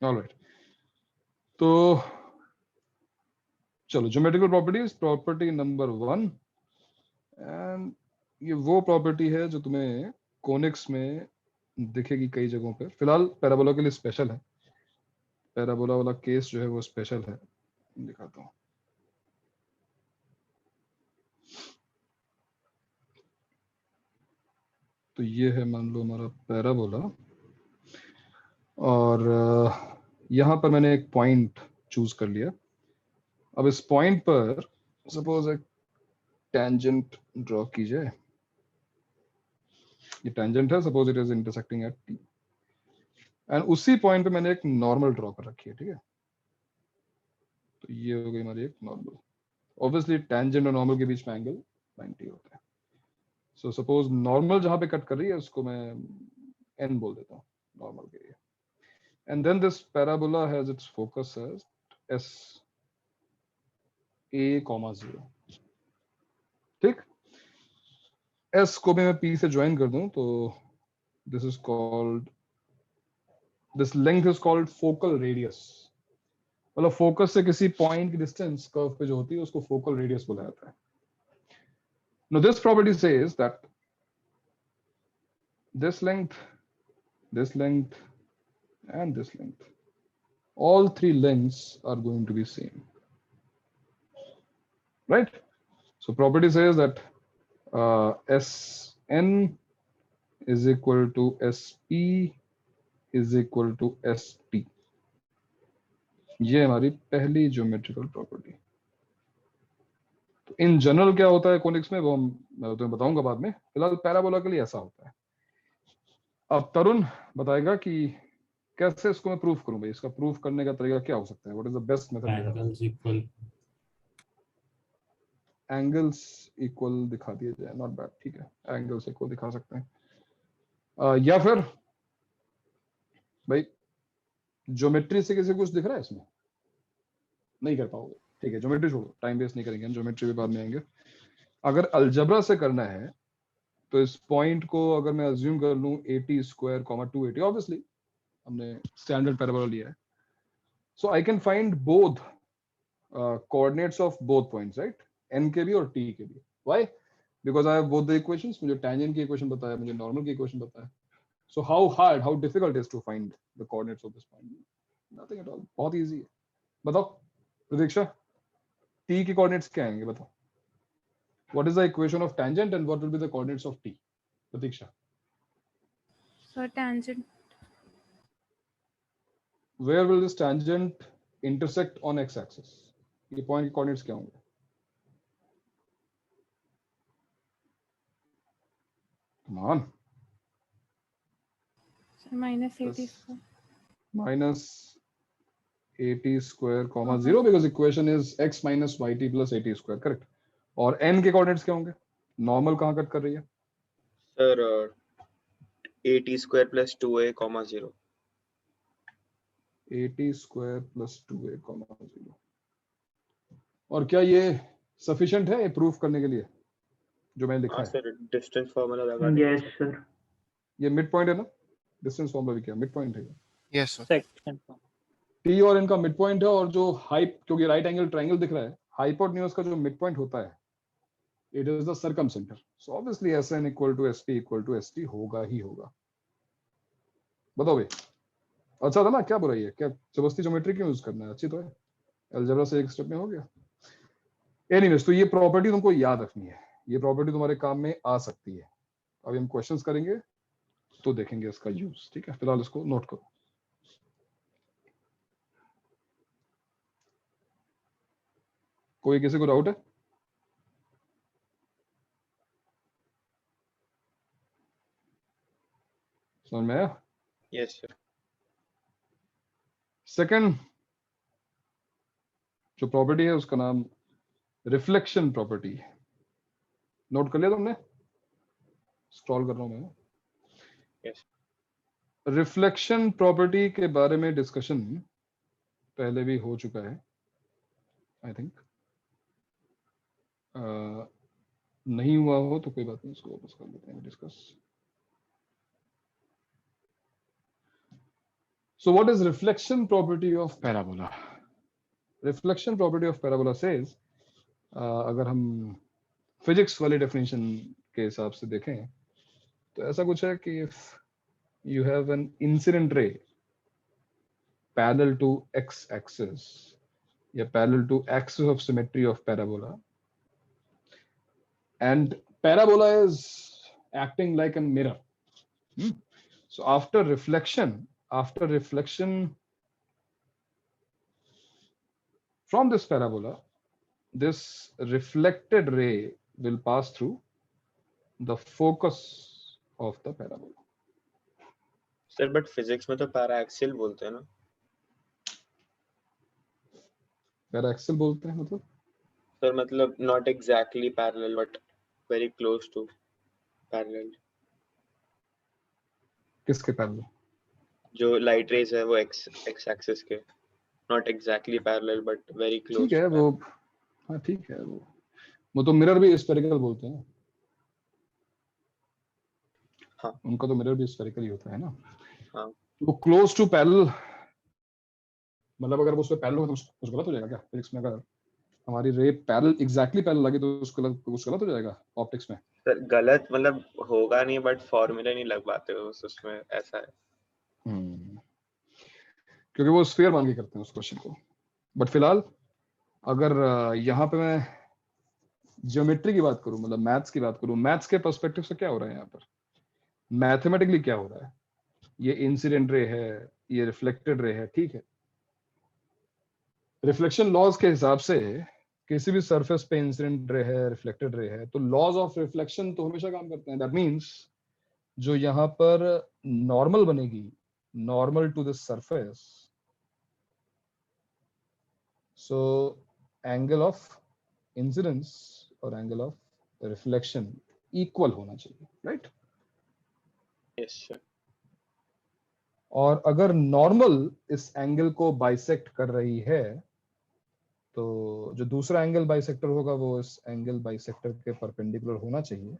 Alright, तो चलो geometrical properties, property number 1, and ये वो प्रॉपर्टी है जो तुम्हें कोनिक्स में दिखेगी कई जगहों पे। फिलहाल पैराबोला के लिए स्पेशल है, पैराबोला वाला केस जो है वो स्पेशल है, दिखाता हूँ। तो ये है मान लो हमारा पैराबोला, और यहाँ पर मैंने एक पॉइंट चूज कर लिया। अब इस पॉइंट पर सपोज एक टेंजेंट ड्रॉ की जाए, ये टेंजेंट है, suppose it is intersecting at T, and उसी पॉइंट पे मैंने एक नॉर्मल ड्रॉ कर रखी है, ठीक है। तो ये हो गई हमारी एक नॉर्मल। ऑब्वियसली टेंजेंट और नॉर्मल के बीच में एंगल 90 होता है। सो सपोज नॉर्मल जहां पे कट कर रही है उसको मैं n बोल देता हूँ नॉर्मल के लिए, and then this parabola has its focus as S a, 0, ठीक। s को भी मैं p से ज्वाइन कर दूं तो this is called, this length is called focal radius. मतलब फोकस से किसी पॉइंट की डिस्टेंस कर्व पे जो होती है उसको फोकल रेडियस बोला जाता है। Now this property says that this length, this length, and this length, all three lengths are going to be same, right? So property says that Sn is equal to Sp is equal to St. ये हमारी पहली geometrical property. तो in general क्या होता है conics में वो मैं तुम्हें बताऊंगा बाद में, फिलहाल पैराबोला के लिए ऐसा होता है। अब तरुण बताएगा कि कैसे इसको मैं प्रूफ करूं भाई, इसका प्रूफ करने का तरीका क्या हो सकता है, what is the best method. Angles equal, angles equal दिखा दिए जाए, नॉट बैड, ठीक है, एंगल्स इक्वल दिखा सकते हैं। या फिर भाई ज्योमेट्री से किसी को कुछ दिख रहा है इसमें, नहीं कर पाओगे, ठीक है, ज्योमेट्री छोड़ो, टाइम वेस्ट नहीं करेंगे, हम ज्योमेट्री भी बाद में आएंगे। अगर अलजेब्रा से करना है तो इस पॉइंट को अगर मैं अज्यूम कर लूं 80 स्क्वायर 280, ऑब्वियसली हमने स्टैंडर्ड पैराबोला लिया है, so I can find both coordinates of both points, right, n के भी और t के भी। Why? Because I have both the equations, मुझे टेंजेंट की इक्वेशन पता है, मुझे नॉर्मल की इक्वेशन पता है। So how hard, how difficult is to find the coordinates of this point? Nothing at all, बहुत इजी है। बताओ प्रतीक्षा, t के कोऑर्डिनेट्स क्या आएंगे बताओ? What is the equation of tangent and what will be the coordinates of t? Pratiksha, sir tangent, where will this tangent intersect on x axis? ये point के coordinates क्या होंगे? Come on, sir -80 square, minus 80 square comma 0 because equation is x minus yt plus 80 square, correct? और n के coordinates क्या होंगे? Normal कहाँ cut कर रही है sir 80 square plus 2a, 0। 80 square plus 2a, 0। और क्या ये सफिशिएंट है प्रूफ करने के लिए जो मैंने लिखा हाँ है? सर, डिस्टेंस फार्मूला लगा देंगे। यस सर, ये मिड पॉइंट है ना, डिस्टेंस फॉर्मूला भी क्या मिड पॉइंट है? Yes sir. सेक्शन t और n का मिड पॉइंट है, और जो हाइप, क्योंकि राइट एंगल ट्रायंगल दिख रहा है, हाइपोटेन्यूज का जो मिड पॉइंट होता है it is the circumcentre. So obviously Sn equal to Sp equal to St होगा ही होगा। बताओ भाई, अच्छा था ना, क्या बुराई है, क्या जबरदस्ती ज्योमेट्री क्यों यूज करना है, अच्छी तो है, अलजेब्रा से एक स्टेप में हो गया। एनीवेज, तो ये प्रॉपर्टी तुमको याद रखनी है, ये प्रॉपर्टी तुम्हारे काम में आ सकती है। अभी हम क्वेश्चंस करेंगे तो देखेंगे इसका यूज, ठीक है, फिलहाल इसको नोट करो। कोई किसी को डाउट है? समझ में आया? Yes sir. सेकंड जो प्रॉपर्टी है उसका नाम रिफ्लेक्शन प्रॉपर्टी। नोट कर लिया तुमने? स्क्रॉल कर रहा हूं मैं। यस। रिफ्लेक्शन प्रॉपर्टी के बारे में डिस्कशन पहले भी हो चुका है आई थिंक। नहीं हुआ हो तो कोई बात नहीं, इसको वापस कर लेते हैं discuss. So what is reflection property of parabola? Reflection property of parabola says, अगर हम फिजिक्स वाली डेफिनेशन के हिसाब से देखें तो ऐसा कुछ है कि if you have an incident ray parallel to x axis या parallel to axis of symmetry of parabola, and parabola is acting like a mirror. So after reflection from this parabola, this reflected ray will pass through the focus of the parabola. Sir but physics में तो paraxial बोलते हैं ना? Paraxial बोलते हैं मतलब? Sir मतलब not exactly parallel but very close to parallel. किसके पैरेलल? जो लाइट रेज है वो एक्स एक्सिस के, not exactly parallel but very close. ठीक है वो, हाँ ठीक है वो तो मिरर भी स्फेरिकल बोलते हैं. हाँ. उनका तो मिरर भी स्फेरिकल ही होता है ना. हाँ. वो क्लोज टू पैरेलल मतलब अगर वो उस पे पैरेलल हो तो कुछ गलत हो जाएगा क्या फिजिक्स में? अगर हमारी रे पैरेलल एग्जैक्टली पैरेलल लगे तो उसको कुछ गलत हो जाएगा ऑप्टिक्स में? सर गलत मतलब होगा नहीं बट फॉर्मूला नहीं लग पाते हो उसमें, ऐसा है. क्योंकि वो स्फीयर मान के करते हैं उस क्वेश्चन को. बट फिलहाल अगर यहाँ पे मैं ज्योमेट्री की बात करूं, मतलब मैथ्स की बात करूं, मैथ्स के पर्सपेक्टिव से क्या हो रहा है यहाँ पर, मैथमेटिकली क्या हो रहा है? ये इंसिडेंट रे है, ये रिफ्लेक्टेड रे है, ठीक है. रिफ्लेक्शन लॉज के हिसाब से किसी भी सरफेस पे इंसिडेंट रे है, रिफ्लेक्टेड रे है, तो लॉज ऑफ रिफ्लेक्शन तो हमेशा काम करते हैं. दैट मींस जो यहाँ पर नॉर्मल बनेगी, normal to this surface, so angle of incidence और एंगल ऑफ रिफ्लेक्शन इक्वल होना चाहिए, राइट? Yes sir. और अगर नॉर्मल इस एंगल को बाइसेक्ट कर रही है तो जो दूसरा एंगल बाइसेक्टर होगा वो इस एंगल बाइसेक्टर के परपेंडिकुलर होना चाहिए.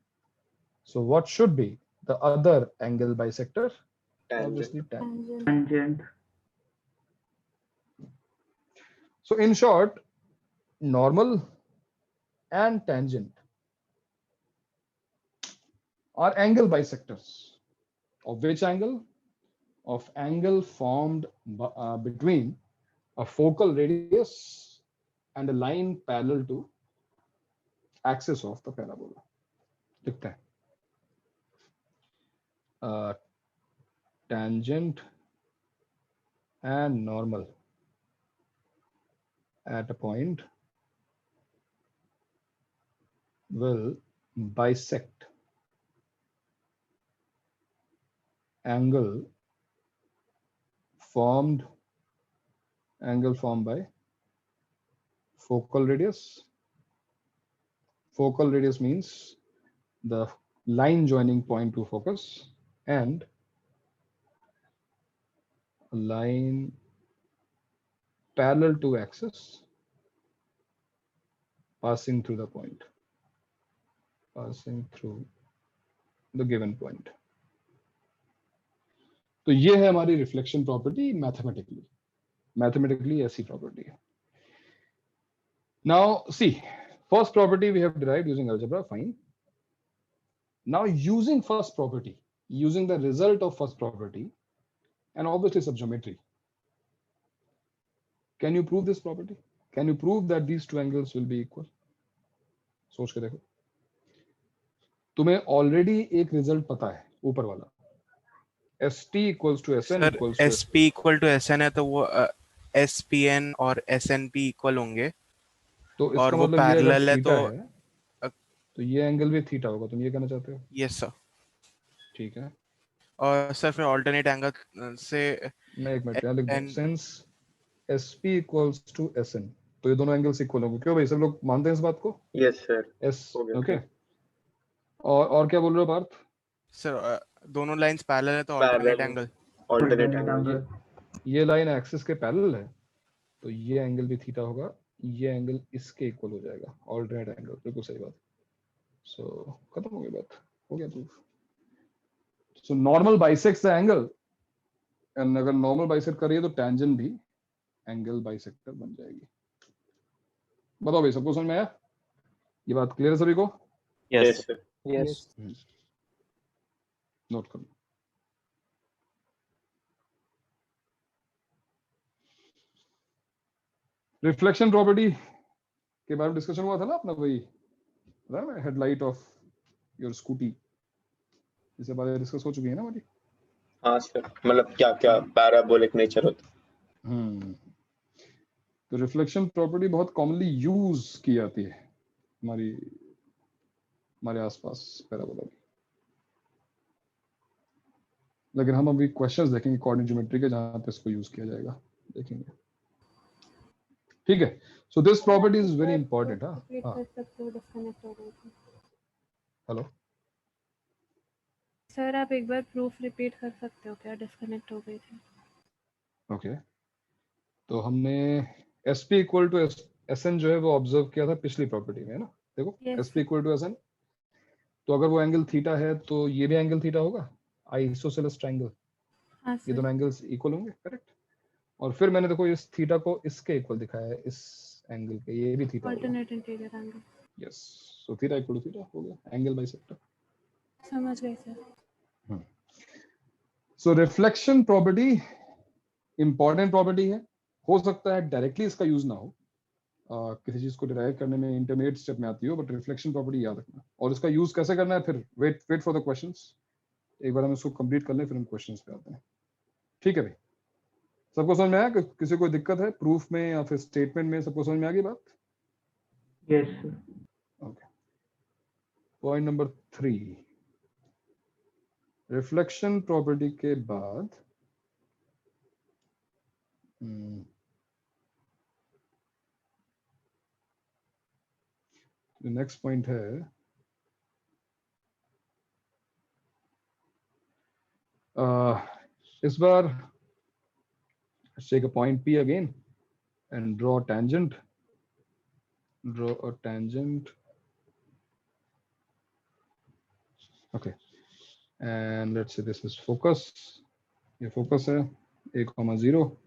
So what should be the other angle bisector? Obviously Tangent. So in short, normal and tangent are angle bisectors. Of which angle? Of angle formed between a focal radius and a line parallel to axis of the parabola. लिखते हैं tangent and normal at a point will bisect angle formed by focal radius. Focal radius means the line joining point to focus, and a line parallel to axis passing through the point, passing through the given point. तो ये है हमारी reflection property mathematically ऐसी property है. Now see, first property we have derived using algebra, fine. Now using first property, using the result of first property and obviously some geometry, can you prove this property? Can you prove that these two angles will be equal? सोच के देखो, तुम्हें already एक result पता है ऊपर वाला, ST equals to SN equals to SP equal to SN है तो वो SPN और SNP इक्वल होंगे, तो इसका और वो मतलब ये अगर पैरेलल है थीटा है तो ये एंगल भी थीटा होगा, तुम ये कहना चाहते हो? Yes sir. ठीक है. और सर फिर ऑल्टरनेट एंगल से मैं एक मिनट यहाँ लिख दूं, since SP equals to SN, तो ये दोनों एंगल्स इक्वल होंगे. क्यों भाई, सब लोग मानते हैं इस बात को? Yes sir. ओके. और क्या बोल रहे हो पार्थ? सर दोनों लाइंस पैरेलल है तो ऑल्टरनेट एंगल. Alternate angle. ये लाइन एक्सिस के पैरेलल है तो ये एंगल भी थीटा होगा, ये एंगल इसके इक्वल हो जाएगा, ऑल्टरनेट एंगल. बिल्कुल सही बात. सो खत्म हो गई बात, हो गया proof. So normal bisects the angle and अगर नॉर्मल बाइसेक्ट कर रही है तो टेंजेंट भी एंगल बाइसेक्टर बन जाएगी। बताओ भाई, सबको समझ में आया? ये बात क्लियर है सभी को? Yes, sir. Yes. नोट करो। रिफ्लेक्शन प्रॉपर्टी के बारे में डिस्कशन हुआ था ना अपना, वही हेडलाइट ऑफ योर स्कूटी, इससे बारे डिस्कस हो चुकी है ना हमारी। हाँ सर, मतलब क्या क्या पैराबोलिक नेचर होता है। तो रिफ्लेक्शन प्रॉपर्टी बहुत कॉमनली यूज की जाती है हमारे आसपास पैराबोला की। लेकिन हम अभी क्वेश्चंस देखेंगे कोऑर्डिनेट ज्योमेट्री के जहां पे इसको यूज किया जाएगा, देखेंगे। ठीक है, so this property is very important. Hello sir आप एक बार प्रूफ रिपीट कर सकते हो क्या? डिस्कनेक्ट हो गई थी। ओके, तो हमने SP इक्वल टू SN जो है वो ऑब्जर्व किया था पिछली प्रॉपर्टी में, है ना? देखो Yes, SP equal to SN, तो अगर वो एंगल थीटा है तो ये भी एंगल थीटा होगा, आइसोसेलेस ट्रायंगल, हाँ ये सर। दोनों एंगल्स इक्वल होंगे, करेक्ट। और फिर मैंने देखो इस थीटा को इसके इक्वल दिखाया है, इस एंगल के, ये भी थीटा होगा। Alternate interior angle. Yes, so theta equal to theta हो गया, एंगल बाइसेक्टर। समझ गए sir. So reflection property important property है। हो सकता है डायरेक्टली इसका यूज ना हो, किसी चीज को डिराइव करने में इंटरमीडिएट स्टेप में आती हो, बट रिफ्लेक्शन प्रॉपर्टी याद रखना। और इसका यूज कैसे करना है फिर वेट फॉर द क्वेश्चंस। एक बार हम इसको कंप्लीट कर लें फिर हम क्वेश्चंस पे आते हैं। ठीक है भाई, सबको समझ में आया? किसी को दिक्कत है प्रूफ में या फिर स्टेटमेंट में? सबको समझ में आ गई बात? Yes, sir. Okay, point number 3, reflection property के बाद नेक्स्ट पॉइंट है इस बार take a point P again and draw a tangent. Draw a tangent. Okay, and let's say this is focus. ये focus है, a comma 0.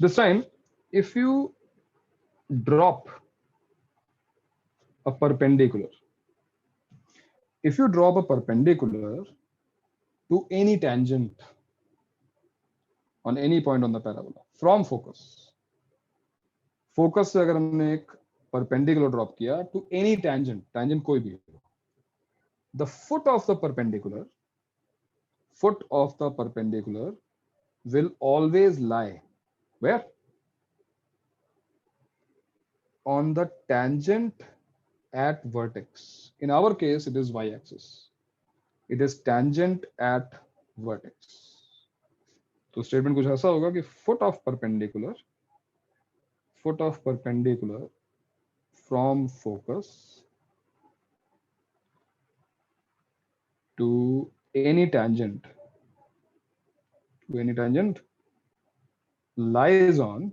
This time, if you drop a perpendicular, if you drop a perpendicular to any tangent on any point on the parabola from focus, focus से अगर हमने एक perpendicular drop किया to any tangent, tangent कोई भी हो, the foot of the perpendicular will always lie where? On the tangent at vertex. In our case, it is y-axis. It is tangent at vertex. तो statement कुछ ऐसा होगा कि foot of perpendicular from focus to any tangent lies on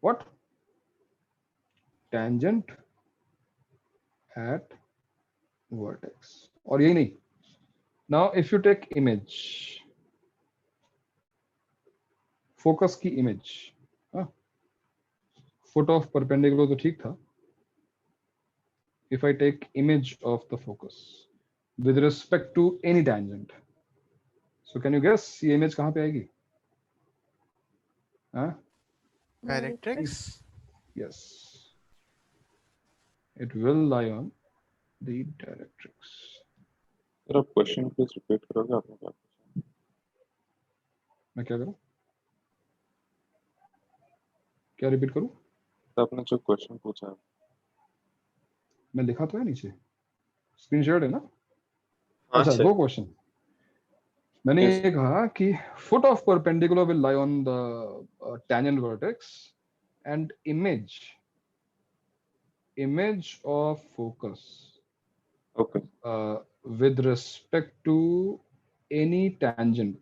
what? Tangent at vertex. और यही नहीं, now if you take image, focus की image, foot of perpendicular तो ठीक था, if I take image of the focus with respect to any tangent, so can you guess ये image कहाँ पे आएगी? Directrix. Yes, it will lie on the directrix. Sir आप question please repeat करोगे? आपने क्या पूछा? मैं क्या करूं? क्या रिपीट करूं? तो आपने जो क्वेश्चन पूछा है मैं लिखा तो है नीचे, स्क्रीन शेयर है ना? हाँ अच्छा, सर। वो क्वेश्चन मैंने Yes. ये कहा कि foot of perpendicular will lie on the tangent vertex and image of focus Okay. with respect to any tangent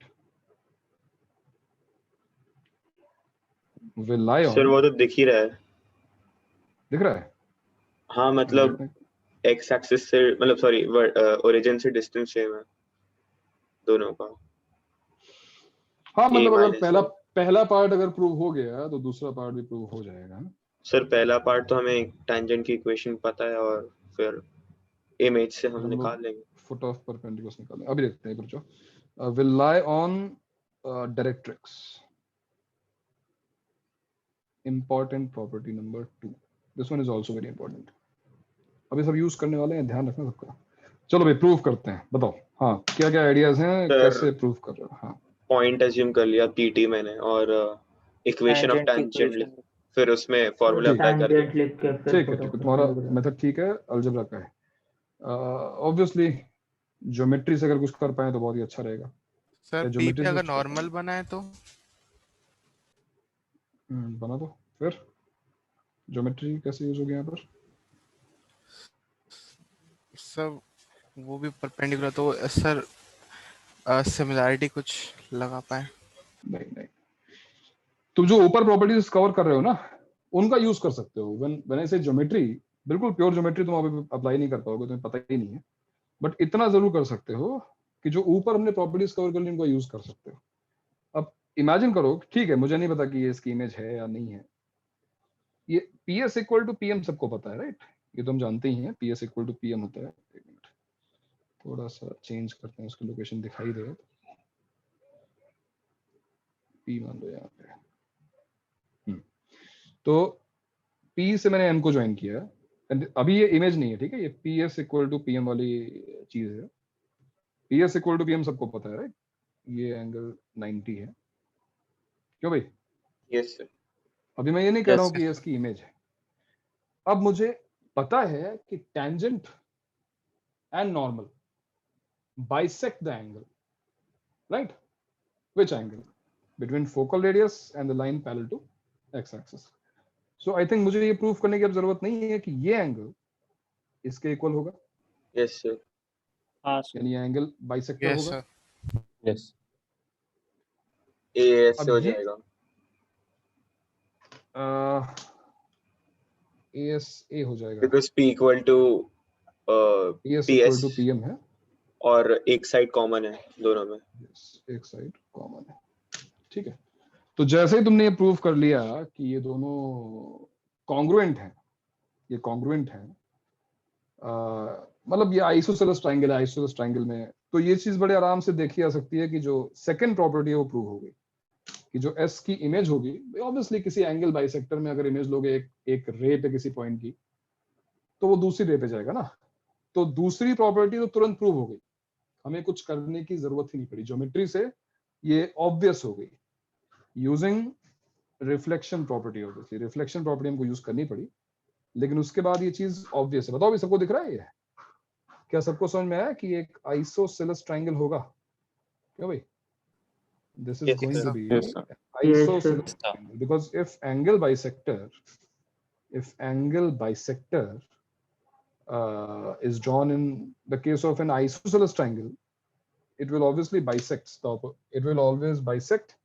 will lie on. Sir वो तो दिख ही रहा है। दिख रहा है? हाँ मतलब एक्स एक्सिस से मतलब सॉरी ओरिजिन से डिस्टेंस सेम है दोनों का। हाँ a मतलब अगर minus पहला a। पहला पार्ट अगर प्रूव हो गया तो दूसरा पार्ट भी प्रूव हो जाएगा ना। सर पहला पार्ट तो हमें टैंजेंट की इक्वेशन पता है और फिर इमेज से हम हम लोग निकाल लेंगे। फुट ऑफ परपेंडिकुलर निकालें, अभी देखते हैं बच्चों। Will lie on directrix, important property number 2, this one is also very important. अभी सब यूज करने वाले हैं, ध्यान रखना सबका। चलो भाई प्रूव करते हैं, बताओ हाँ क्या क्या आइडियाज हैं, Sir, कैसे प्रूव कर रहे हो। हाँ पॉइंट अज्यूम कर लिया पीटी मैंने और इक्वेशन ऑफ Tangent की टैंजेंट equation फिर उसमें फॉर्मूला ठीक अप्लाई कर दिया। tangent लिख के फिर ठीक है photo तुम्हारा perpendicular। मेथड ठीक है, अलजेब्रा का है। ऑब्वियसली ज्योमेट्री से अगर कुछ कर पाए तो बहुत ही अच्छा रहेगा। सर या पी ज्योमेट्री पे से अगर कुछ कर पाए, नॉर्मल बना है तो बना दो। फिर ज्योमेट्री कैसे यूज होगी यहाँ पर? सर वो भी परपेंडिकुलर तो सर सिमिलैरिटी कुछ लगा पाए। नहीं नहीं, तुम जो ऊपर प्रॉपर्टीज कवर कर रहे हो ना उनका यूज कर सकते हो। व्हेन आई से ज्योमेट्री, बिल्कुल प्योर ज्योमेट्री तुम अभी अप्लाई नहीं कर पाओगे, तुम्हें पता ही नहीं है, बट इतना जरूर कर सकते हो कि जो ऊपर हमने प्रॉपर्टीज कवर कर ली उनको यूज कर सकते हो। अब इमेजिन करो, ठीक है मुझे नहीं पता कि ये इसकी इमेज है या नहीं है, ये P S equal to P M सबको पता है राइट, ये तो हम जानते ही हैं P S equal to P M होता है। एक मिनट थोड़ा सा चेंज करते हैं, उसकी लोकेशन दिखाई दे, पी मान लो यहाँ पे। तो पी से मैंने एम को ज्वाइन किया, अभी ये इमेज नहीं है ठीक है, ये P S equal to P M वाली चीज है। P S equal to P M सबको पता है राइट, ये एंगल 90 है, क्यों भाई? Yes sir. अभी मैं ये नहीं कह रहा यस हूँ कि ये इसकी इमेज है। अब मुझे पता है कि tangent and normal bisect the angle, right? Which angle? Between focal radius and the line parallel to X axis. So I think मुझे ये प्रूफ करने की अब जरूरत नहीं है कि ये एंगल इसके इक्वल होगा, यस सर। हाँ सर। यानी ये एंगल बाइसेक्टर यस होगा। सर यस ए एस से अब हो ये जाएगा। ए एस ए हो जाएगा, because P equal to A S P equal S to P M है, और एक साइड कॉमन है दोनों में। yes, एक साइड कॉमन है, ठीक है। तो जैसे ही तुमने ये प्रूव कर लिया कि ये दोनों कॉन्ग्रुएंट हैं, ये कॉन्ग्रुएंट हैं, मतलब ये आइसोसेलेस ट्रायंगल है, आइसोसेलेस ट्रायंगल में तो ये चीज बड़े आराम से देखी जा सकती है कि जो सेकंड प्रॉपर्टी है वो प्रूव हो गई कि जो एस की इमेज होगी, ऑब्वियसली किसी एंगल बाइसेक्टर में अगर इमेज लोगे एक रे पे किसी पॉइंट की, तो वो दूसरी रे पे जाएगा ना, तो दूसरी प्रॉपर्टी तो तुरंत प्रूव हो गई, हमें कुछ करने की जरूरत ही नहीं पड़ी, ज्योमेट्री से ये ऑब्वियस हो गई using reflection property. Obviously reflection property हमको यूज करनी पड़ी, लेकिन उसके बाद ये चीज ऑब्वियस है। बताओ भी सबको दिख रहा है ये? क्या सबको समझ में आया कि एक आइसोसेलेस ट्रायंगल होगा? क्यों भाई? this is yes going to sir. be yes sir Yes sir। isosceles triangle, because if angle bisector is drawn in the case of an isosceles triangle, it will obviously it will always bisect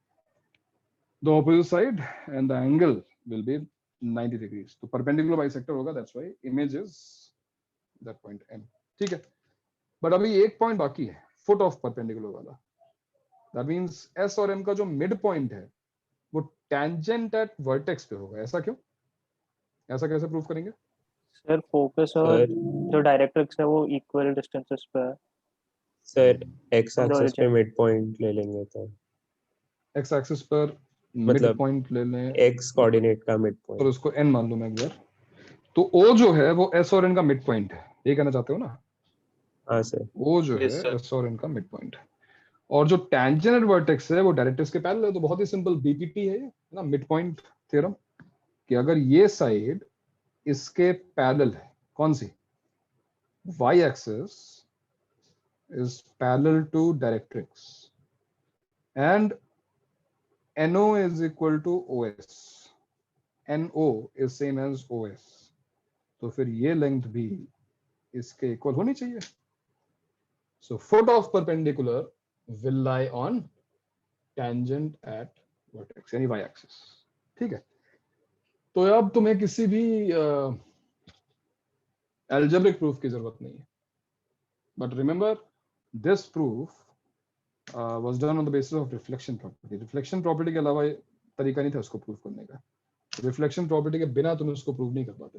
the opposite side and the angle will be 90 degrees. तो perpendicular bisector होगा, that's why image is that point M, ठीक है। But अभी एक point बाकी है, foot of perpendicular वाला। That means S और M का जो मिड पॉइंट है वो टेंजेंट एट वर्टेक्स पे होगा, ऐसा क्यों? ऐसा कैसे प्रूव करेंगे? सर फोकस और सर जो डायरेक्ट्रिक्स है वो इक्वल डिस्टेंसेस पे है sir x from the axis पे origin। मिड पॉइंट ले लेंगे तो एक्स एक्सिस पर मिड मतलब पॉइंट ले लें एक्स कोऑर्डिनेट का मिड और पॉइंट। उसको n मान लो मैं एक बार, तो O जो है वो S और N का मिड पॉइंट है, ये कहना चाहते हो ना? हाँ सर O जो यस है सर। S और N का मिड पॉइंट है, और जो टेंजेंट एट वर्टेक्स है वो डायरेक्ट्रिक्स के पैरेलल है। तो बहुत ही सिंपल बीपीटी है ना, मिड पॉइंट थ्योरम, कि अगर ये साइड इसके पैरेलल है, कौन सी? y axis is parallel to directrix and NO is equal to OS, NO is same as OS, तो फिर ये लेंथ भी इसके इक्वल होनी चाहिए। So foot of perpendicular will lie on tangent at vertex यानी y एक्सिस, ठीक है। तो अब तुम्हें किसी भी एल्जेब्रिक प्रूफ की जरूरत नहीं है, but remember this proof was done on the basis of reflection property. Reflection property के अलावा तरीका नहीं था उसको प्रूफ करने का। रिफ्लेक्शन प्रॉपर्टी के बिना तुम उसको प्रूव नहीं कर पाते।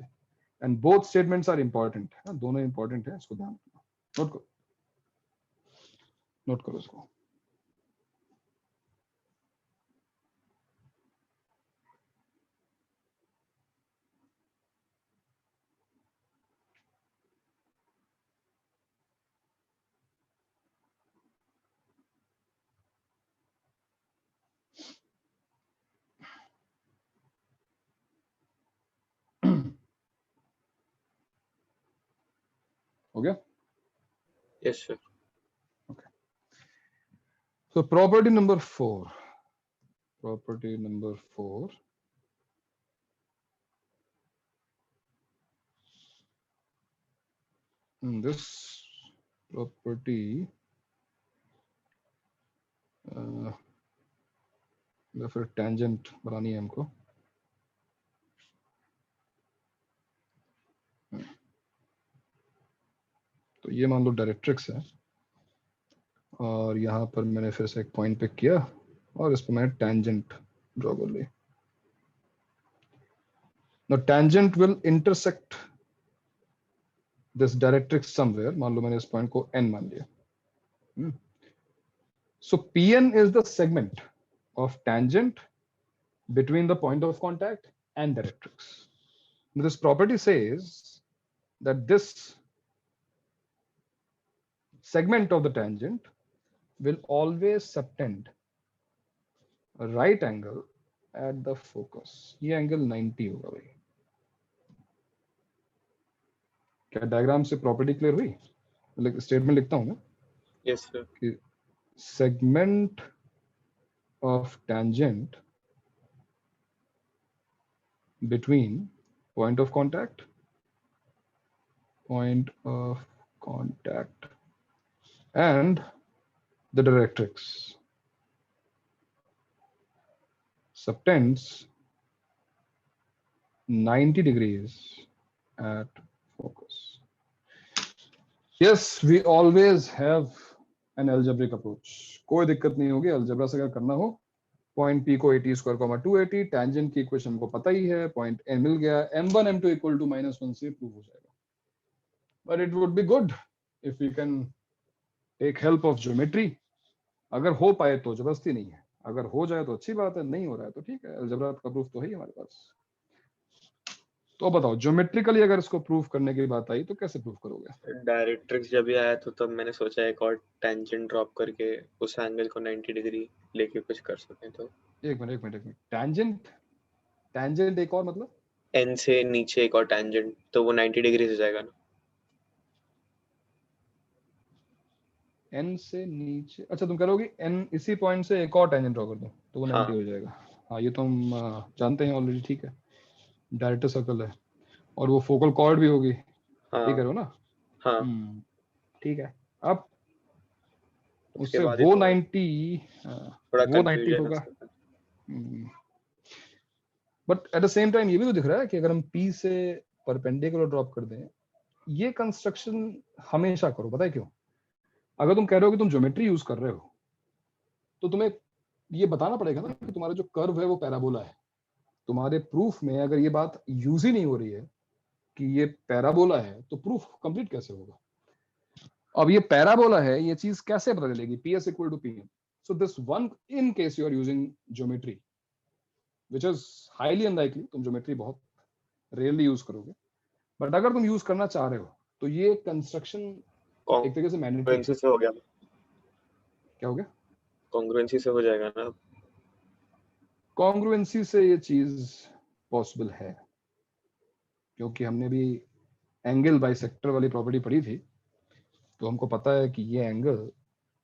And both statements are important, दोनों इंपॉर्टेंट है, इसको ध्यान रखना। नोट करो इसको। हो गया? Yes, sir. So property number 4. Property number 4. This property या फिर tangent बनानी है हमको। तो ये मान लो डायरेक्ट्रिक्स है और यहाँ पर मैंने फिर से एक पॉइंट पिक किया और इस पर मैंने टेंजेंट ड्रॉ कर ली। Now tangent will intersect this directrix somewhere। मान लो मैंने इस पॉइंट को n मान लिया। So Pn is the segment of tangent between the point of contact and directrix. This property says that this segment of the tangent will always subtend a right angle at the focus। ये angle 90 होगा भाई। क्या diagram से property clear हुई? मतलब statement लिखता हूं मैं Yes, sir. कि segment of tangent between point of contact and the directrix subtends 90 degrees at focus। Yes, we always have an algebraic approach। कोई दिक्कत नहीं होगी अलजेब्रा से अगर करना हो। पॉइंट पी को 80 स्क्वायर कॉमा 280, टेंजेंट की इक्वेशन हमको पता ही है, पॉइंट एन मिल गया, m1 m2 इक्वल टू -1 से प्रूव हो जाएगा। But it would be good if you can take help of geometry. अगर हो पाए तो जबरदस्ती नहीं है, अगर हो जाए तो अच्छी बात है, नहीं हो रहा है तो ठीक है, अलजेब्रा का प्रूफ तो है ही हमारे पास। तो बताओ ज्योमेट्रिकली अगर इसको प्रूफ करने की बात आई तो कैसे प्रूफ करोगे? डायरेक्ट्रिक्स जब भी आया तो तब मैंने सोचा एक और टेंजेंट ड्रॉप करके उस एंगल को 90 डिग्री लेके कुछ कर सकें। तो एक मिनट टेंजेंट एक और मतलब n से नीचे एक और टेंजेंट, तो वो 90 डिग्री से जाएगा ना। n से नीचे, अच्छा तुम करोगे n इसी पॉइंट से एक और टेंजेंट ड्रॉ कर दो तो वो 90 हाँ। हो जाएगा। हाँ ये तो हम जानते हैं ऑलरेडी, ठीक है। डायरेक्टर सर्कल है और वो फोकल कॉर्ड भी होगी, हाँ ठीक है ना? हाँ। ठीक है। अब उसके उससे बाद ही वो तो 90 थोड़ा वो 90 कंफ्यूजन होगा। But at the same time ये भी तो दिख रहा है कि अगर हम P से परपेंडिकुलर ड्रॉप कर दें, ये कंस्ट्रक्शन हमेशा करो। पता है क्यों? अगर तुम कह रहे हो कि तुम ज्योमेट्री यूज कर रहे हो तो तुम्हें ये बताना पड़ेगा ना कि तुम्हारा जो कर्व है वो पैराबोला है। तुम्हारे प्रूफ में अगर ये बात यूज ही नहीं हो रही है कि ये पैराबोला है तो प्रूफ कंप्लीट कैसे होगा? अब ये पैराबोला है, ये चीज कैसे पता चलेगी? PS equal to PM। So this one in case you are using geometry which is highly unlikely, तुम ज्योमेट्री बहुत रेयरली यूज करोगे, बट अगर तुम यूज करना चाह रहे हो तो ये कंस्ट्रक्शन एक तरीके से मैंडेटरी। कॉन्ग्रुएंसी से हो गया। क्या हो गया? कॉन्ग्रुएंसी से हो जाएगा ना। कॉन्ग्रुएंसी से ये चीज पॉसिबल है क्योंकि हमने भी एंगल बाइसेक्टर वाली प्रॉपर्टी पढ़ी थी, तो हमको पता है कि ये एंगल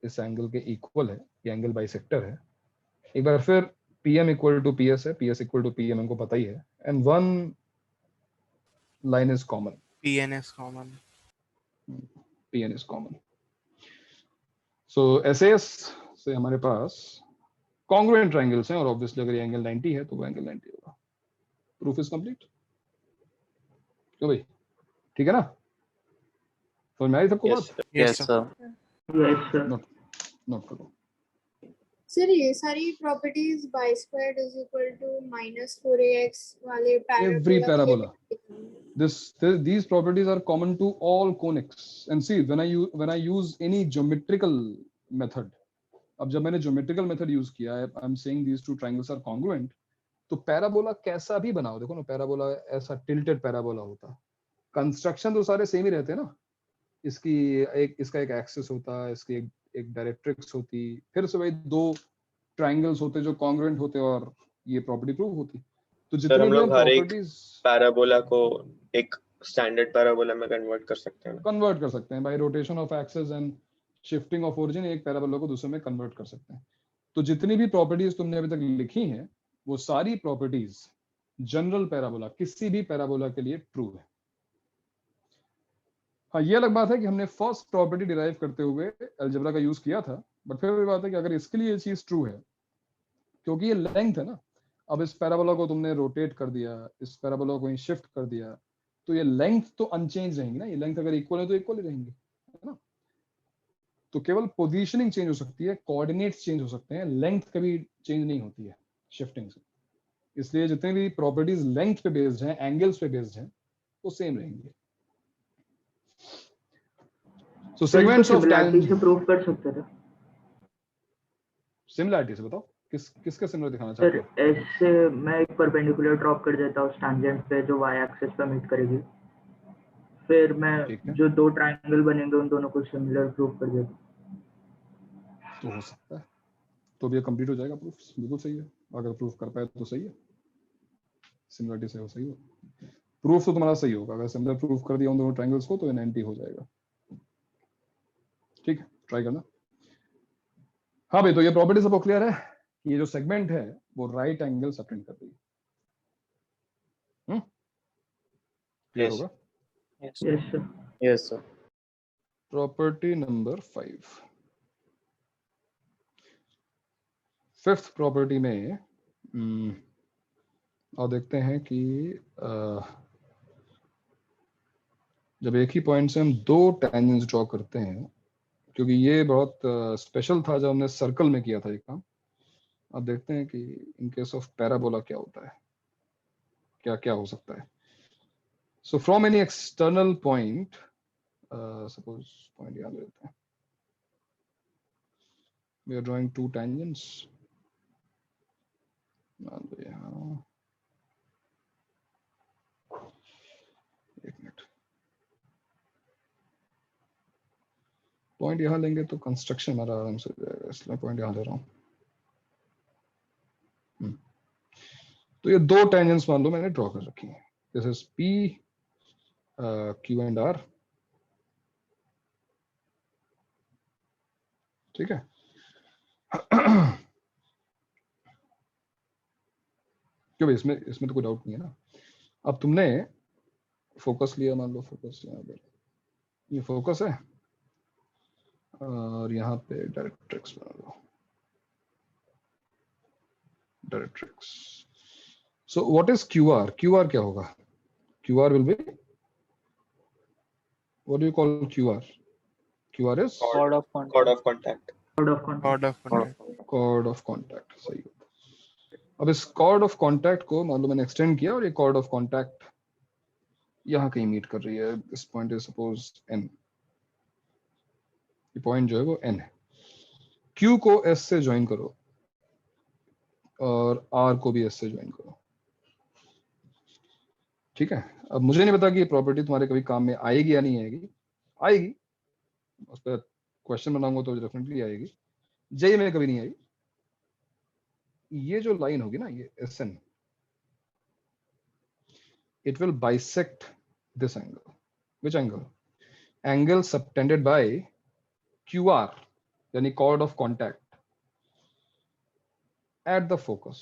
इस एंगल के इक्वल है, ये एंगल बाइसेक्टर है। एक बार फिर PM इक्वल टू PS है, PS इक्वल टू PM हमको पता ही है, and one line is common, PN is common। PN is common. So SAS से हमारे पास कॉन्ग्रुएंट ट्रायंगल्स हैं और ऑब्वियसली अगर ये एंगल 90 है तो वो एंगल 90 होगा। Proof is complete. क्यों भाई? ठीक है ना? तो मैं सबको Yes, बात sir. Yes, Yes, sir. sir. Yes, sir. Note करो। सर ये सारी properties y squared is equal to -4ax वाले Every parabola parabola. These properties are common to all conics. And see, when I use any geometrical method, अब जब मैंने geometrical method use किया है, I'm saying these two triangles are congruent, तो parabola कैसा भी बनाओ, देखो ना, पैराबोला ऐसा टिल्टेड पैराबोला होता, कंस्ट्रक्शन तो सारे सेम ही रहते हैं ना, इसका एक एक्सिस होता है, इसकी एक डायरेक्ट्रिक्स होती, फिर से वही दो ट्रायंगल्स होते जो कॉन्ग्रुएंट होते और ये प्रॉपर्टी प्रूव होती। तो सर जितने हम भी लोग हर एक प्रॉपर्टीज पैराबोला को एक स्टैंडर्ड पैराबोला में कन्वर्ट कर सकते हैं। कन्वर्ट कर सकते हैं bye rotation of axis and shifting of origin, एक पैराबोला को दूसरे में कन्वर्ट कर सकते हैं। तो जितनी भी प्रॉपर्टीज तुमने अभी तक लिखी हैं वो सारी प्रॉपर्टीज जनरल पैराबोला, किसी भी पैराबोला के लिए ट्रू है। हाँ, ये अलग बात है कि हमने फर्स्ट प्रॉपर्टी डिराइव करते हुए अलजेब्रा का यूज किया था, बट फिर भी बात है कि अगर इसके लिए ये चीज ट्रू है, क्योंकि ये लेंथ है ना, अब इस पैराबोला को तुमने रोटेट कर दिया, इस पैराबोला को शिफ्ट कर दिया, तो ये लेंथ तो अनचेंज रहेंगी ना, ये लेंथ अगर इक्वल है तो इक्वल ही रहेंगी, है ना। तो केवल पोजीशनिंग चेंज हो सकती है, कोऑर्डिनेट्स चेंज हो सकते हैं, लेंथ कभी चेंज नहीं होती है शिफ्टिंग से। इसलिए जितने भी प्रॉपर्टीज लेंथ पे बेस्ड हैं, एंगल्स पे बेस्ड हैं, वो सेम रहेंगी। सो सेगमेंट्स ऑफ सिमिलैरिटी से प्रूव कर सकते थे सिमिलैरिटी से बताओ, किसका सिमिलर दिखाना सर। चाहते हो? एस से मैं एक परपेंडिकुलर ड्रॉप कर देता हूँ टैंजेंट पे जो y एक्सिस पे मीट करेगी, फिर मैं ठीक है, जो दो ट्रायंगल बनेंगे उन दोनों को सिमिलर प्रूव कर देता हूँ। तो हो सकता है, तो भी कंप्लीट हो जाएगा प्रूफ, बिल्कुल सही है, अगर प्रूफ कर पाए तो सही है, सिमिलरिटी से हो सही हो, प्रूफ तो तुम्हारा सही होगा, अगर सिमिलर प्रूफ कर दिया उन दोनों ट्रायंगल्स को तो एनएनटी हो जाएगा। ठीक है, ट्राई करना। हाँ भाई, तो ये प्रॉपर्टी सबको क्लियर है कि ये जो सेगमेंट है वो राइट एंगल सबटेंड कर रही है, क्लियर होगा? Yes. Yes, sir. Yes, sir. Property number 5, fifth property में और देखते हैं कि जब एक ही पॉइंट से हम दो टेंजेंट्स ड्रॉ करते हैं, क्योंकि ये बहुत स्पेशल था जब हमने सर्कल में किया था एक काम, अब देखते हैं कि इन केस ऑफ पैराबोला क्या होता है, क्या क्या हो सकता है। So from any external point, suppose point याद लेते हैं, we are drawing two tangents, मान लो यहाँ, एक मिनट, पॉइंट यहाँ लेंगे तो कंस्ट्रक्शन हमारा आराम से हो जाएगा, इसलिए पॉइंट यहाँ ले रहा हूँ। तो ये दो टेंजेंट्स मान लो मैंने ड्रॉ कर रखी हैं, this is P Q and R, ठीक है। क्यों भाई, इसमें तो कोई डाउट नहीं है ना। अब तुमने फोकस लिया, मान लो फोकस यहाँ पर, ये फोकस है और यहाँ पे डायरेक्ट्रिक्स बना लो, directrix. So what is Q R? Q R क्या होगा? Q R will be, what do you call Q R? Q R is Chord of contact. Chord of contact. Chord of contact. Chord of contact. Chord of contact, सही है। अब इस cord of contact को मान लो मैंने extend किया और ये कॉर्ड ऑफ कॉन्टैक्ट यहाँ कहीं मीट कर रही है, this point is suppose N, ये पॉइंट जो है वो एन है। क्यू को एस से ज्वाइन करो और आर को भी एस से ज्वाइन करो, ठीक है। अब मुझे नहीं पता कि ये प्रॉपर्टी तुम्हारे कभी काम में आएगी या नहीं आएगी, आएगी, उस पर क्वेश्चन बनाऊंगा तो डेफिनेटली आएगी, जेई में कभी नहीं आई। ये जो लाइन होगी ना, ये S N, it will bisect this angle. Which angle? Angle subtended by QR, यानी chord of contact at the focus,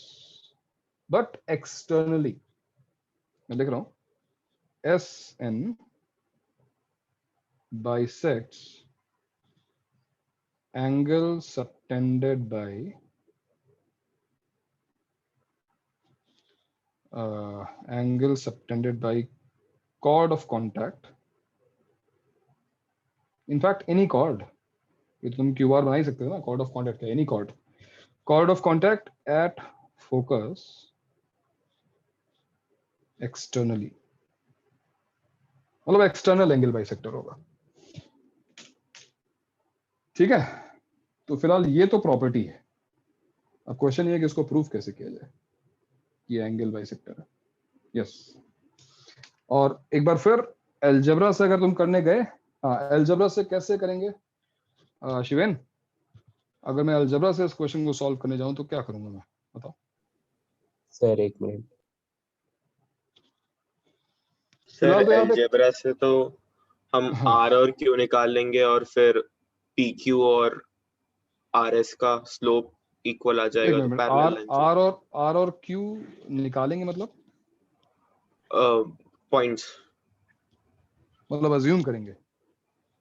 but externally. मैं लिख रहा हूं, SN bisects angle subtended by angle subtended by chord of contact in fact any chord, ये तो तुम QR बना ही सकते हो ना, कॉर्ड ऑफ कॉन्टैक्ट है any chord, chord of contact at focus externally, मतलब एक्सटर्नल एंगल बाइसेक्टर होगा। ठीक है, तो फिलहाल ये तो प्रॉपर्टी है। अब क्वेश्चन ये है कि इसको प्रूफ कैसे किया जाए ये एंगल बाइसेक्टर है। यस, और एक बार फिर अलजेब्रा से अगर तुम करने गए, हाँ अलजेब्रा से कैसे करेंगे शिवेन? अगर मैं अलजेब्रा से इस क्वेश्चन को सॉल्व करने जाऊं तो क्या करूंगा मैं, बताओ। सर एक मिनट, सर फिलहाल तो यहाँ पे अलजेब्रा से तो हम हाँ, आर और क्यू निकाल लेंगे और फिर पी क्यू और आर एस का स्लोप इक्वल आ एक जाएगा, तो minute, parallel R line R और क्यू निकालेंगे मतलब पॉइंट्स। अज्यूम करेंगे।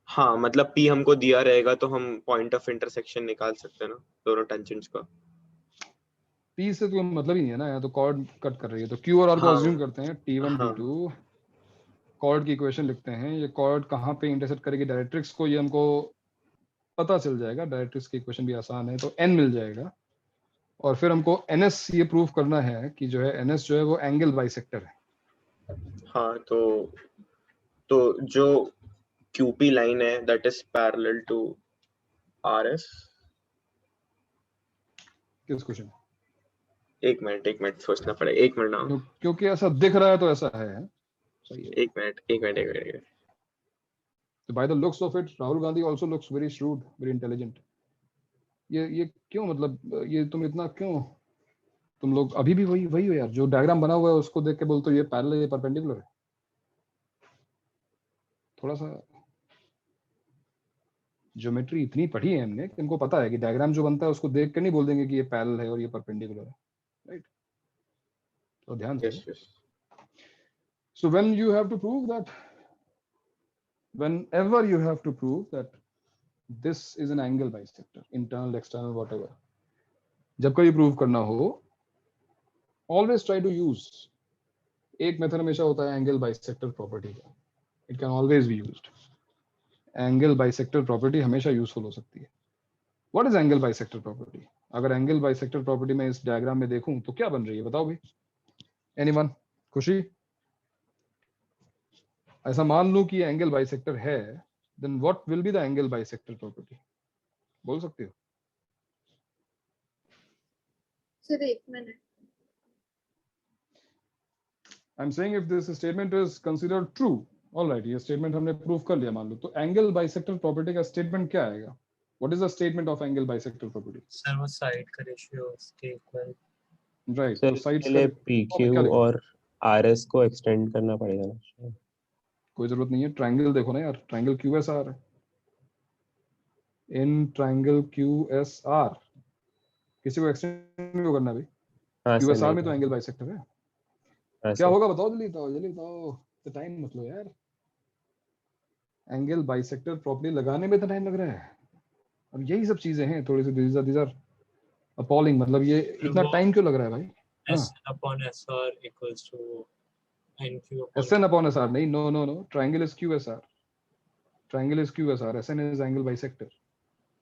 हाँ मतलब पी हमको दिया रहेगा तो हम पॉइंट ऑफ इंटरसेक्शन निकाल सकते हैं ना दोनों टेंजेंट्स का। पी से तो मतलब ही नहीं है ना, यहाँ तो कॉर्ड कट कर रही है, तो क्यू और आर को हाँ अज्यूम करते हैं T1 हाँ T2, कॉर्ड की इक्वेशन लिखते हैं, ये कॉर्ड कहाँ पे इंटरसेक्ट करेगी डायरेक्ट्रिक्स को, ये हमको पता चल जाएगा, डायरेक्ट्रिक्स की इक्वेशन भी आसान है, तो n मिल जाएगा। और फिर हमको ns ये प्रूव करना है कि जो है ns जो है वो एंगल बाइसेक्टर है। हाँ, तो जो QP लाइन है that is parallel to RS। किस क्वेश्चन? एक मिनट सोचना पड़ेगा, एक मिनट ना, क्योंकि ऐसा दिख रहा है तो ऐसा है, सही है। एक minute. So by the looks of it, Rahul Gandhi also looks very shrewd, very intelligent. ये क्यों, मतलब ये तुम इतना क्यों, तुम लोग अभी भी वही हो यार, जो डायग्राम बना हुआ है उसको देख के बोलते हो ये पैरेलल ये परपेंडिकुलर है। थोड़ा सा ज्योमेट्री इतनी पढ़ी है हमने कि हमको पता है कि डायग्राम जो बनता है उसको देख के नहीं बोल देंगे कि ये पैरेलल है और ये परपेंडिकुलर है, राइट? तो ध्यान से। Yes So whenever you have to prove that this is an angle bisector, internal, external, whatever, जब कभी प्रूव करना हो, always try to use, एक मेथड हमेशा होता है एंगल बाइसेक्टर प्रॉपर्टी का, it can always be used. Angle bisector property हमेशा यूजफुल हो सकती है। What is angle bisector property? अगर एंगल बाइसेक्टर प्रॉपर्टी में इस डायग्राम में देखूं तो क्या बन रही है, बताओ भाई, एनीवन? खुशी? ऐसा मान लूं कि एंगल बाइसेक्टर है, then what will be the angle bisector property, बोल सकते हो? सर एक minute, I am saying if this statement is considered true, alright, ये स्टेटमेंट हमने प्रूव कर लिया मान लो, तो एंगल बाइसेक्टर प्रॉपर्टी का स्टेटमेंट क्या आएगा? What is the statement of angle bisector property? Sir वो साइड का रेशियो उसके इक्वल। राइट, सर तो साइड्स इसके का लिए क्या PQ लिखा? और RS को एक्सटेंड करना पड़ेगा ना? कोई जरूरत नहीं है, ट्रायंगल देखो ना यार, ट्रायंगल QSR है, इन ट्रायंगल QSR किसी को एक्सटेंड नहीं करना भाई, हाँ सर, QSR में तो नहीं एंगल बाइसेक्टर है। हाँ क्या सर। होगा बताओ, जल्दी बताओ, तो टाइम मत लो यार, एंगल बाइसेक्टर प्रॉपर्टी लगाने में तो टाइम लग रहा है। अब यही सब चीजें हैं थोड़ी सी, दीज आर अपॉलिंग, मतलब ये इतना टाइम क्यों लग रहा है भाई? S/SR equals to NQ SN upon SR नहीं, no, triangle is QSR, triangle is QSR, SN is angle bisector.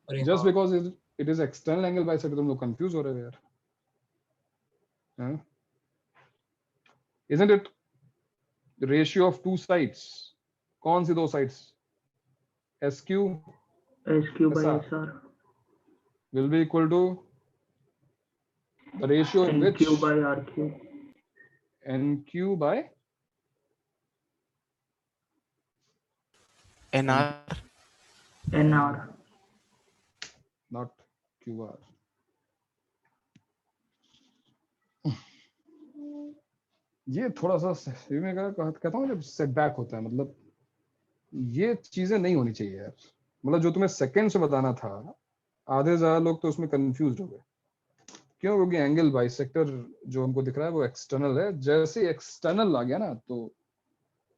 Just because it is external angle bisector तुम लोग कंफ्यूज हो रहे हो यार, हाँ? Isn't it the ratio of two sides? कौन सी दो sides? SQ SQ by SR SR will be equal to the ratio in which NQ by RQ. NQ by NR NR. not QR. ये थोड़ा सा में कहता हूँ जब सेटबैक होता है, मतलब ये चीजें नहीं होनी चाहिए यार, मतलब जो तुम्हें सेकंड से बताना था, आधे ज्यादा लोग तो उसमें कंफ्यूज हो गए। क्यों? क्योंकि एंगल बाइसेक्टर जो हमको दिख रहा है वो एक्सटर्नल है, जैसे एक्सटर्नल आ गया ना तो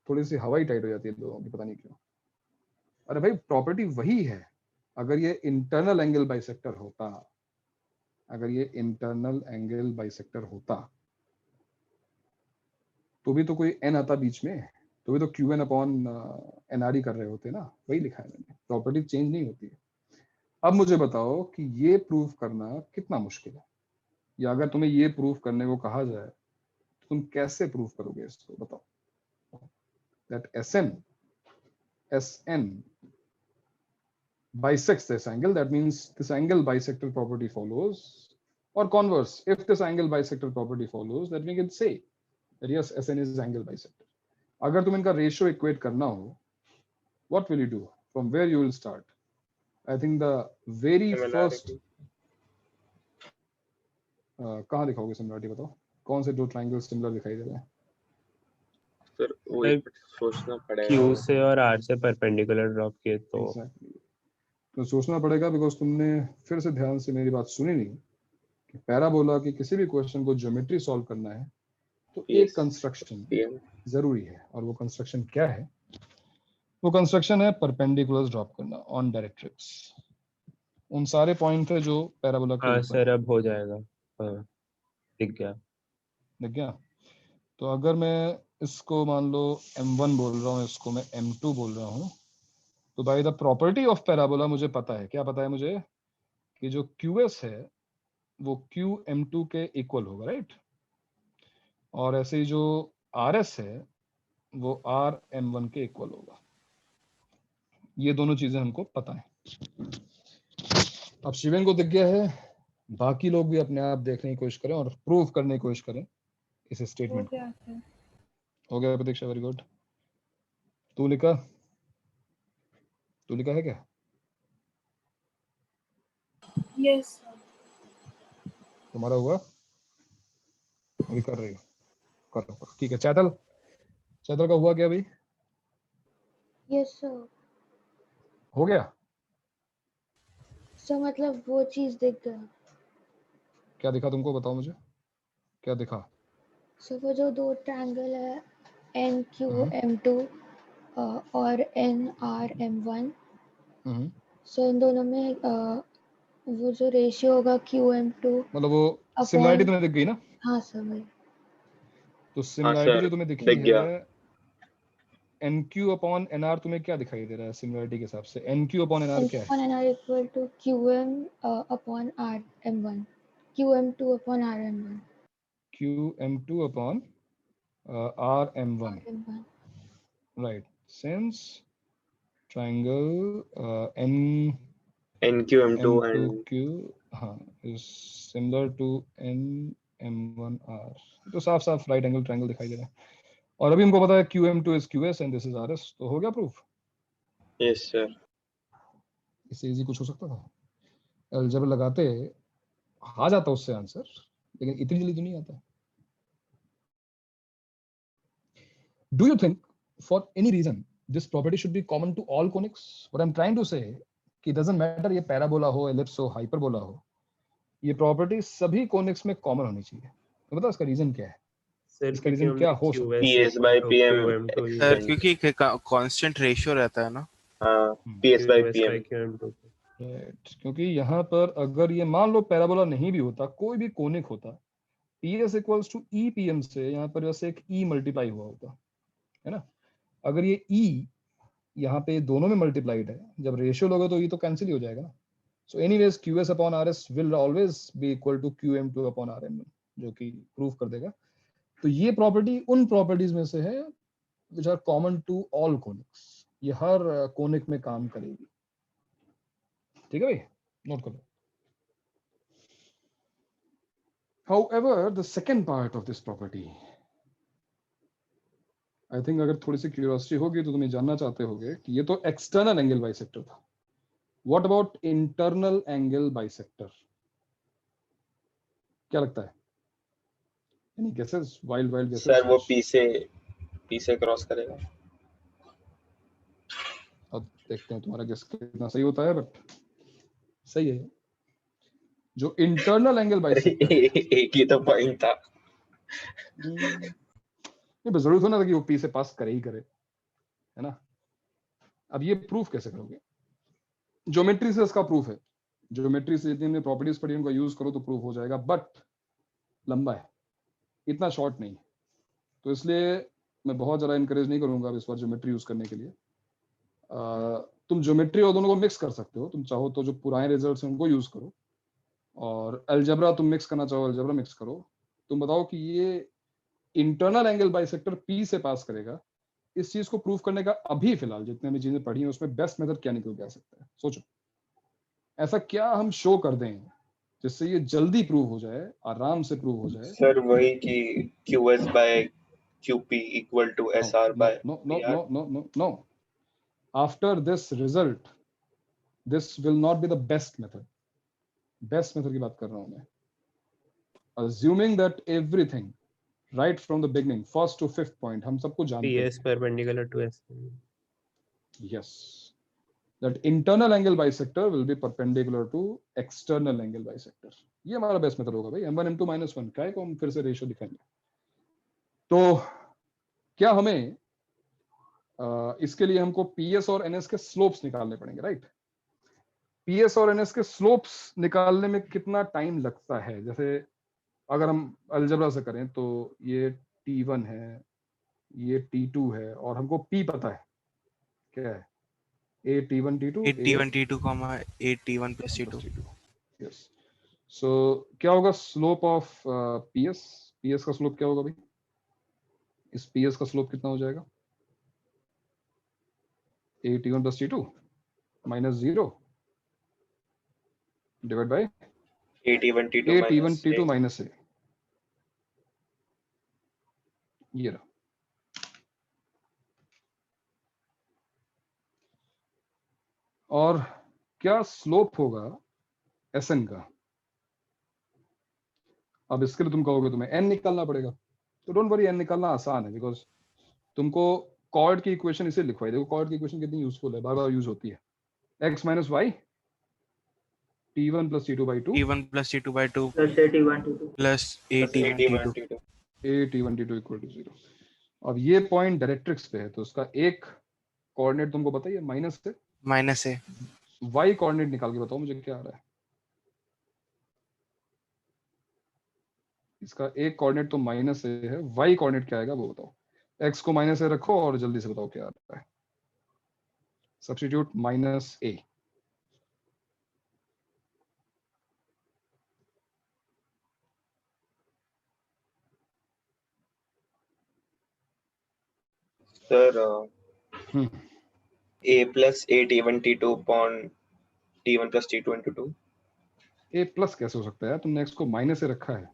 थोड़ी सी हवाई टाइट हो जाती है लोगों की, पता नहीं क्यों। अरे भाई प्रॉपर्टी वही है, अगर ये इंटरनल एंगल बाइसेक्टर होता, अगर ये इंटरनल एंगल बाइसेक्टर होता तो भी तो कोई n आता बीच में, तो भी तो QN अपॉन NRE कर रहे होते ना, वही लिखा है मैंने, प्रॉपर्टी चेंज नहीं होती है। अब मुझे बताओ कि ये प्रूफ करना कितना मुश्किल है, या अगर तुम्हें ये प्रूफ करने को कहा जाए तो तुम कैसे प्रूफ करोगे इसको, बताओ। That SN bisects this angle, that means this angle bisector property follows, or converse, if this angle bisector property follows, that we can say that yes, SN is angle bisector. अगर तुम इनका ratio equate करना हो, what will you do, from where you will start? I think the very first कहाँ दिखाओगे similarity, बताओ कौन से दो ट्रायंगल सिमिलर दिखाई दे रहे हैं? सर वही सोचना पड़ेगा। Q से और R से परपेंडिकुलर ड्रॉप किए तो Exactly. तो सोचना पड़ेगा, बिकॉज तुमने फिर से ध्यान से मेरी बात सुनी नहीं कि पैराबोला के किसी भी क्वेश्चन को ज्योमेट्री सॉल्व करना है तो एक कंस्ट्रक्शन जरूरी है, और वो कंस्ट्रक्शन क्या है? वो कंस्ट्रक्शन है परपेंडिकुलर्स ड्रॉप करना ऑन डायरेक्ट्रिक्स। उन सारे पॉइंट है जो पैराबोला के हाँ ऊपर सर अब हो जाएगा, हाँ दिख गया। दिख गया। तो अगर मैं इसको मान लो M1 बोल रहा हूँ, इसको मैं M2 बोल रहा हूँ, तो by the property of parabola मुझे पता है, क्या पता है मुझे, कि जो QS है वो QM2 के इक्वल होगा, राइट? और ऐसे ही जो RS है वो RM1 के इक्वल होगा। ये दोनों चीजें हमको पता है। अब शिवेन को दिख गया है, बाकी लोग भी अपने आप देखने की कोशिश करें और प्रूव करने की कोशिश करें इस स्टेटमेंट को। हो गया प्रतीक्षा, वेरी गुड। तू लिखा है क्या? यस तुम्हारा हुआ? अभी कर रही हो, करो, ठीक है। चैतल का हुआ क्या अभी? Yes sir. हो गया? सर मतलब वो चीज दिख गया। क्या दिखा तुमको, बताओ मुझे क्या दिखा? सर वो जो दो ट्रायंगल है NQM2 और NRM1, सो इन दोनों में वो जो रेशियो होगा QM2, मतलब वो सिमिलरिटी तुम्हें दिख गई ना? हाँ सर वही। तो सिमिलरिटी जो तुम्हें दिखी दिख है NQ अपॉन NR, तुम्हें क्या दिखाई दे रहा है सिमिलरिटी के हिसाब से? NQ अपॉन NR क्या है? NR equal to QM upon RM1, QM2 upon RM1, QM2 upon RM1, right? Since triangle NQM2 and Q is similar to NM1R, तो साफ साफ राइट एंगल ट्रायंगल दिखाई दे रहा है। और अभी हमको पता है QM2 is QS and this is RS, तो हो गया प्रूफ? Yes sir. इससे इजी कुछ हो सकता था? अलजेब्रा लगाते आ जाता उससे आंसर, लेकिन इतनी जल्दी तो नहीं आता। Do you think for any reason this property should be common to all conics? What I'm trying to say कि doesn't matter ये पैराबोला हो, एलिप्स हो, हाइपरबोला हो, ये प्रॉपर्टी सभी कॉनिक्स में कॉमन होनी चाहिए। तो बताओ इसका रीजन क्या है? इसका रीजन क्या हो सकता है? PS by PM सर क्योंकि कांस्टेंट रेशियो रहता है ना। हाँ, PS by PM। क्योंकि यहाँ पर अगर ये मान लो पैराबोला नहीं भी होता, कोई भी कोनिक होता, PS इक्वल्स टू EPM से यहाँ पर वैसे एक E मल्टीप्लाई हुआ होता है ना। अगर ये E यहाँ पे दोनों में मल्टीप्लाइड है, जब रेशियो लोगे तो ये तो कैंसिल ही हो जाएगा ना। So anyways QS upon RS will always be equal to QM2 upon RM1, जो कि प्रूव कर देगा। तो ये प्रॉपर्टी उन प्रॉपर्टीज में से है which are common to all conics, ये हर कोनिक में काम करेगी। ठीक है भाई, नोट कर लो। However, the second part of this property, I think अगर थोड़ी सी क्यूरियोसिटी होगी तो तुम्हें जानना चाहते होगे कि ये तो एक्सटर्नल एंगल बाइसेक्टर था, what about internal angle bisector? क्या लगता है? Any guesses? Wild guesses? Sir वो P से क्रॉस करेगा। अब देखते हैं तुम्हारा गेस कितना सही होता है, बट सही है। जो इंटरनल एंगल बाइसेक्टर एक ही तो पॉइंट था। ये बस जरूरत होना था कि वो P से पास करे ही करे, है ना। अब ये प्रूफ कैसे करोगे? ज्योमेट्री से इसका प्रूफ है, ज्योमेट्री से जितनी प्रॉपर्टीज पढ़ी उनको यूज करो तो प्रूफ हो जाएगा, बट लंबा है, इतना शॉर्ट नहीं। तो इसलिए मैं बहुत ज़्यादा इनकरेज नहीं करूंगा अब इस बार ज्योमेट्री यूज करने के लिए। तुम ज्योमेट्री और दोनों को मिक्स कर सकते हो, तुम चाहो तो जो पुराने रिजल्ट्स हैं उनको यूज करो, और अलजेब्रा तुम मिक्स करना चाहो अलजेब्रा मिक्स करो। तुम बताओ कि ये इंटरनल एंगल बाइसेक्टर पी से पास करेगा, इस चीज को प्रूव करने का अभी फिलहाल जितने भी चीजें पढ़ी हैं उसमें बेस्ट मेथड क्या निकल के आ सकता है? सोचो, ऐसा क्या हम शो कर दें जिससे ये जल्दी प्रूव हो जाए, आराम से प्रूव हो जाए। सर वही कि QS by QP equal to SR by PR. No. After this result, this will not be the best method. Best method की बात कर रहा हूं मैं। Assuming that everything right from the beginning, first to fifth point, हम सबको जानते हैं। PS perpendicular to S. Yes. That internal angle bisector will be perpendicular to external angle bisector. ये हमारा बेस्ट मेथड होगा भाई। m1 m2 -1 क्या है को हम फिर से रेशियो दिखाएंगे। तो क्या हमें इसके लिए हमको PS और NS के स्लोप्स निकालने पड़ेंगे, राइट? PS और NS के स्लोप्स निकालने में कितना टाइम लगता है? जैसे अगर हम अलजेब्रा से करें तो ये T1 है, ये T2 है, और हमको P पता है क्या है, A T1 T2 T1 T2 comma A T1 plus T2. Yes. So क्या होगा स्लोप ऑफ PS का स्लोप क्या होगा भाई? इस PS का स्लोप कितना हो जाएगा? A T1 plus T2 minus 0 divided by A T1 T2 minus A। ये रहा। और क्या स्लोप होगा SN का? अब इसके लिए तुम कहोगे तुम्हें n निकालना पड़ेगा, तो डोंट वरी, n निकालना आसान है, बिकॉज तुमको कॉर्ड की इक्वेशन इसे लिखवाई। देखो कॉर्ड की इक्वेशन कितनी यूजफुल है, बार बार यूज होती है। x minus y T1 plus T2 by 2 T1 plus T2 by 2 plus A T1 T2 plus A T1 T2. A T1 T2 equal to 0। अब ये पॉइंट डायरेक्ट्रिक्स पे है, तो उसका एक कोऑर्डिनेट तुमको पता ही है, माइनस से minus A. y कोऑर्डिनेट निकाल के बताओ मुझे क्या आ रहा है। इसका एक कोऑर्डिनेट तो माइनस ए है, y कोऑर्डिनेट क्या आएगा वो बताओ। x को माइनस ए रखो और जल्दी से बताओ क्या आ रहा है। Substitute minus A. Sir, A plus A T1 T2 upon T1 plus T2 into 2. A plus कैसे हो सकता है? तुमने x को माइनस ए रखा है।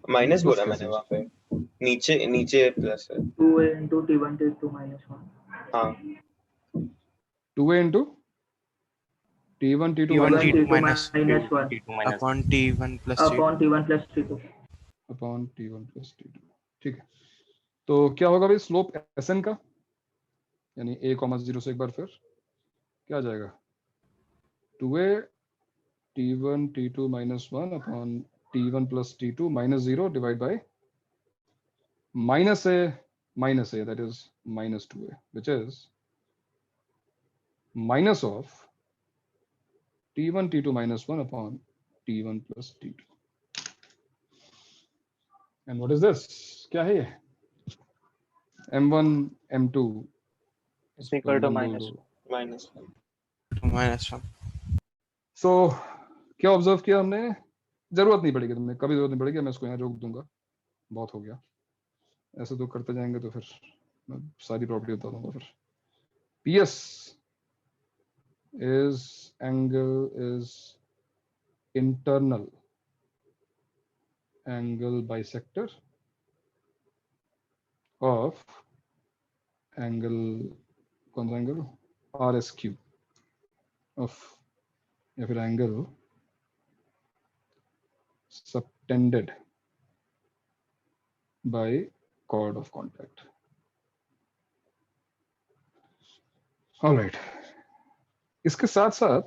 माइनस plus बोला कैसे मैंने हो वहाँ पे, नीचे प्लस है। 2A into T1 T2 minus 1 हाँ 2a into T1 T2 T1 minus T2 minus 1 upon T1 plus T2. upon T1 plus T2 upon T1 plus T2। ठीक है, तो क्या होगा भाई स्लोप SN का, यानी a, 0 से एक बार फिर क्या आ जाएगा? 2a T1 T2 minus 1 upon T1 plus T2 minus 0 divided by minus a, that is minus 2a, which is minus of T1 T2 minus 1 upon T1 plus T2। And what is this? क्या है ये? M1 M2 is equal to minus 1. minus 1. सो क्या observe किया हमने? जरूरत नहीं पड़ेगी, तुमने कभी जरूरत नहीं पड़ेगी, मैं इसको यहाँ रोक दूंगा, बहुत हो गया। ऐसे तो करते जाएंगे तो फिर मैं सारी प्रॉपर्टी बता दूंगा फिर। PS is angle is internal angle bisector of angle, कौन सा एंगल? RSQ of, या फिर angle subtended by chord of contact। Alright, इसके साथ साथ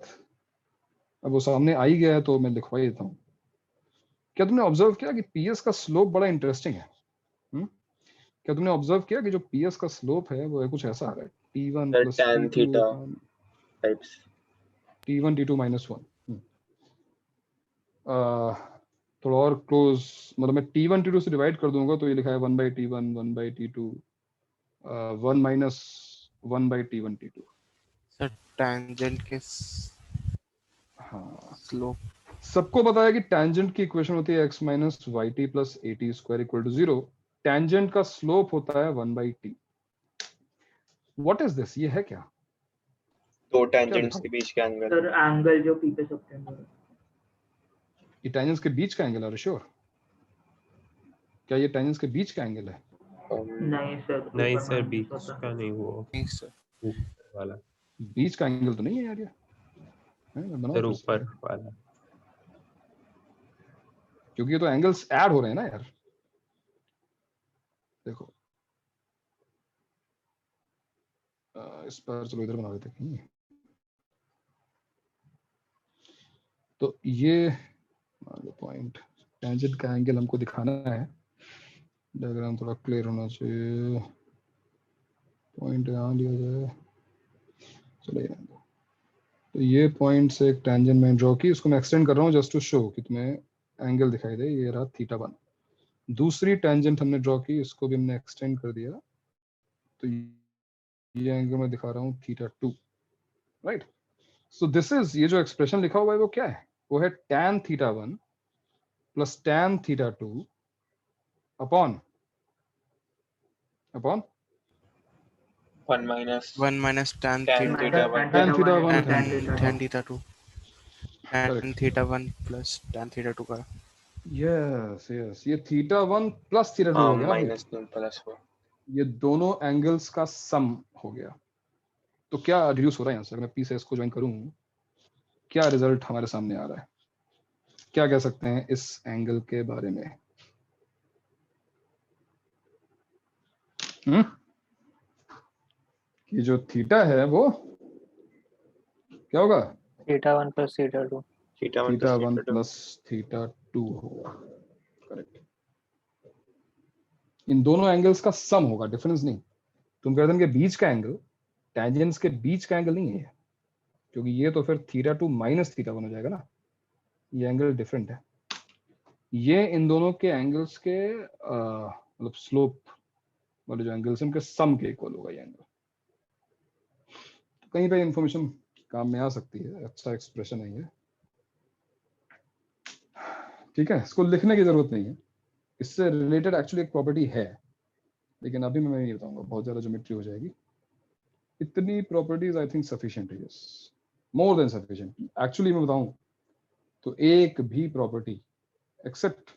अब वो सामने आ ही गया है तो मैं लिखवा ही देता हूँ। क्या तुमने ऑब्जर्व किया कि PS का स्लोप बड़ा इंटरेस्टिंग है? क्या तुमने ऑब्जर्व किया कि जो PS का स्लोप है वो है कुछ ऐसा आ रहा है, T1 plus tan T2 theta upon types. T1 T2 minus 1। थोड़ा और क्लोज, मतलब मैं T1 T2 से डिवाइड कर दूंगा तो ये लिखा है 1/T1 1/T2 1 minus 1/T1 T2। Sir tangent के हाँ, स्लोप सबको पता है कि टैंजेंट की इक्वेशन होती है x minus y t plus a t square equal to 0। Tangent का स्लोप होता है 1/t। What is this? ये है क्या? दो क्या टेंजेंट्स लिखा के हुआ? बीच के एंगल। सर एंगल जो पी पे सबटेंड हो रहा है। ये टैंजेंट्स के बीच का एंगल है, श्योर? क्या ये टैंजेंट्स के बीच का एंगल है? नहीं सर, नहीं ऊपर सर, माइनस बीच होता का है। नहीं, वो नहीं सर, ऊपर वाला। बीच का एंगल तो नहीं है यार ये। मैं बनाऊं सर फिर से? ऊपर वाला। क्योंकि ये तो एंगल्स ऐड हो रहे हैं ना यार। देखो इस पर चलो इधर बना लेते हैं कहीं। तो ये पॉइंट टेंजेंट का एंगल हमको दिखाना है। डायग्राम थोड़ा क्लियर होना चाहिए। पॉइंट यहाँ लिया जाए, चलो ये रहने दो। तो ये पॉइंट से एक टेंजेंट मैंने ड्रॉ की, इसको मैं एक्सटेंड कर रहा हूँ जस्ट टू शो कि तुम्हें एंगल दिखाई दे। ये रहा θ1। दूसरी टेंजेंट हमने ड्रॉ की, इसको भी हमने एक्सटेंड कर दिया, तो ये एंगल मैं दिखा रहा हूँ θ2, राइट। सो दिस इज, ये जो एक्सप्रेशन लिखा हुआ है वो क्या है? वो है tan θ1 plus tan θ2 upon 1 minus 1 minus tan tan theta θ1 tan θ1 and tan tan θ2। tan theta 2 tan correct, theta 1 plus tan theta 2 का। यस यस, ये θ1 प्लस θ2 हाँ हो गया ना भाई। Minus 2 plus 1। ये दोनों एंगल्स का सम हो गया। तो क्या रिड्यूस हो रहा है यहाँ से? अगर मैं पी से इसको ज्वाइन करूं, क्या रिजल्ट हमारे सामने आ रहा है? क्या कह सकते हैं इस एंगल के बारे में? कि जो थीटा है वो क्या होगा? θ1 plus θ2। θ1 प्लस θ2 होगा, करेक्ट। इन दोनों एंगल्स का सम होगा, डिफरेंस नहीं। तुम कहते हैं कि बीच का एंगल, टेंजेंट्स के बीच का एंगल नहीं है ये, क्योंकि ये तो फिर θ2 माइनस θ1 हो जाएगा ना। ये एंगल डिफरेंट है। ये इन दोनों के एंगल्स के मतलब स्लोप वाले जो एंगल्स हैं उनके सम के इक्वल होगा ये एंगल। कहीं पे इंफॉर्मेशन काम में आ सकती है, अच्छा एक्सप्रेशन है ये, ठीक है। इसको लिखने की जरूरत नहीं है, इससे रिलेटेड एक्चुअली एक प्रॉपर्टी है, लेकिन अभी मैं नहीं बताऊंगा, बहुत ज्यादा ज्योमेट्री हो जाएगी। इतनी प्रॉपर्टीज आई थिंक सफिशिएंट है, yes, more than sufficient. Actually मैं बताऊं तो एक भी property except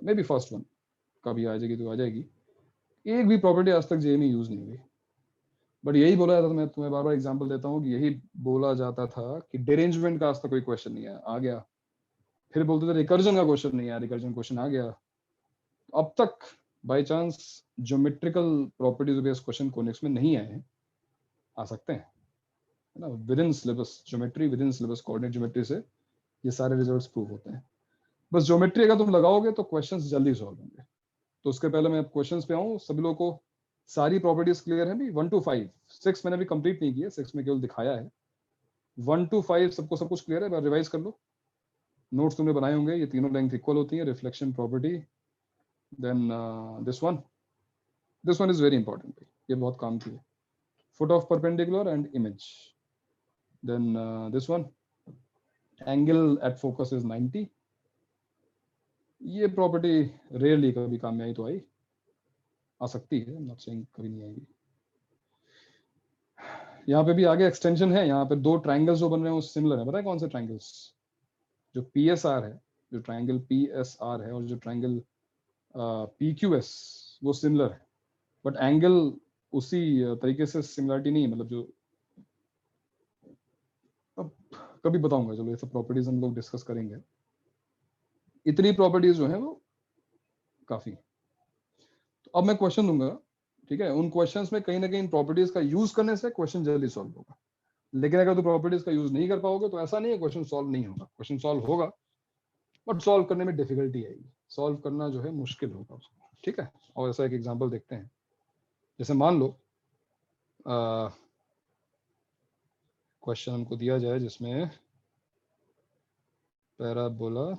maybe first one, कभी आ जाएगी तो आ जाएगी, एक भी प्रॉपर्टी आज तक जे में यूज नहीं हुई। बट यही बोला जाता था, मैं तुम्हें बार बार एग्जांपल देता हूँ कि यही बोला जाता था कि डिरेंजमेंट का आज तक कोई क्वेश्चन नहीं है, आ गया। फिर बोलते थे रिकर्जन का क्वेश्चन नहीं है, रिकर्जन क्वेश्चन आ गया। अब तक by chance geometrical properties based question conics में नहीं आए हैं, आ सकते हैं, है ना। With in syllabus geometry, with in syllabus coordinate geometry से ये सारे रिजल्ट्स प्रूव होते हैं। बस ज्योमेट्री अगर तुम लगाओगे तो क्वेश्चंस जल्दी सॉल्व होंगे। तो उसके पहले मैं क्वेश्चंस पे आऊँ, सभी लोगों को सारी प्रॉपर्टीज क्लियर है भी? 1 to 5, 6 मैंने अभी कंप्लीट नहीं किया, 6 में केवल दिखाया है। 1 to 5 सबको सब कुछ क्लियर है? रिवाइज कर लो, नोट्स तुमने बनाए होंगे। ये तीनों लेंथ इक्वल होती है, reflection property, then this one is very important, ये बहुत काम की है, foot of perpendicular and image. Then this one, angle at focus is 90। ये प्रॉपर्टी रेयरली कभी काम में आई तो आई, आ सकती है, नॉट सेइंग कभी नहीं आएगी। यहाँ पे भी आगे एक्सटेंशन है, यहाँ पे दो ट्राइंगल्स जो बन रहे हैं वो सिमिलर है। पता है कौन से ट्राइंगल्स? जो PSR है, जो ट्राइंगल PSR है और जो ट्राइंगल PQS, वो सिमिलर है, बट एंगल उसी तरीके से सिमिलरिटी नहीं है। मतलब जो अब कभी बताऊंगा, चलो ये सब प्रॉपर्टीज हम लोग डिस्कस करेंगे। इतनी प्रॉपर्टीज जो है वो काफी। तो अब मैं क्वेश्चन दूंगा, ठीक है। उन क्वेश्चंस में कहीं ना कहीं प्रॉपर्टीज का यूज करने से क्वेश्चन जल्दी सॉल्व होगा, लेकिन अगर तो प्रॉपर्टीज का यूज नहीं कर पाओगे तो ऐसा नहीं है क्वेश्चन सॉल्व नहीं होगा, क्वेश्चन सॉल्व होगा, बट सॉल्व करने में डिफिकल्टी आएगी, सॉल्व करना जो है मुश्किल होगा उसको, ठीक है। और ऐसा एक एग्जांपल देखते हैं, जैसे मान लो क्वेश्चन हमको दिया जाए जिसमें पैराबोला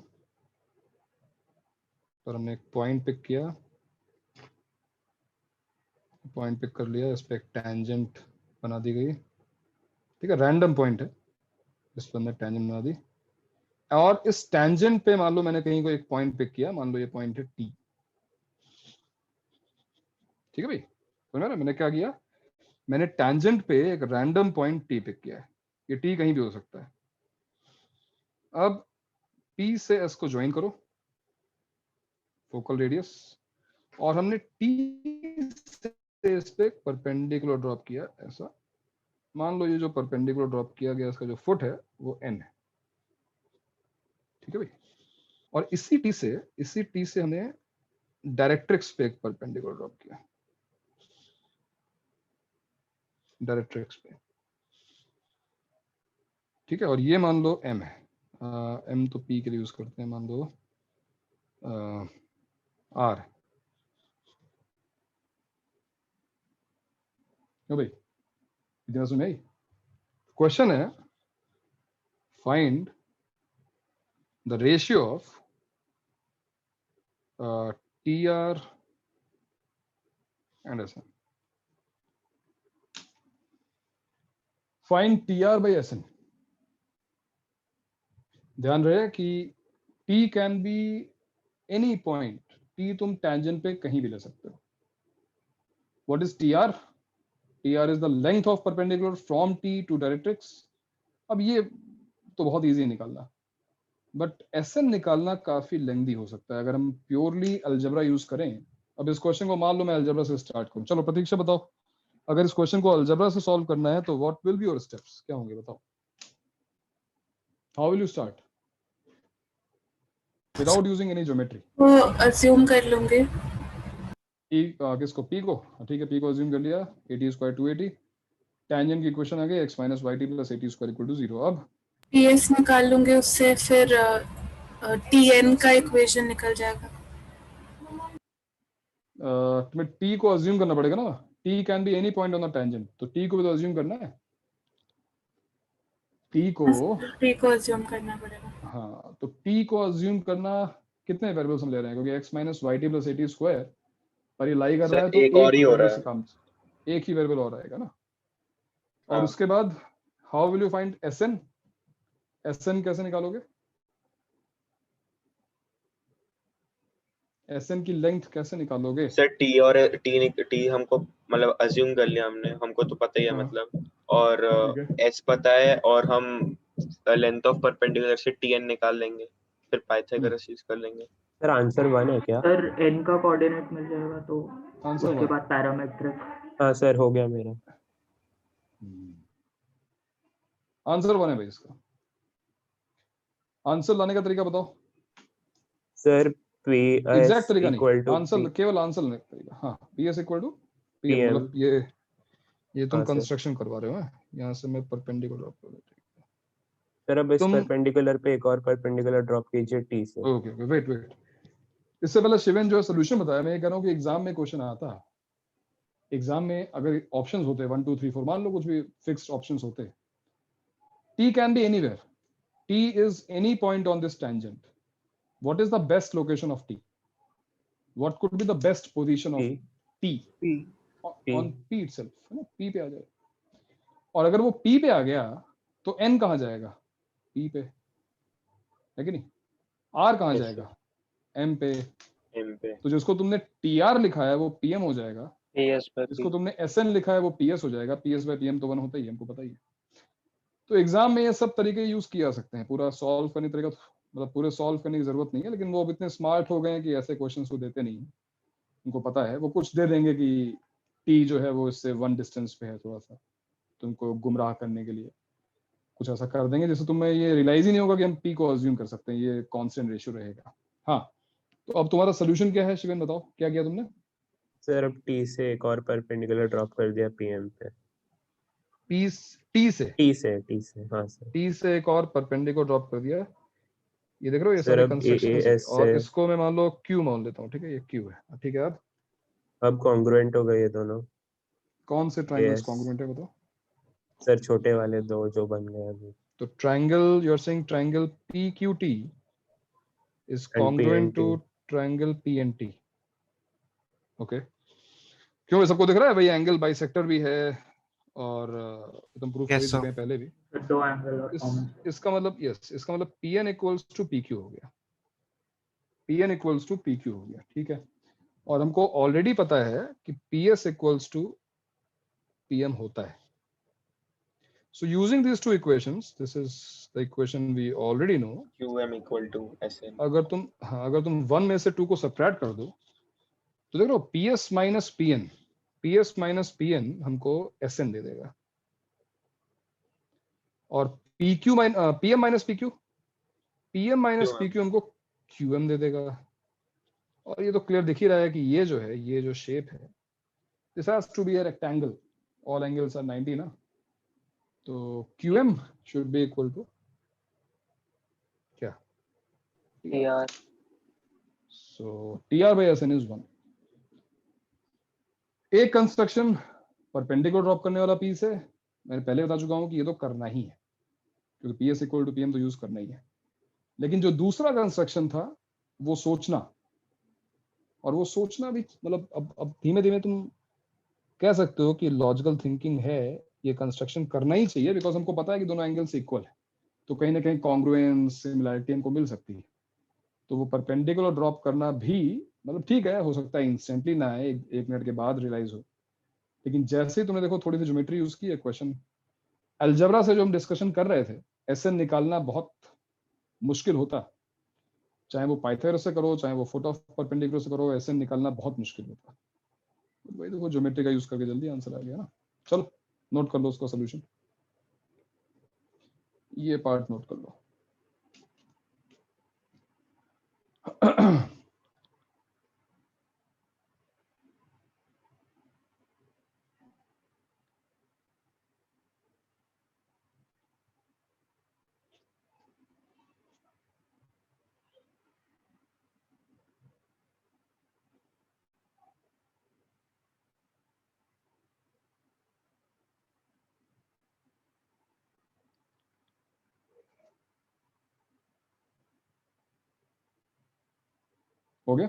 और हमने एक पॉइंट पिक किया, पॉइंट पिक कर लिया, इस पे एक टेंजेंट बना दी गई, ठीक है, रैंडम पॉइंट है, इस पर हमने टेंजेंट बना दी, और इस टेंजेंट पे मान लो मैंने कहीं को एक पॉइंट पिक किया, मान लो ये पॉइंट है टी, ठीक है भाई, समझ रहे? मैंने क्या किया, मैंने टेंजेंट पे एक रैंडम पॉइंट टी पिक किया है, ये टी कहीं भी हो सकता है। अब P से S को ज्वाइन करो, फोकल रेडियस, और हमने T से इस पे परपेंडिकुलर ड्रॉप किया ऐसा, मान लो ये जो परपेंडिकुलर ड्रॉप किया गया इसका जो फुट है वो n है, ठीक है भाई। और इसी T से हमने डायरेक्ट्रिक्स पे एक परपेंडिकुलर ड्रॉप किया, डायरेक्ट्रिक्स पे, ठीक है, और ये मान लो m है, m तो P के लिए यूज करते हैं, मान लो r, क्यों भाई, इतना सुन आई? क्वेश्चन है find the ratio of TR and SN. Find TR by SN. ध्यान रहे कि T can be any point, T तुम टेंजेंट पे कहीं भी ले सकते हो। What is TR? TR is the length of perpendicular from T to directrix. अब ये तो बहुत इजी निकालना, बट SN निकालना काफी लेंदी हो सकता है अगर हम प्योरली अलजेब्रा यूज करें। अब इस क्वेश्चन को मान लो मैं अलजेब्रा से स्टार्ट करूं, चलो प्रतीक्षा बताओ, अगर इस क्वेश्चन को अलजेब्रा से सॉल्व करना है तो what will be your steps, क्या होंगे बताओ? How will you start without using any geometry? वो अज्यूम कर लूंगी। किसको? P को, ठीक है, P को अज्यूम कर लिया, 80 स्क्वायर 280, टेंजेंट की इक्वेशन आ गई x - yt + 80 square equal to 0। अब ps निकाल लूंगी, उससे फिर tn का इक्वेशन निकल जाएगा। तुम्हें T को अज्यूम करना पड़ेगा ना, T can be any point on the tangent, तो T को भी तो अज्यूम करना है, T को, t को अज्यूम करना पड़ेगा। हाँ, तो T को अज्यूम करना, कितने वेरिएबल्स हम ले रहे हैं, क्योंकि x - yt + 80 स्क्वायर पर ये लाई कर रहा है, तो एक और ही हो रहा वेरिएबल है। से काम, एक ही वेरिएबल और आएगा ना। और हाँ। उसके बाद how will you find SN? SN कैसे निकालोगे? SN की लेंथ कैसे निकालोगे? सर टी हमको मतलब अज्यूम कर लिया हमने, हमको तो पता ही है हाँ। मतलब, और ठीक है। S पता है, और हम लेंथ ऑफ परपेंडिकुलर से TN निकाल लेंगे, फिर पाइथागोरस यूज कर लेंगे। सर आंसर 1 है क्या? सर n का कोऑर्डिनेट मिल जाएगा तो आंसर उसके 1। बाद पैरामेट्रिक। हाँ सर हो गया मेरा। आंसर 1 है भाई इसका। आंसर लाने का तरीका बताओ। सर एग्जैक्ट तरीका इक्वल नहीं, टू आंसर, केवल आंसर लाने का तरीका। हाँ, PS equal to PM, PM। मतलब ये तुम हाँ, सर। कंस्ट्रक्शन करवा रहे हो, यहाँ से मैं परपेंडिकुलर ड्रॉप कर देता सर अब इस तुम- परपेंडिकुलर पे एक और परपेंडिकुलर ड्रॉप कीजिए T से। हूँ। ओके, वेट, इससे पहले शिवेन जो है सोल्यूशन बताया, मैं ये कह रहा हूँ कि एग्जाम में क्वेश्चन आता है, एग्जाम में अगर ऑप्शंस होते 1 2 3 4, मान लो कुछ भी फिक्स्ड ऑप्शंस होते, T can be anywhere, T is any point on this tangent, what is the best location of T, what could be the best position of T on P itself, है ना, P पे आ जाए। और अगर वो P पे आ गया तो N कहाँ जाएगा? P पे, है कि नहीं? R कहाँ Yes, जाएगा? M पे। M पे। तो जिसको तुमने TR लिखा है वो PM हो जाएगा, PS पर जिसको तुमने SN लिखा है वो PS हो जाएगा, PS/PM तो 1 होता ही है, हमको पता ही है। तो एग्जाम में ये सब तरीके यूज किया जा सकते हैं, पूरा सॉल्व करने तरीका, मतलब पूरे सॉल्व करने की जरूरत नहीं है, लेकिन वो अब इतने स्मार्ट हो गए हैं कि ऐसे क्वेश्चंस को देते नहीं है, उनको पता है, वो कुछ दे देंगे कि T जो है वो इससे 1 डिस्टेंस पे है, थोड़ा सा तुमको गुमराह करने के लिए कुछ ऐसा कर देंगे जिससे तुम्हें ये रियलाइज ही नहीं होगा कि हम P को अज्यूम कर सकते हैं, ये कांस्टेंट रेशियो रहेगा। हाँ, तो अब तुम्हारा सोल्यूशन क्या है शिवेन, बताओ क्या किया तुमने? सर अब T से एक और परपेंडिकुलर ड्रॉप कर दिया PM पे। T से हाँ सर। T से एक और परपेंडिकुलर ड्रॉप कर दिया, ये देख रहे हो, ये सर सारे अब कंस्ट्रक्शंस, AS और से इसको मैं मान लो Q मान लेता हूँ, ठीक है, ये Q है, ठीक है। अब कॉन्ग्रुएंट हो गए ये दोनों। कौन से ट्रायंगल्स AS कॉन्ग्रुएंट है बताओ? सर छोटे वाले दो जो बन गए अभी। तो triangle, you are saying triangle PQT is And congruent to PNT। Triangle PNT. Okay, क्यों सबको दिख रहा है भाई? एंगल बाइसेक्टर भी है और तुम प्रूफ कर Yes, चुके sir. हैं पहले भी. दो एंगल और कॉमन इसका मतलब यस, इसका मतलब PN इक्वल्स टू PQ हो गया. PN इक्वल्स टू PQ हो गया, ठीक है. और हमको ऑलरेडी पता है कि PS इक्वल्स टू PM होता है. So using these two equations, this is the equation we already know. QM equal to SN. अगर तुम 1 में से 2 को सब्ट्रैक्ट कर दो तो देख लो PS माइनस PN हमको SN दे देगा, और PM माइनस PQ हमको QM दे देगा. और ये तो क्लियर दिख ही रहा है कि ये जो है, ये जो शेप है, this has to be a rectangle. All angles are 90 ना, तो QM should be equal to क्या? TR. So TR by SN is 1. एक कंस्ट्रक्शन परपेंडिकुलर ड्रॉप करने वाला पीस है. मैंने पहले बता चुका हूं कि ये तो करना ही है, क्योंकि PS इक्वल टू PM तो यूज करना ही है. लेकिन जो दूसरा कंस्ट्रक्शन था वो सोचना, और वो सोचना भी मतलब अब धीमे धीमे तुम कह सकते हो कि लॉजिकल थिंकिंग है, ये कंस्ट्रक्शन करना ही चाहिए, बिकॉज हमको पता है कि दोनों एंगल्स इक्वल है, तो कहीं ना कहीं कॉन्ग्रुएंस सिमिलैरिटी हमको मिल सकती है. तो वो परपेंडिकुलर ड्रॉप करना भी मतलब ठीक है, हो सकता है इंस्टेंटली ना है, एक मिनट के बाद रियलाइज हो. लेकिन जैसे ही तुमने देखो थोड़ी सी ज्योमेट्री यूज की है, क्वेश्चन अलजेब्रा से जो हम डिस्कशन कर रहे थे, SN निकालना बहुत मुश्किल होता. चाहे वो पाइथागोरस से करो, चाहे वो फुट ऑफ परपेंडिकुलर से करो, SN निकालना बहुत मुश्किल होता. भाई देखो ज्योमेट्री का यूज करके जल्दी आंसर आ गया ना. चलो नोट कर लो उसका सोल्यूशन, ये पार्ट नोट कर लो. हो गया?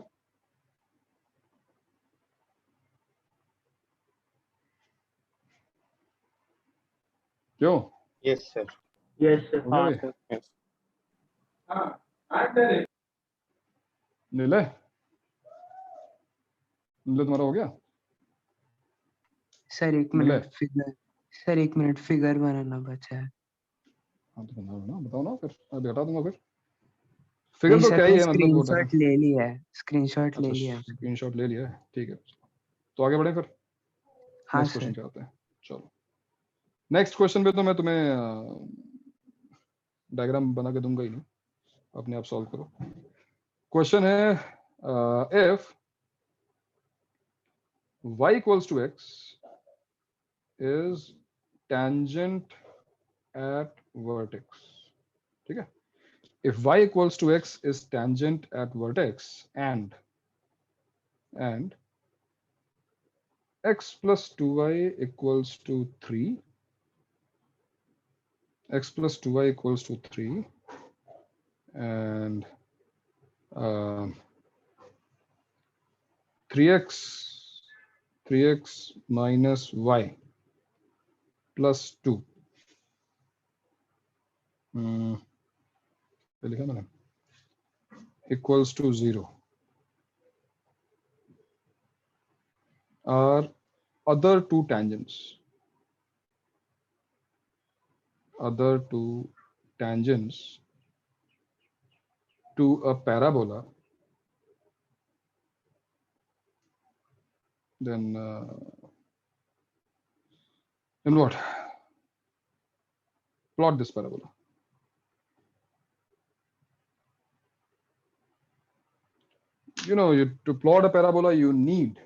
क्यों? Yes, sir. Yes sir. हो गया हाँ भाई? सर. Yes. नीले तुम्हारा हो गया? सर एक मिला मिनट फिगर, सर एक मिनट फिगर बनाना बचा है. हाँ तो बनाओ ना, बताओ ना, फिर मैं हटा दूंगा. फिर फिगर नहीं तो सर, क्या ही मैं है, मतलब वो स्क्रीनशॉट ले लिया है, स्क्रीनशॉट ले लिया है. स्क्रीनशॉट ले लिया है, ठीक है. तो आगे बढ़े फिर, हाँ नेक्स्ट क्वेश्चन सर. पे आते हैं. चलो नेक्स्ट क्वेश्चन पे तो मैं तुम्हें डायग्राम बना के दूंगा ही नहीं, अपने आप सॉल्व करो. क्वेश्चन है if y equals to x is tangent at vertex. ठीक है? If y equals to x is tangent at vertex and x plus 2y equals to 3, x plus 2y equals to 3, and 3x minus y plus 2. लिखा मैंने, equals to 0 are other two tangents to a parabola, then what? Plot this parabola. You know, to plot a parabola you need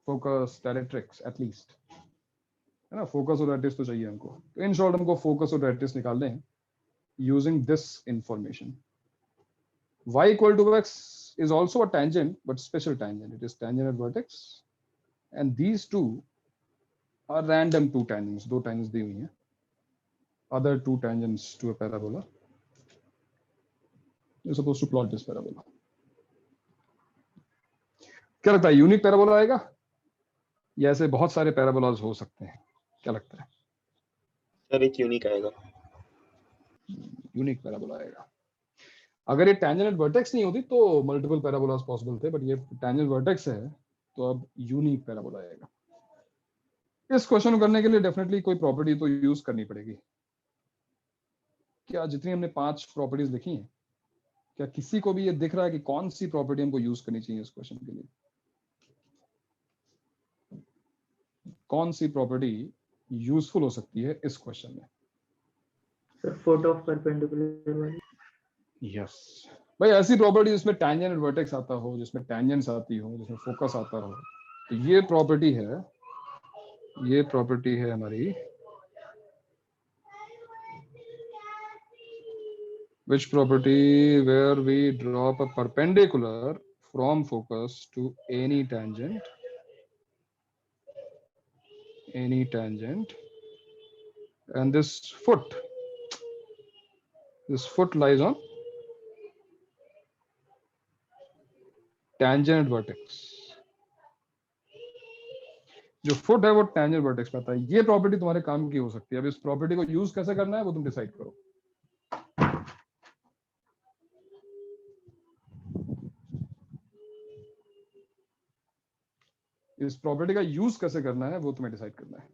focus directrix at least, है ना. Focus और directrix तो चाहिए हमको. तो in short हमको फोकस और directrix निकालने हैं using this information. Y equal to x is also a tangent, but special tangent. It is tangent at vertex, and these two are random two tangents. दो tangents दी हुई हैं, other two tangents to a parabola. You're supposed to plot this parabola. क्या लगता है, unique parabola आएगा या ऐसे बहुत सारे पैराबोलाज हो सकते हैं? क्या लगता है? सर एक यूनिक आएगा। यूनिक पैराबोला आएगा। अगर ये टैंजेंट एट वर्टेक्स नहीं होती तो मल्टीपल पैराबोलाज पॉसिबल थे, बट ये टैंजेंट वर्टेक्स है तो अब यूनिक पैराबोला आएगा। इस क्वेश्चन को करने के लिए डेफिनेटली कोई प्रॉपर्टी तो यूज करनी पड़ेगी। क्या जितनी हमने 5 प्रॉपर्टीज लिखी हैं, क्या किसी को भी ये दिख रहा है कि कौन सी प्रॉपर्टी हमको यूज करनी चाहिए इस क्वेश्चन के लिए? कौन सी प्रॉपर्टी यूजफुल हो सकती है इस क्वेश्चन में? सर फोट ऑफ परपेंडिकुलर वाली। यस भाई, ऐसी प्रॉपर्टी जिसमें टैंजेंट एट वर्टेक्स आता हो, जिसमें टैंजेंट्स आती हो, जिसमें फोकस आता हो, तो ये प्रॉपर्टी है, ये प्रॉपर्टी है हमारी which property where we drop a perpendicular from focus to any tangent and this foot lies on tangent vertex। जो फुट है वो tangent vertex पे आता है। ये प्रॉपर्टी तुम्हारे काम की हो सकती है। अब इस प्रॉपर्टी को यूज कैसे करना है वो तुम डिसाइड करो। इस प्रॉपर्टी का यूज कैसे करना है वो तुम्हें डिसाइड करना है।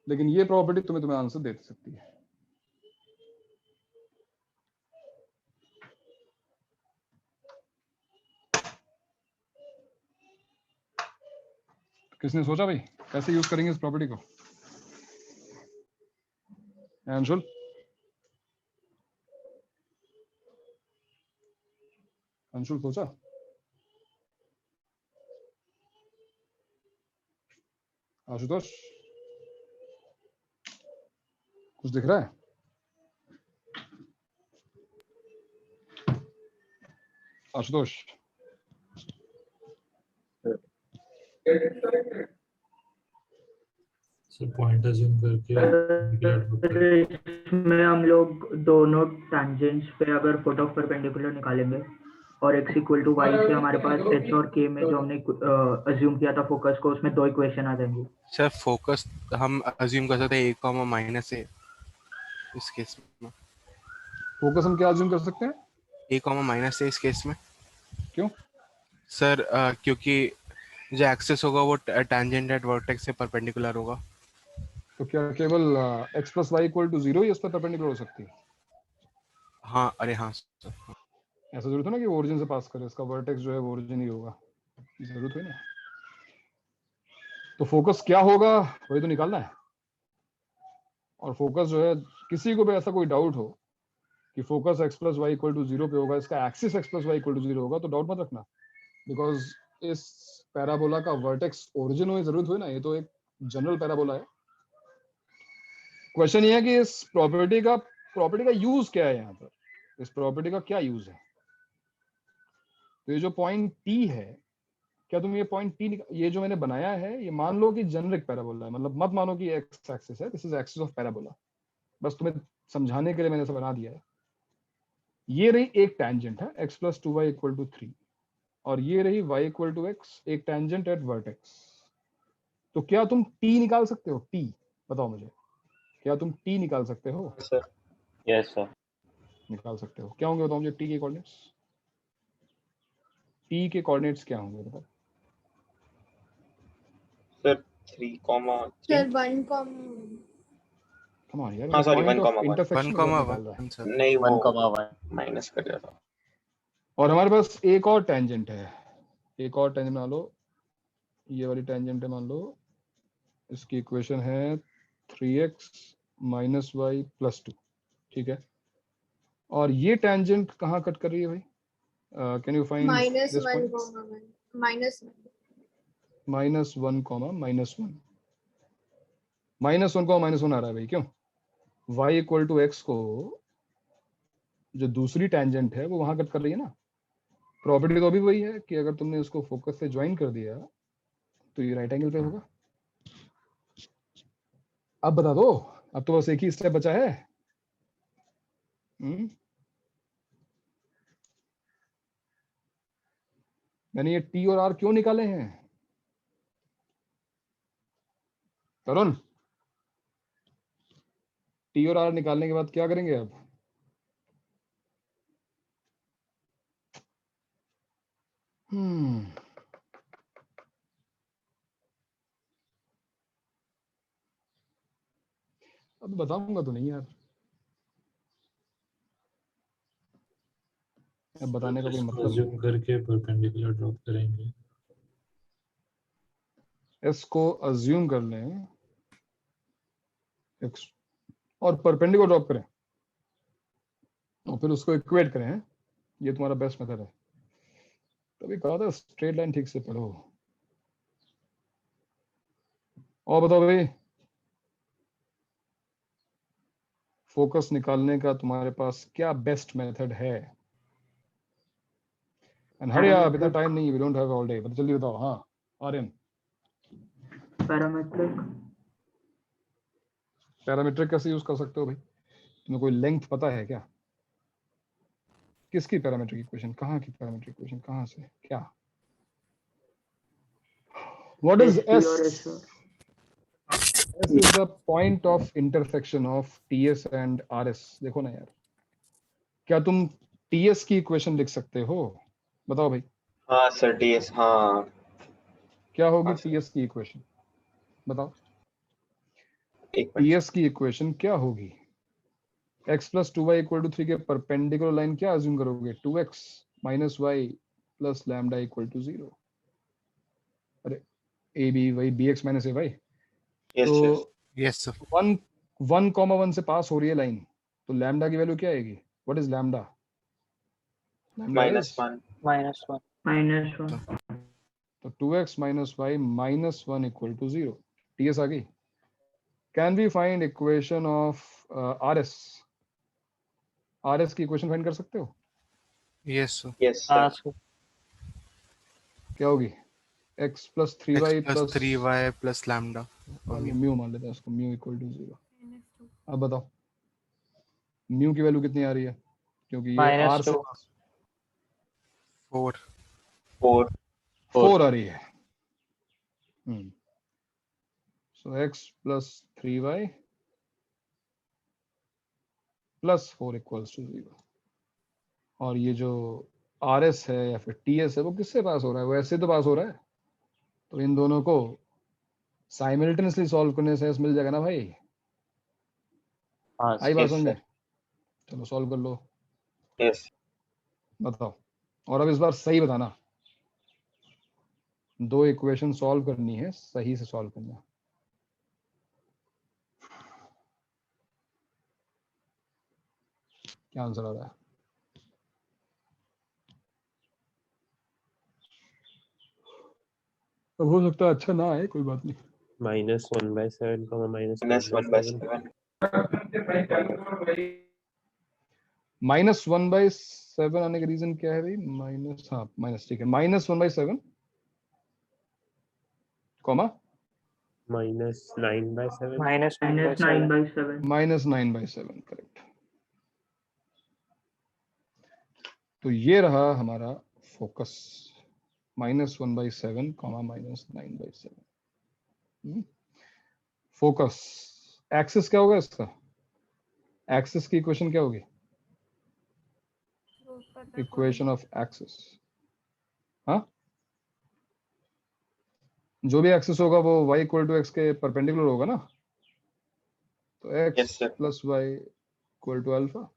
लेकिन ये प्रॉपर्टी तुम्हें आंसर दे सकती है। किसने सोचा भाई कैसे यूज करेंगे इस प्रॉपर्टी को? अंशुल, अंशुल सोचा? आशुतोष कुछ दिख रहा है? आशुतोष पॉइंट अज्यूम करके इसमें हम लोग दोनों टैंजेंट्स पे अगर फोट ऑफ परपेंडिकुलर निकालेंगे और x इक्वल टू वाई से हमारे पास h और k में जो हमने अज्यूम किया था फोकस को, उसमें 2 इक्वेशन आ जाएंगी। सर फोकस हम अज्यूम कर सकते हैं a, माइनस a इस केस में। फोकस हम क्या अज्यूम कर सकते हैं? a, माइनस a इस केस में। क्यों सर? क्योंकि जो एक्सेस होगा वो टैंजेंट एट वर्टेक्स से परपेंडिकुलर होगा। तो क्या केवल x plus y equal to 0 ही उस पर परपेंडिकुलर हो सकती है? हाँ, अरे हाँ सर, ऐसा जरूरत है ना कि ओरिजिन से पास करे, इसका वर्टेक्स जो है वो ओरिजिन ही होगा, जरूरत है ना। तो फोकस क्या होगा वही तो निकालना है। और फोकस जो है, किसी को भी ऐसा कोई डाउट हो कि focus x plus y equal to 0 पे होगा, इसका axis x plus y equal to 0 होगा, तो डाउट मत रखना, बिकॉज इस पैराबोला का वर्टेक्स ओरिजिन होने की जरूरत हुई ना, ये तो एक जनरल पैराबोला है। क्वेश्चन ये है कि इस प्रॉपर्टी का यूज क्या है यहाँ पर, इस प्रॉपर्टी का क्या यूज है। तो ये जो पॉइंट T है, क्या तुम ये पॉइंट T ये जो मैंने बनाया है, ये मान लो कि जेनरिक पैराबोला है, मतलब मत मानो कि एक्स एक्सिस है, this is axis of parabola, बस तुम्हें समझाने के लिए मैंने इसे बना दिया है। ये रही एक टैंजेंट है x plus 2y equal to 3, और ये रही y इक्वल टू x, एक टैंजेंट एट वर्टेक्स। तो क्या तुम T निकाल सकते हो? T बताओ मुझे, क्या तुम T निकाल सकते हो? सर यस सर निकाल सकते हो। क्या होंगे बताओ मुझे T के कोऑर्डिनेट्स? T के कोऑर्डिनेट्स क्या होंगे बताओ? सर 3, सर 1, कम ऑन यार, हाँ, sorry, 1, 1. Intersection 1, sir. नहीं 1, माइनस कर दिया था। और हमारे पास एक और टेंजेंट है, एक और टेंजेंट मान लो, ये वाली टेंजेंट है, मान लो इसकी इक्वेशन है 3x माइनस वाई प्लस 2, ठीक है। और ये टेंजेंट कहाँ कट कर रही है भाई? Can you find -1, this point? -1, -1 आ रहा है भाई, क्यों? y इक्वल टू एक्स को जो दूसरी टेंजेंट है वो वहां कट कर रही है ना। प्रॉपर्टी तो अभी वही है कि अगर तुमने उसको फोकस से ज्वाइन कर दिया तो ये राइट एंगल पे होगा। अब बता दो, अब तो बस एक ही स्टेप बचा है। मैंने ये टी और आर क्यों निकाले हैं तरुण? टी और आर निकालने के बाद क्या करेंगे अब? अब बताऊंगा तो नहीं यार, अब बताने का कोई इसको मतलब assume करके परपेंडिकुलर ड्रॉप करेंगे। इसको अज्यूम कर लें x और परपेंडिकुलर ड्रॉप करें और फिर उसको इक्वेट करें। ये तुम्हारा बेस्ट मेथड है। तभी कहा था स्ट्रेट लाइन ठीक से पढ़ो। और बताओ भाई, फोकस निकालने का तुम्हारे पास क्या बेस्ट मेथड है? एंड हरी आप, इतना टाइम नहीं, we don't have all day, but जल्दी बताओ। हाँ आर्यन, पैरामेट्रिक। पैरामीट्रिक कैसे यूज कर सकते हो भाई? तुम्हें कोई लेंथ पता है क्या? किसकी पैरामीट्रिक इक्वेशन? कहाँ की पैरामीट्रिक इक्वेशन? कहाँ से? क्या? व्हाट इज ST और S? SR। S is the point of intersection of TS and RS। देखो ना यार, क्या तुम TS की इक्वेशन लिख सकते हो? बताओ भाई, हाँ सर, टीएस, हाँ क्या होगी हाँ सर, TS की इक्वेशन? बताओ, एक मिनट। TS की इक्वेशन क्या होगी? x plus 2y equal to 3 के परपेंडिकुलर लाइन क्या अज्यूम करोगे? 2x minus y plus lambda equal to 0। अरे ए बी वही bx minus ay। यस तो सर, यस सर। 1,1 से पास हो रही है लाइन, तो लैम्डा की वैल्यू क्या आएगी? What is lambda? Lambda is -1। -1 -1। तो 2x minus y minus 1 equal to 0। TS आ गई। Can we find equation of RS? RS की इक्वेशन फाइंड कर सकते हो? Yes sir. यस हाँ सर, सर। क्या होगी? x plus 3y x plus plus 3y plus lambda होगी। म्यू मान लेते हैं उसको, म्यू इक्वल टू 0। अब बताओ म्यू की वैल्यू कितनी आ रही है? क्योंकि ये R से -2 4 4 4 आ रही है। So x plus 3y plus 4 equals to 0। और ये जो RS है या फिर TS है वो किससे पास हो रहा है? वो ऐसे तो पास हो रहा है। तो इन दोनों को साइमल्टेनियसली सॉल्व करने से S मिल जाएगा ना भाई। हाँ आई सर। बात यस समझे? सर, चलो सॉल्व कर लो, यस। बताओ। और अब इस बार सही बताना, दो इक्वेशन सॉल्व करनी है, सही से सॉल्व करना। क्या आंसर आ रहा है? अब हो सकता है अच्छा ना आए, कोई बात नहीं। -1/7, -1/7। -1/7 आने का रीजन क्या है भाई? माइनस, हाँ माइनस, ठीक है। -1/7 कॉमा -9/7। -9/7। -9/7, करेक्ट। तो ये रहा हमारा फोकस, -1/7 कॉमा -9/7। फोकस एक्सिस क्या होगा इसका? एक्सिस की इक्वेशन क्या होगी? इक्वेशन ऑफ एक्सिस, हाँ जो भी एक्सिस होगा वो y इक्वल टू x के परपेंडिकुलर होगा ना। तो x yes sir, plus y equal to alpha,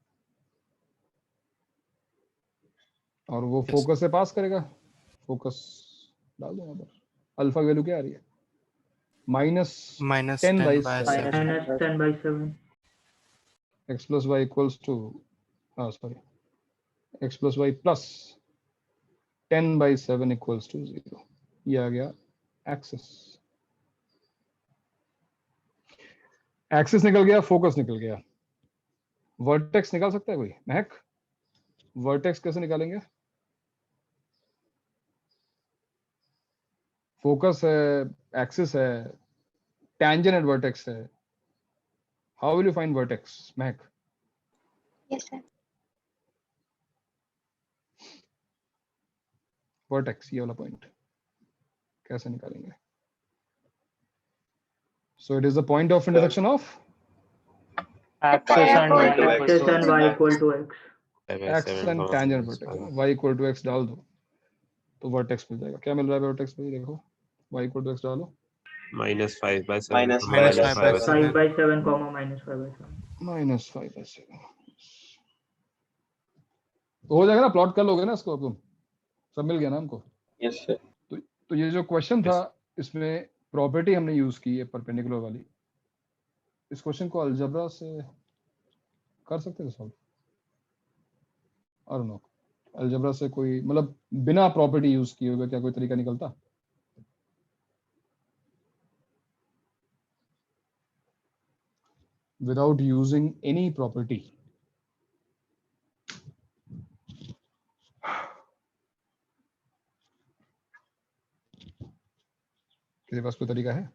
और वो Yes. फोकस से पास करेगा। फोकस डाल दो यहाँ पर। अल्फा की वैल्यू क्या आ रही है? -10/7 -10/7। x plus y equals to, sorry, x plus y plus 10/7 equals to 0। ये आ गया एक्सिस। एक्सिस निकल गया, फोकस निकल गया। वर्टेक्स निकाल सकता है कोई? महक, वर्टेक्स कैसे निकालेंगे? फोकस है, एक्सिस है, tangent at vertex है। How will you find vertex, Mahak? Yes, sir. Vertex, ये वाला पॉइंट कैसे निकालेंगे? So it is the point of intersection of Axis and y y to equal x. X to and y equal to x. X and tangent vertex, y equal to x डाल दो तो vertex मिल जाएगा। क्या मिल रहा है vertex पे? देखो y equal to x डालो, -5/7 Minus Minus 5 by 7. 5 by 7 comma minus 5 by 7. -5/7 तो हो जाएगा ना? प्लॉट कर लोगे ना इसको? अब तुम सब मिल गया ना हमको? Yes sir. तो ये जो क्वेश्चन था इसमें प्रॉपर्टी हमने यूज की है परपेंडिकुलर वाली। इस क्वेश्चन को अलजेब्रा से कर सकते थे सॉल्व? और नो, अलजेब्रा से कोई मतलब बिना प्रॉपर्टी यूज किए हुए क्या कोई तरीका निकलता? Without using any property? तेरे पास कोई तरीका है?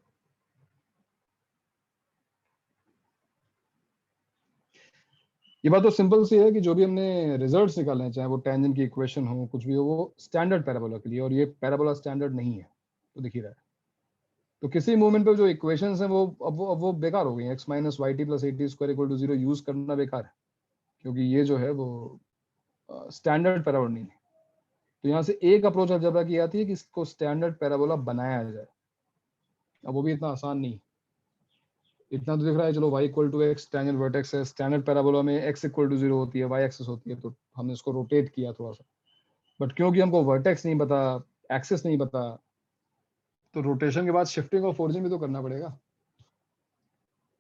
ये बात तो सिंपल सी है कि जो भी हमने रिजल्ट्स निकाले हैं, चाहे वो टेंजेंट की इक्वेशन हो, कुछ भी हो, वो स्टैंडर्ड पैराबोला के लिए, और ये पैराबोला स्टैंडर्ड नहीं है, तो दिख ही रहा है। तो किसी मोमेंट पे जो इक्वेशंस हैं वो अब वो बेकार हो गई हैं। x minus y t plus a t square equal to 0 use करना बेकार है, क्योंकि ये जो है वो स्टैंडर्ड पैराबोला नहीं है। तो यहाँ से एक अप्रोच अलजेब्रा की आती है कि इसको स्टैंडर्ड पैराबोला बनाया जाए। अब वो भी इतना आसान नहीं, इतना तो दिख रहा है चलो y equal to x tangent vertex है, स्टैंडर्ड पैराबोला में x इक्वल टू 0 होती है, y एक्सिस होती है, तो हमने इसको रोटेट किया थोड़ा सा। बट क्योंकि हमको वर्टेक्स नहीं पता, एक्सिस नहीं पता, तो रोटेशन के बाद शिफ्टिंग और फोर्जिंग भी तो करना पड़ेगा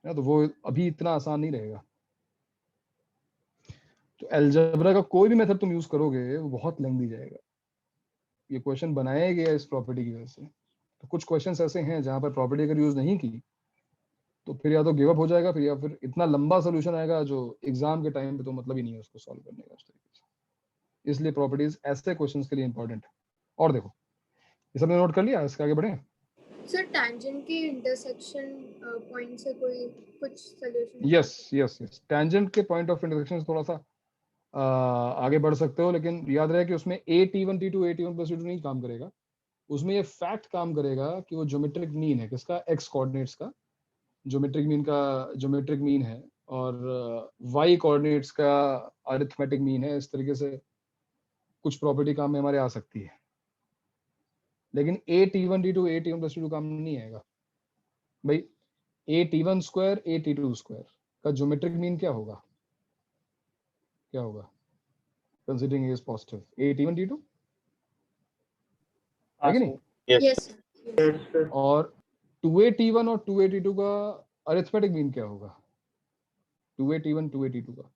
ना, तो वो अभी इतना आसान नहीं रहेगा। तो अलजेब्रा का कोई भी मेथड तुम यूज करोगे वो बहुत लेंथी जाएगा। ये क्वेश्चन बनाया गया इस प्रॉपर्टी की वजह से। तो कुछ क्वेश्चंस ऐसे हैं जहां पर प्रॉपर्टी अगर यूज नहीं की तो फिर या तो गिव अप हो जाएगा, फिर या फिर इतना लंबा सोल्यूशन आएगा जो एग्जाम के टाइम पे तो मतलब ही नहीं है उसको सॉल्व करने का उस तरीके से। इसलिए प्रॉपर्टीज ऐसे क्वेश्चंस के लिए इंपॉर्टेंट है। और देखो ये सबने नोट कर लिया, इसके आगे बढ़े? सर टैंजेंट की इंटरसेक्शन पॉइंट से कोई कुछ सॉल्यूशन? यस टैंजेंट के पॉइंट ऑफ इंटरसेक्शन थोड़ा सा आगे बढ़ सकते हो, लेकिन याद रहे कि उसमें a_t1 t2 a_t1 + t2 नहीं काम करेगा। उसमें ये फैक्ट काम करेगा कि वो ज्योमेट्रिक मीन है किसका? x कोऑर्डिनेट्स का ज्योमेट्रिक मीन है, और y कोऑर्डिनेट्स का अरिथमेटिक मीन है। इस तरीके से कुछ प्रॉपर्टी काम में हमारे आ सकती है, लेकिन a_t1 t2 a_t1 + t2 काम नहीं आएगा भाई। a_t1 स्क्वायर a_t2 स्क्वायर का ज्योमेट्रिक मीन क्या होगा? Considering is positive, a_t1 t2 है कि नहीं? Yes Yes. और 2a_t1 और 2a_t2 का अरिथमेटिक मीन क्या होगा? 2a_t1 2a_t2 का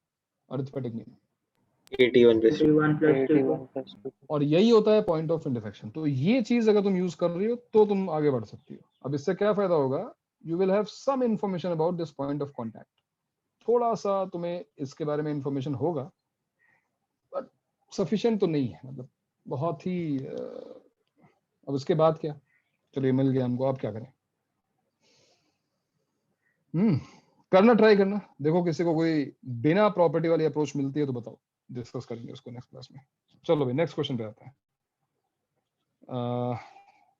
अरिथमेटिक मीन 81 पे 81 plus 2. 81 plus 2. और यही होता है पॉइंट ऑफ इंटरसेक्शन। तो ये चीज अगर तुम यूज कर रही हो तो तुम आगे बढ़ सकती हो। अब इससे क्या फायदा होगा? You will have some information about this point of contact. थोड़ा सा तुम्हें इसके बारे में इंफॉर्मेशन होगा, बट सफिशिएंट तो नहीं है, मतलब बहुत ही अब इसके बाद क्या? चलिए मिल गया हमको, अब क्या करें? करना, ट्राई करना। देखो किसी को कोई बिना प्रॉपर्टी वाली अप्रोच मिलती है तो बताओ, डिस्कस करेंगे उसको नेक्स्ट क्लास में। चलो भाई नेक्स्ट क्वेश्चन पे आता है।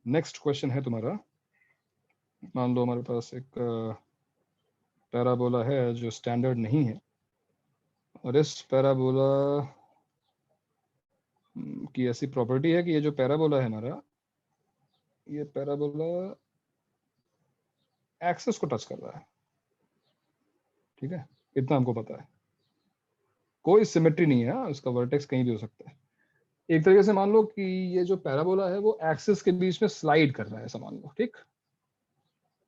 नेक्स्ट क्वेश्चन है तुम्हारा, मान लो हमारे पास एक पैराबोला है जो स्टैंडर्ड नहीं है, और इस पैराबोला की ऐसी प्रॉपर्टी है कि ये जो पैराबोला है हमारा, ये पैराबोला एक्सिस को टच कर रहा है। ठीक है, इतना हमको पता है। कोई सिमेट्री नहीं है, उसका वर्टेक्स कहीं भी हो सकता है। एक तरीके से मान लो कि ये जो पैराबोला है वो एक्सिस के बीच में स्लाइड कर रहा है, ऐसा मान लो। ठीक,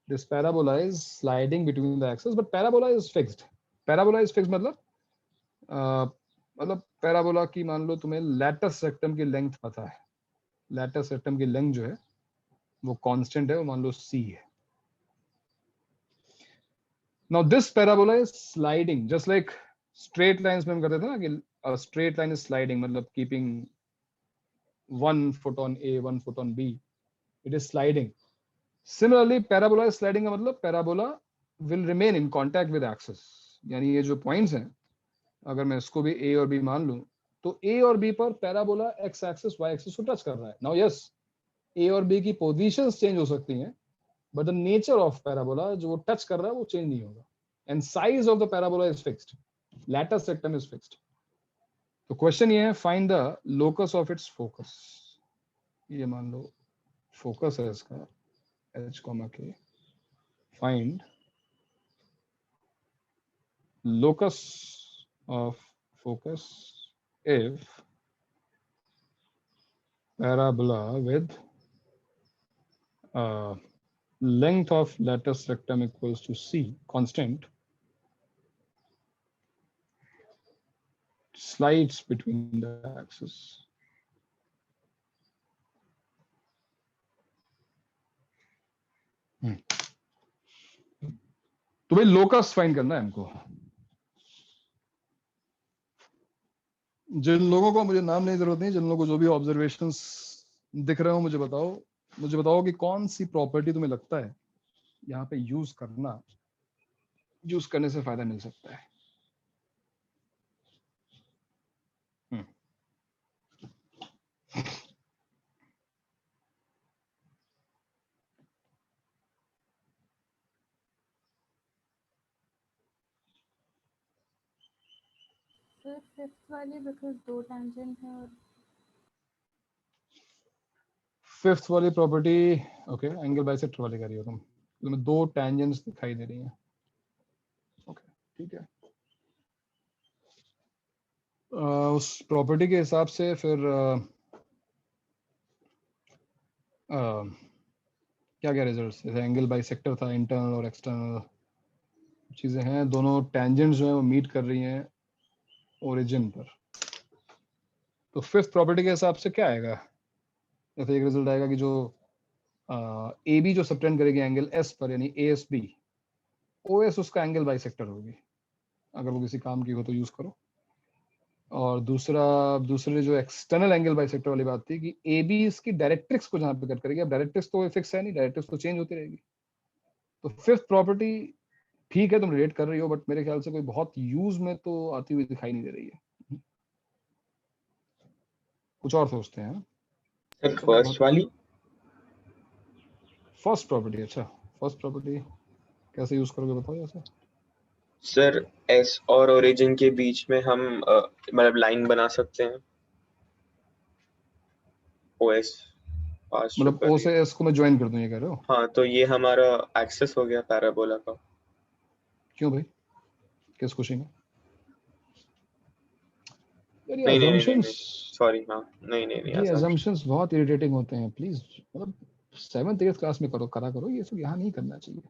this parabola is sliding between the axis, but parabola is fixed. Parabola is fixed मतलब पैराबोला की मान लो तुम्हें लैटस रेक्टम की लेंथ पता है। लैटस रेक्टम की लेंथ जो है वो कांस्टेंट है, वो मान लो c है। Now this parabola is sliding just like straight lines में हम करते थे ना कि a straight line is sliding, मतलब keeping 1 foot on A, 1 foot on B, it is sliding. Similarly parabola is sliding का मतलब parabola will remain in contact with axis, यानी ये जो points हैं अगर मैं इसको भी A और B मान लूं तो ए और बी पर parabola x axis y axis को टच कर रहा है. नाउ यस, ए और बी की पोजीशंस चेंज हो सकती हैं, but the nature of parabola जो वो टच कर रहा है वो चेंज नहीं होगा. And size of the parabola is fixed, lattice rectum is fixed. तो क्वेश्चन ये है, find the locus of its focus. ये मान लो फोकस है इसका h, k. Find locus of focus if parabola with length of lattice rectum equals to c constant slides between the axes. तो भाई locus find करना है हमको. जिन लोगों को, मुझे नाम नहीं जरूरत नहीं, जिन लोगों को जो भी ऑब्जर्वेशंस दिख रहे हो मुझे बताओ कि कौन सी प्रॉपर्टी तुम्हें लगता है यहाँ पे यूज करने से फायदा मिल सकता है. सर फिफ्थ वाली बिकॉज 2 टेंजेंट है और फिफ्थ वाली प्रॉपर्टी, ओके, एंगल बाइसेक्टर वाली कर रही हो तुम. तुम्हें 2 टेंजेंट्स दिखाई दे रही हैं. ओके, ठीक है. उस प्रॉपर्टी के हिसाब से फिर क्या रिजल्ट्स, जैसे एंगल बाइसेक्टर था, इंटरनल और एक्सटर्नल चीजें हैं, दोनों टेंजेंट्स जो है वो मीट कर रही हैं ओरिजिन पर. तो फिफ्थ प्रॉपर्टी के हिसाब से क्या आएगा, जैसे एक रिजल्ट आएगा कि जो ए बी जो सबटेंड करेगी एंगल एस पर, यानी A S B, O S उसका एंगल बाइसेक्टर होगी. अगर वो किसी काम की हो तो यूज करो. और दूसरे जो एक्सटर्नल एंगल बाइसेक्टर वाली बात थी कि ए बी इसकी डायरेक्ट्रिक्स को जहां पे कट करेगी. अब डायरेक्ट्रिक्स तो फिक्स है नहीं, डायरेक्ट्रिक्स तो चेंज होती रहेगी. तो फिफ्थ प्रॉपर्टी ठीक है तुम रिलेट कर रही हो, बट मेरे ख्याल से कोई बहुत यूज में तो आती हुई दिखाई नहीं दे रही है. कुछ और सोचते हैं. सर फर्स्ट वाली, फर्स्ट प्रॉपर्टी. अच्छा, फर्स्ट प्रॉपर्टी कैसे यूज करोगे बताओ. जैसे सर एस और ओरिजिन के बीच में हम मतलब लाइन बना सकते हैं. ओएस पास मतलब ओ से एस को मैं ज्वाइन कर दूं, ये कह रहे हो? हाँ, तो ये हमारा एक्सेस हो गया पैराबोला का. क्यों भाई, किस खुशी में? नहीं, सॉरी. हाँ, नहीं, ये assumptions बहुत इरिटेटिंग होते हैं. प्लीज, मतलब 7th 8th क्लास में करो, ये सब यहाँ नहीं करना चाहिए.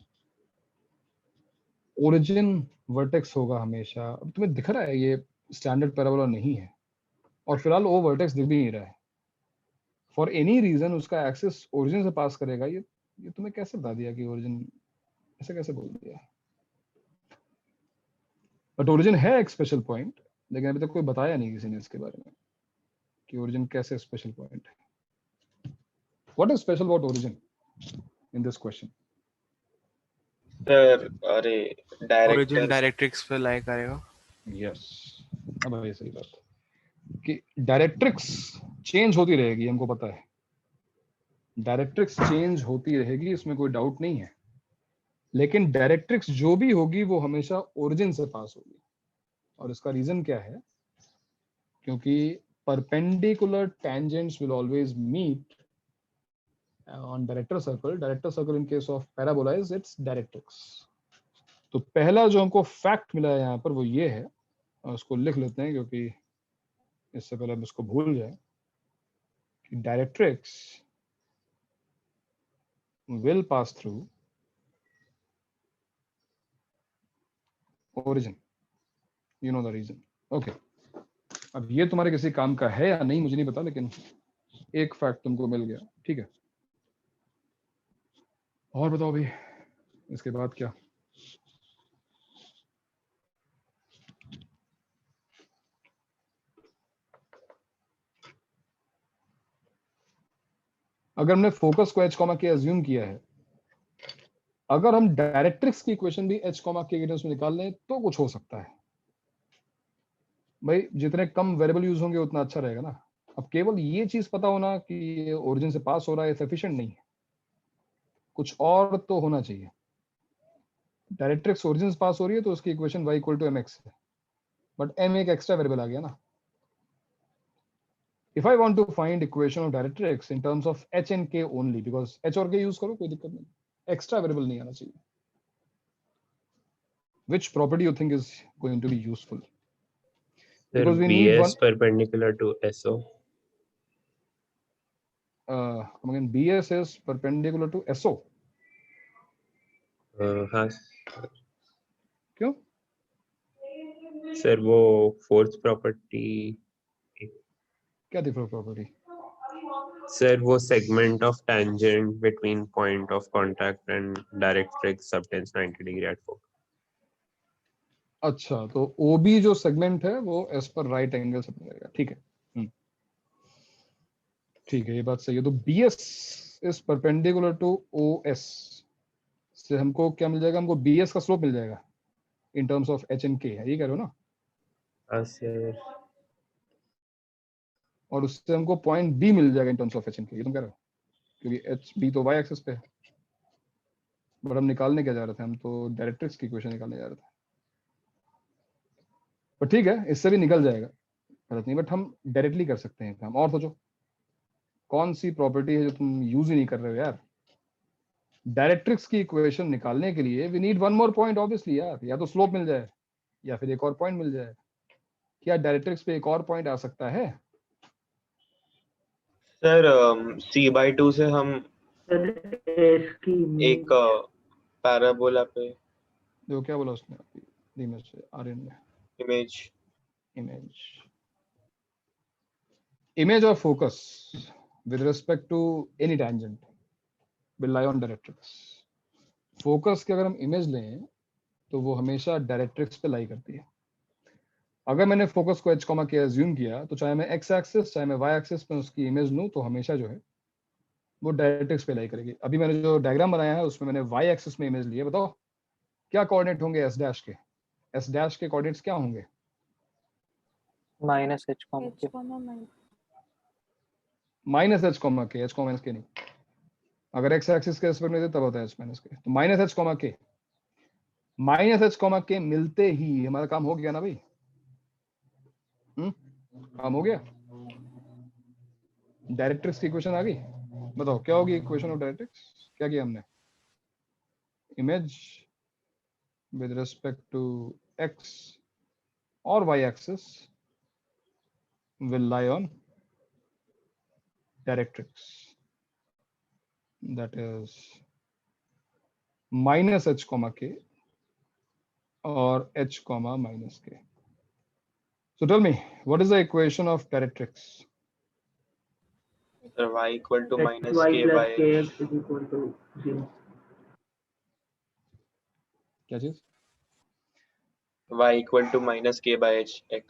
ओरिजिन वर्टेक्स होगा हमेशा. अब तुम्हें दिख रहा है ये स्टैंडर्ड पैराबोला नहीं है, और फिलहाल वो वर्टेक्स दिख भी नहीं रहा है. फॉर एनी रीजन उसका एक्सिस ओरिजिन से पास करेगा. ये तुम्हें कैसे बता दिया कि ओरिजिन, ऐसे कैसे बोल दिया? बट ओरिजिन है एक स्पेशल पॉइंट, लेकिन अभी तक कोई बताया नहीं किसी ने इसके बारे में कि ओरिजिन कैसे स्पेशल पॉइंट है. What is special about origin in this question? Sir अरे ओरिजिन डायरेक्ट्रिक्स पे लाई करेगा. यस, अब ये सही बात कि डायरेक्ट्रिक्स चेंज होती रहेगी, हमको पता है. डायरेक्ट्रिक्स चेंज होती रहेगी, इसमें कोई डाउट नहीं है. लेकिन डायरेक्ट्रिक्स जो भी होगी वो हमेशा ओरिजिन से पास होगी. और इसका रीजन क्या है? क्योंकि perpendicular tangents will always meet on director circle. Director circle in case of parabola is its directrix. तो पहला जो हमको फैक्ट मिला है यहाँ पर वो ये है, और उसको लिख लेते हैं क्योंकि इससे पहले हम इसको भूल जाए, कि directrix will pass through origin. You know the reason. Okay. अब ये तुम्हारे किसी काम का है या नहीं मुझे नहीं पता, लेकिन एक फैक्ट तुमको मिल गया. ठीक है, और बताओ भाई इसके बाद क्या? अगर हमने फोकस को h, k अज्यूम किया है, अगर हम डायरेक्ट्रिक्स की इक्वेशन भी h, k के टर्म्स में निकाल लें तो कुछ हो सकता है. भाई जितने कम वेरिएबल यूज होंगे उतना अच्छा रहेगा ना। अब केवल ये चीज पता होना कि ओरिजिन से पास हो रहा है सफिशिएंट नहीं है, कुछ और तो होना चाहिए। डायरेक्ट्रिक्स ओरिजिन से पास हो रही है तो उसकी equation y equal to mx है, बट m एक एक्स्ट्रा वेरिएबल आ गया ना। If I want to find equation of directrix in terms of h and k only, because h और k यूज करो कोई दिक्कत नहीं, एक्स्ट्रा वेरिएबल नहीं आना चाहिए। Which property you think is going to be useful? Sir, Because we need BS one perpendicular to SO. come again, BS is perpendicular to SO. हाँ क्यों? सर वो फोर्थ प्रॉपर्टी, क्या थी प्रॉपर्टी? सर वो segment of tangent between point of contact and directrix subtends 90 degree at focus. अच्छा, तो OB जो segment है वो S पर राइट एंगल से मिलेगा, ठीक है। ठीक है, ये बात सही है। तो BS is perpendicular to OS से हमको क्या मिल जाएगा? हमको BS का स्लोप मिल जाएगा इन terms of H and K, है ये कह रहे हो ना? हाँ सर। और उससे हमको पॉइंट B मिल जाएगा इन terms of H and K, ये तुम कह रहे हो? क्योंकि H B तो y एक्सिस पे है, बट हम निकालने क्या जा रहे थे? हम तो डायरेक्ट्रिक्स की इक्वेशन निकालने जा रहे थे। पर ठीक है, इससे भी निकल जाएगा, गलत नहीं, बट हम डायरेक्टली कर सकते हैं काम। और सोचो कौन सी प्रॉपर्टी है जो तुम यूज ही नहीं कर रहे हो यार? डायरेक्ट्रिक्स की इक्वेशन निकालने के लिए we need one more point obviously यार, या तो स्लोप मिल जाए या फिर एक और पॉइंट मिल जाए। क्या डायरेक्ट्रिक्स पे एक और पॉइंट आ सकता है? सर C/2 से हम सर इसकी एक पैराबोला पे देखो क्या बोला उसने धीमे से, आर्यन ने, image of focus with respect to any tangent will lie on directrix. Focus की अगर हम इमेज लें तो वो हमेशा डायरेक्ट्रिक्स पे लाई करती है। अगर मैंने फोकस को h, के अज्यूम किया तो चाहे मैं x एक्सिस चाहे मैं y एक्सिस पे उसकी इमेज लूं तो हमेशा जो है वो डायरेक्ट्रिक्स पे लाई करेगी। अभी मैंने जो डायग्राम बनाया है उसमें मैंने y एक्सिस में इमेज ली है। बताओ क्या कोऑर्डिनेट होंगे s डैश के? s डैश के कोऑर्डिनेट्स क्या होंगे? Minus h comma -h, k, h, के नहीं। अगर x एक्सिस के रेस्पेक्ट में थे तब होता है h माइनस के, तो -h, k मिलते ही हमारा काम हो गया ना भाई। काम हो गया। डायरेक्ट्रिक्स की इक्वेशन आ गई। बताओ क्या होगी इक्वेशन ऑफ डायरेक्ट्रिक्स? क्या किया हमने? Image with respect to x और y axis will lie on directrix, that is -h, k or h, -k. So tell me, what is the equation of directrix? Sir, y equal to minus y k plus by kx is equal to 0. क्या चीज? y equal to minus k by h x.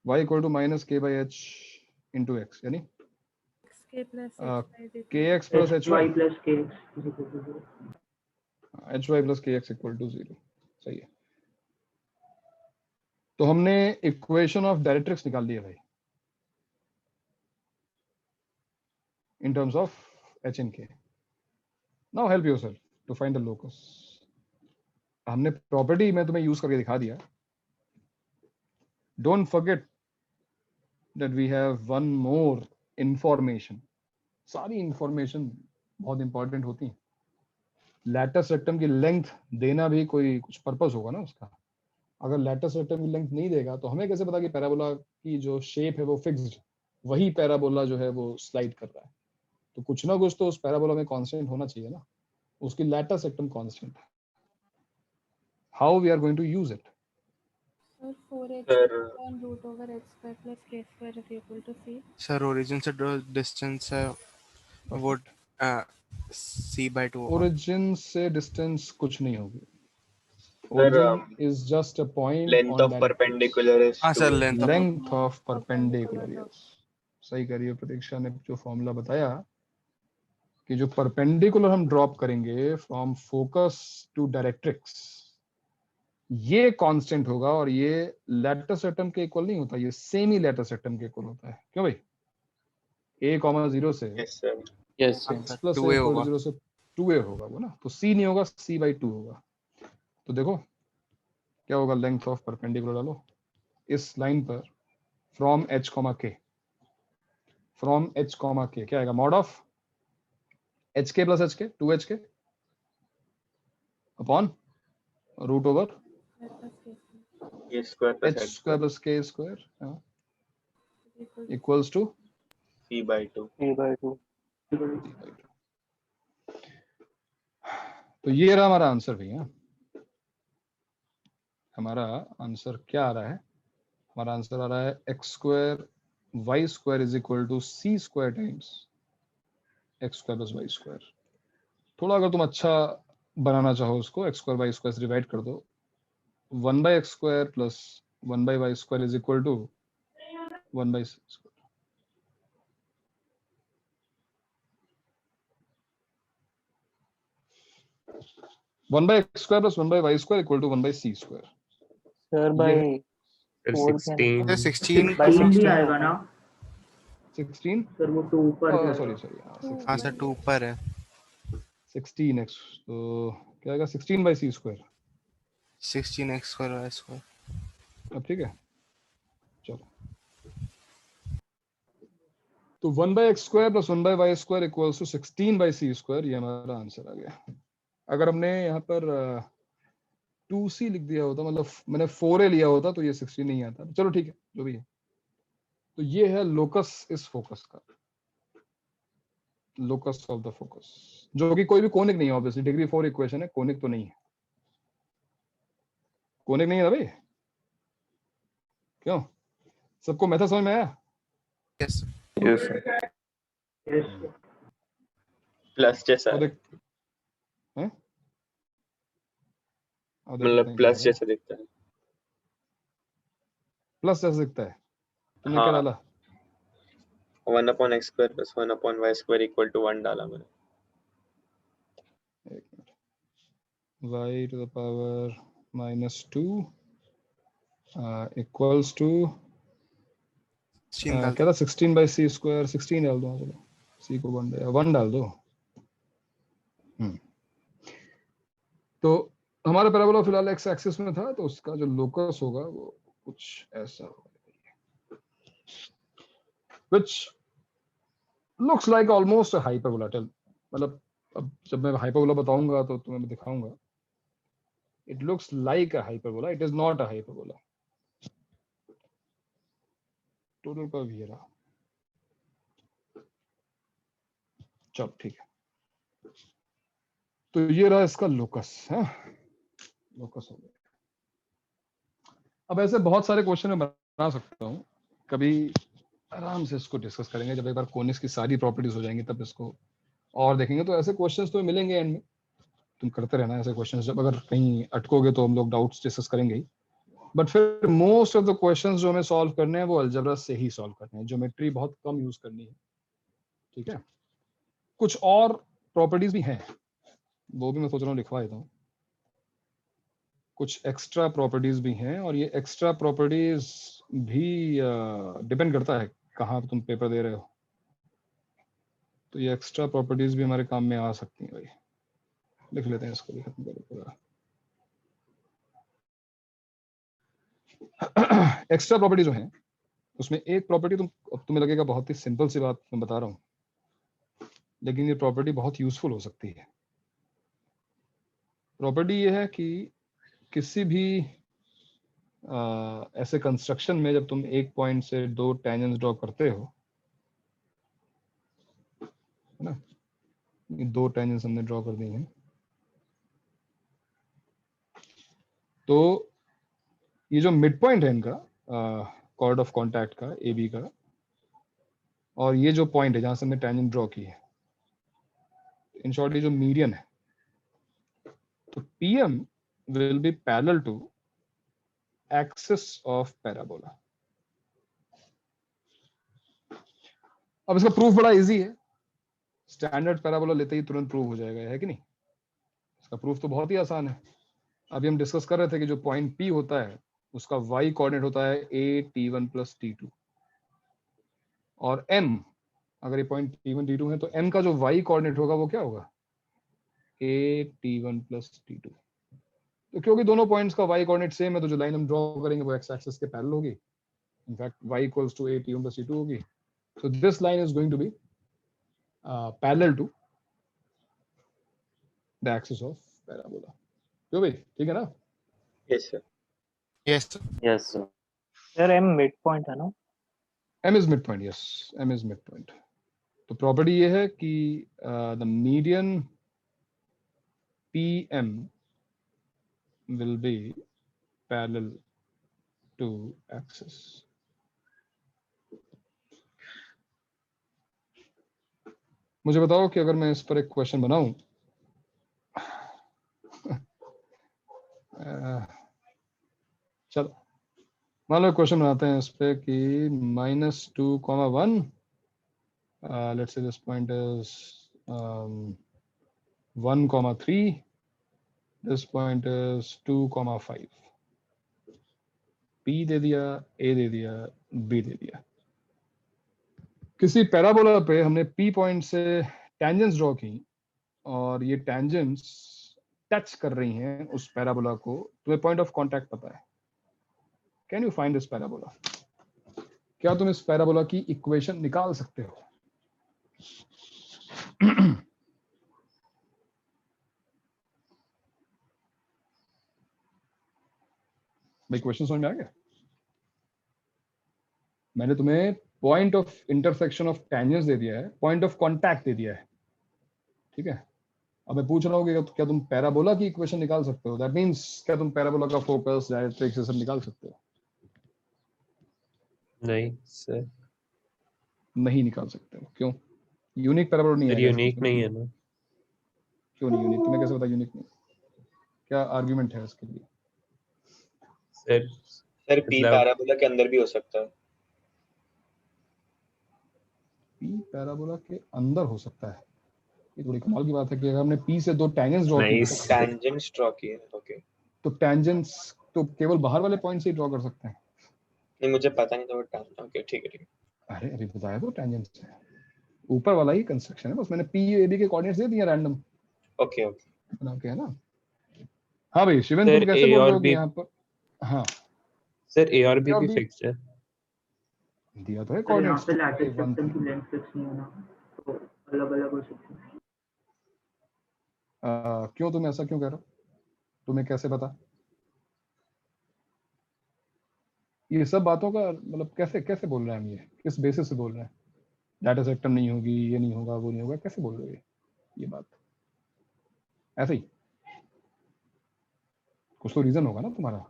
y equal to minus k by h into x, यानी kx plus hy plus kx is equal to 0. hy plus kx equal to 0, सही है। तो हमने equation of directrix निकाल ली है भाई in terms of h and k. Now help yourself to find the locus. हमने property में तुम्हें यूज करके दिखा दिया। Don't forget that we have one more information. सारी इंफॉर्मेशन बहुत इंपॉर्टेंट होती है। लैटस रेक्टम की लेंथ देना भी कोई कुछ पर्पस होगा ना उसका। अगर लैटस रेक्टम की लेंथ नहीं देगा तो हमें कैसे पता कि पैराबोला की जो शेप है वो फिक्स्ड, वही पैराबोला जो है वो स्लाइड कर रहा है? तो कुछ ना कुछ तो उस पैराबोला में कांस्टेंट होना चाहिए ना, उसकी लैटस रेक्टम कांस्टेंट है। How we are going to use it? Sir origin से जो डिस्टेंस है वो C/2 होगा। ओरिजिन से डिस्टेंस कुछ नहीं होगी। Origin is just a point length on of perpendicular is हाँ sir, 2. length of perpendicular, yes. सही करिए प्रतीक्षा ने जो फॉर्मूला बताया कि जो परपेंडिकुलर हम ड्रॉप करेंगे फ्रॉम फोकस टू डायरेक्ट्रिक्स, ये कांस्टेंट होगा और ये लैटिस एटम के इक्वल नहीं होता, ये सेमी लैटिस एटम के इक्वल होता है। क्यों भाई? a, 0 से यस सर। यस हाँ सर। सर, प्लस 2a होगा। 0 से 2a होगा वो ना, तो c नहीं होगा, c/2 होगा। तो देखो क्या होगा, लेंथ ऑफ परपेंडिकुलर डालो इस लाइन पर from h, k, from h, k क्या आएगा, mod of hk plus hk 2hk upon root over ये square plus h square plus k square equals to c/2। c/2। तो ये रहा हमारा आंसर भैया। हमारा आंसर क्या आ रहा है? हमारा आंसर आ रहा है x square y square is equal to c square times x square plus y square. थोड़ा अगर तुम अच्छा बनाना चाहो उसको, x स्क्वायर y स्क्वायर से डिवाइड कर दो, 1/x square plus 1/y square is equal to 1/c square. One by x square plus 1/y square equal to 1/c square. Sir by फिर 4 सर 16 16 16 भी आएगा ना 16 सर, वो 2 ऊपर जाएगा। सॉरी हाँ सर 2 ऊपर है। 16x, तो क्या आएगा 16/c square. 16x square y square. अब ठीक है, चलो तो 1/x square plus 1/y square equals to 16/c square, ये हमारा आंसर आ गया। अगर हमने यहाँ पर 2c लिख दिया होता, मतलब मैंने 4a लिया होता, तो ये 16 नहीं आता। चलो ठीक है, जो भी है। तो ये है लोकस इस फोकस का, लोकस ऑफ द फोकस, जो कि कोई भी कोनिक नहीं है ऑब्वियसली। डिग्री 4 इक्वेशन है, कोनिक तो नहीं है। कोनिक नहीं है ना भाई? क्यों? सबको मेथड समझ में आया? Yes yes sir. Yes. Plus जैसा और है, देख हैं? और देख लेते मतलब हैं क्या प्लस है। जैसा दिखता है। प्लस जैसा दिखता है। तुमने क्या हाँ, डाला? 1/x square plus 1/y square equal to 1 डाला मैंने। एक minute, y to the power -2 equals to 16 डाल क्या था, 16/c स्क्वायर। 16 डाल दो, चलो c को 1 डाल दो। तो हमारा पैराबोला फिलहाल एक्स एक्सिस में था, तो उसका जो लोकस होगा वो कुछ ऐसा होगा, which looks like almost a hyperbola। मतलब अब जब मैं हाइपरबोला बताऊंगा तो तुम्हें मैं दिखाऊंगा। It looks like a hyperbola, it is not a hyperbola। Total का भी रहा। चलो ठीक है, तो ये रहा इसका लोकस है, लोकस हो गया। अब ऐसे बहुत सारे क्वेश्चन मैं बना सकता हूँ, कभी आराम से इसको डिस्कस करेंगे जब एक बार कोनिक्स की सारी प्रॉपर्टीज हो जाएंगी, तब इसको और देखेंगे। तो ऐसे क्वेश्चंस तो मिलेंगे एंड में, तुम करते रहना ऐसे क्वेश्चंस। जब अगर कहीं अटकोगे तो हम लोग डाउट्स डिस्कस करेंगे ही, बट फिर मोस्ट ऑफ द क्वेश्चंस जो हमें सॉल्व करने हैं वो अलजेब्रा से ही सॉल्व करने हैं। ज्योमेट्री बहुत कम यूज करनी है, ठीक है। कुछ और प्रॉपर्टीज भी हैं, वो भी मैं सोच रहा हूँ लिखवा देता हूँ। कुछ एक्स्ट्रा प्रॉपर्टीज भी हैं, और ये एक्स्ट्रा प्रॉपर्टीज भी डिपेंड करता है कहाँ तुम पेपर दे रहे हो। तो ये एक्स्ट्रा प्रॉपर्टीज भी हमारे काम में आ सकती हैं भाई। लिख लेते हैं इसको भी खत्म करो पूरा। एक्स्ट्रा प्रॉपर्टी जो है, उसमें एक प्रॉपर्टी तुम्हें लगेगा बहुत ही सिंपल सी बात मैं बता रहा हूँ, लेकिन ये प्रॉपर्टी बहुत यूजफुल हो सकती है। प्रॉपर्टी ये है कि किसी भी ऐसे कंस्ट्रक्शन में जब तुम एक पॉइंट से 2 टेंजेंट्स ड्रॉ करते हो, है ना, ये 2 टेंजेंट्स हमने ड्रॉ कर दी हैं, तो ये जो मिड पॉइंट है इनका कॉर्ड ऑफ कांटेक्ट का, ए बी का, और ये जो पॉइंट है जहां से हमने टेंजेंट ड्रॉ की है, इन शॉर्ट ये जो मीडियन है, तो PM will be parallel to axis of parabola। अब इसका प्रूफ बड़ा इजी है, स्टैंडर्ड पैराबोला लेते ही तुरंत प्रूव हो जाएगा, है कि नहीं? इसका प्रूफ तो बहुत ही आसान है। अभी हम डिस्कस कर रहे थे कि जो पॉइंट P होता है उसका y कोऑर्डिनेट होता है a t1 प्लस t2 और m, अगर ये पॉइंट t1 t2 है तो m का जो y कोऑर्डिनेट होगा वो क्या होगा a t1 प्लस t2। तो क्योंकि दोनों पॉइंट्स का y कोऑर्डिनेट सेम है तो जो लाइन हम ड्रॉ करेंगे वो x एक्सिस के पैरेलल होगी, in fact y equals to a t1 plus t2 होगी। So this line is going to be parallel to the axis of parabola. क्यों भाई, ठीक है ना? Yes sir. Yes yes sir. Sir M mid point है ना? m is midpoint, yes, m is midpoint। तो property ये है कि the median pm will be parallel to axis। मुझे बताओ कि अगर मैं इस पर एक क्वेश्चन बनाऊं चलो मान लो क्वेश्चन बनाते हैं इस पे कि -2,1 let's say this point is 1,3, this point is 2,5, P दे दिया, A दे दिया, B दे दिया। किसी पैराबोला पे हमने P पॉइंट से टेंजेंट्स ड्रॉ की और ये टेंजेंट्स टच कर रही हैं उस पैराबोला को, तुम्हें पॉइंट ऑफ कांटेक्ट पता है। Can you find this parabola? क्या तुम इस पैराबोला की इक्वेशन निकाल सकते हो? भाई क्वेश्चन समझ में आ गया? मैंने तुम्हें point of intersection of tangents दे दिया है, पॉइंट ऑफ कांटेक्ट दे दिया है, ठीक है। अब मैं पूछ रहा हूँ कि क्या तुम पैराबोला की इक्वेशन निकाल सकते हो? दैट मींस क्या तुम पैराबोला का फोकस, डायरेक्ट्रिक्स ये सब निकाल सकते हो? नहीं सर, नहीं निकाल सकते हो। क्यों? यूनिक पैराबोला नहीं है। यूनिक नहीं है ना। क्यों नहीं यूनिक? तुम्हें कैसे पता यूनिक नहीं? क्या आर्गुमेंट है इसके लिए? सर पी पैराबोला के अंदर भी हो सकता है। पी पैराबोला के अंदर हो सकता है? ये थोड़ी कमाल की बात है कि अगर हमने पी से दो टेंजेंट्स ड्रॉ की टेंजेंट्स ड्रॉ किए, ओके, तो टेंजेंट्स तो केवल बाहर वाले पॉइंट से ही ड्रॉ कर सकते हैं। नहीं मुझे पता नहीं था वो टेंजेंट। ओके ठीक है ठीक है। अरे अभी बताया तो टेंजेंट्स है, ऊपर वाला ही कंस्ट्रक्शन है, बस मैंने पी ए बी के कोऑर्डिनेट्स दे दिए रैंडम। ओके ओके बना के, है ना? हाँ भाई शिवन, तुम कैसे बोल रहे हो कि यहाँ पर? हाँ सर ए और बी भी फिक्स्ड है, दिया तो है सर यहाँ कोऑर्डिनेट्स। पे लैटिस सिस्टम की लेंथ फिक्स नहीं है ना, तो अलग अलग हो सकते हैं। क्यों, तुम ऐसा क्यों कह रहे हो? तुम्हें कैसे पता? ये सब बातों का मतलब कैसे कैसे बोल रहे हैं हम? ये किस बेसिस से बोल रहे हैं? डाटा सेक्टर नहीं होगी, ये नहीं होगा, वो नहीं होगा, कैसे बोल रहे हो ये बात? ऐसे ही कुछ तो रीजन होगा ना तुम्हारा।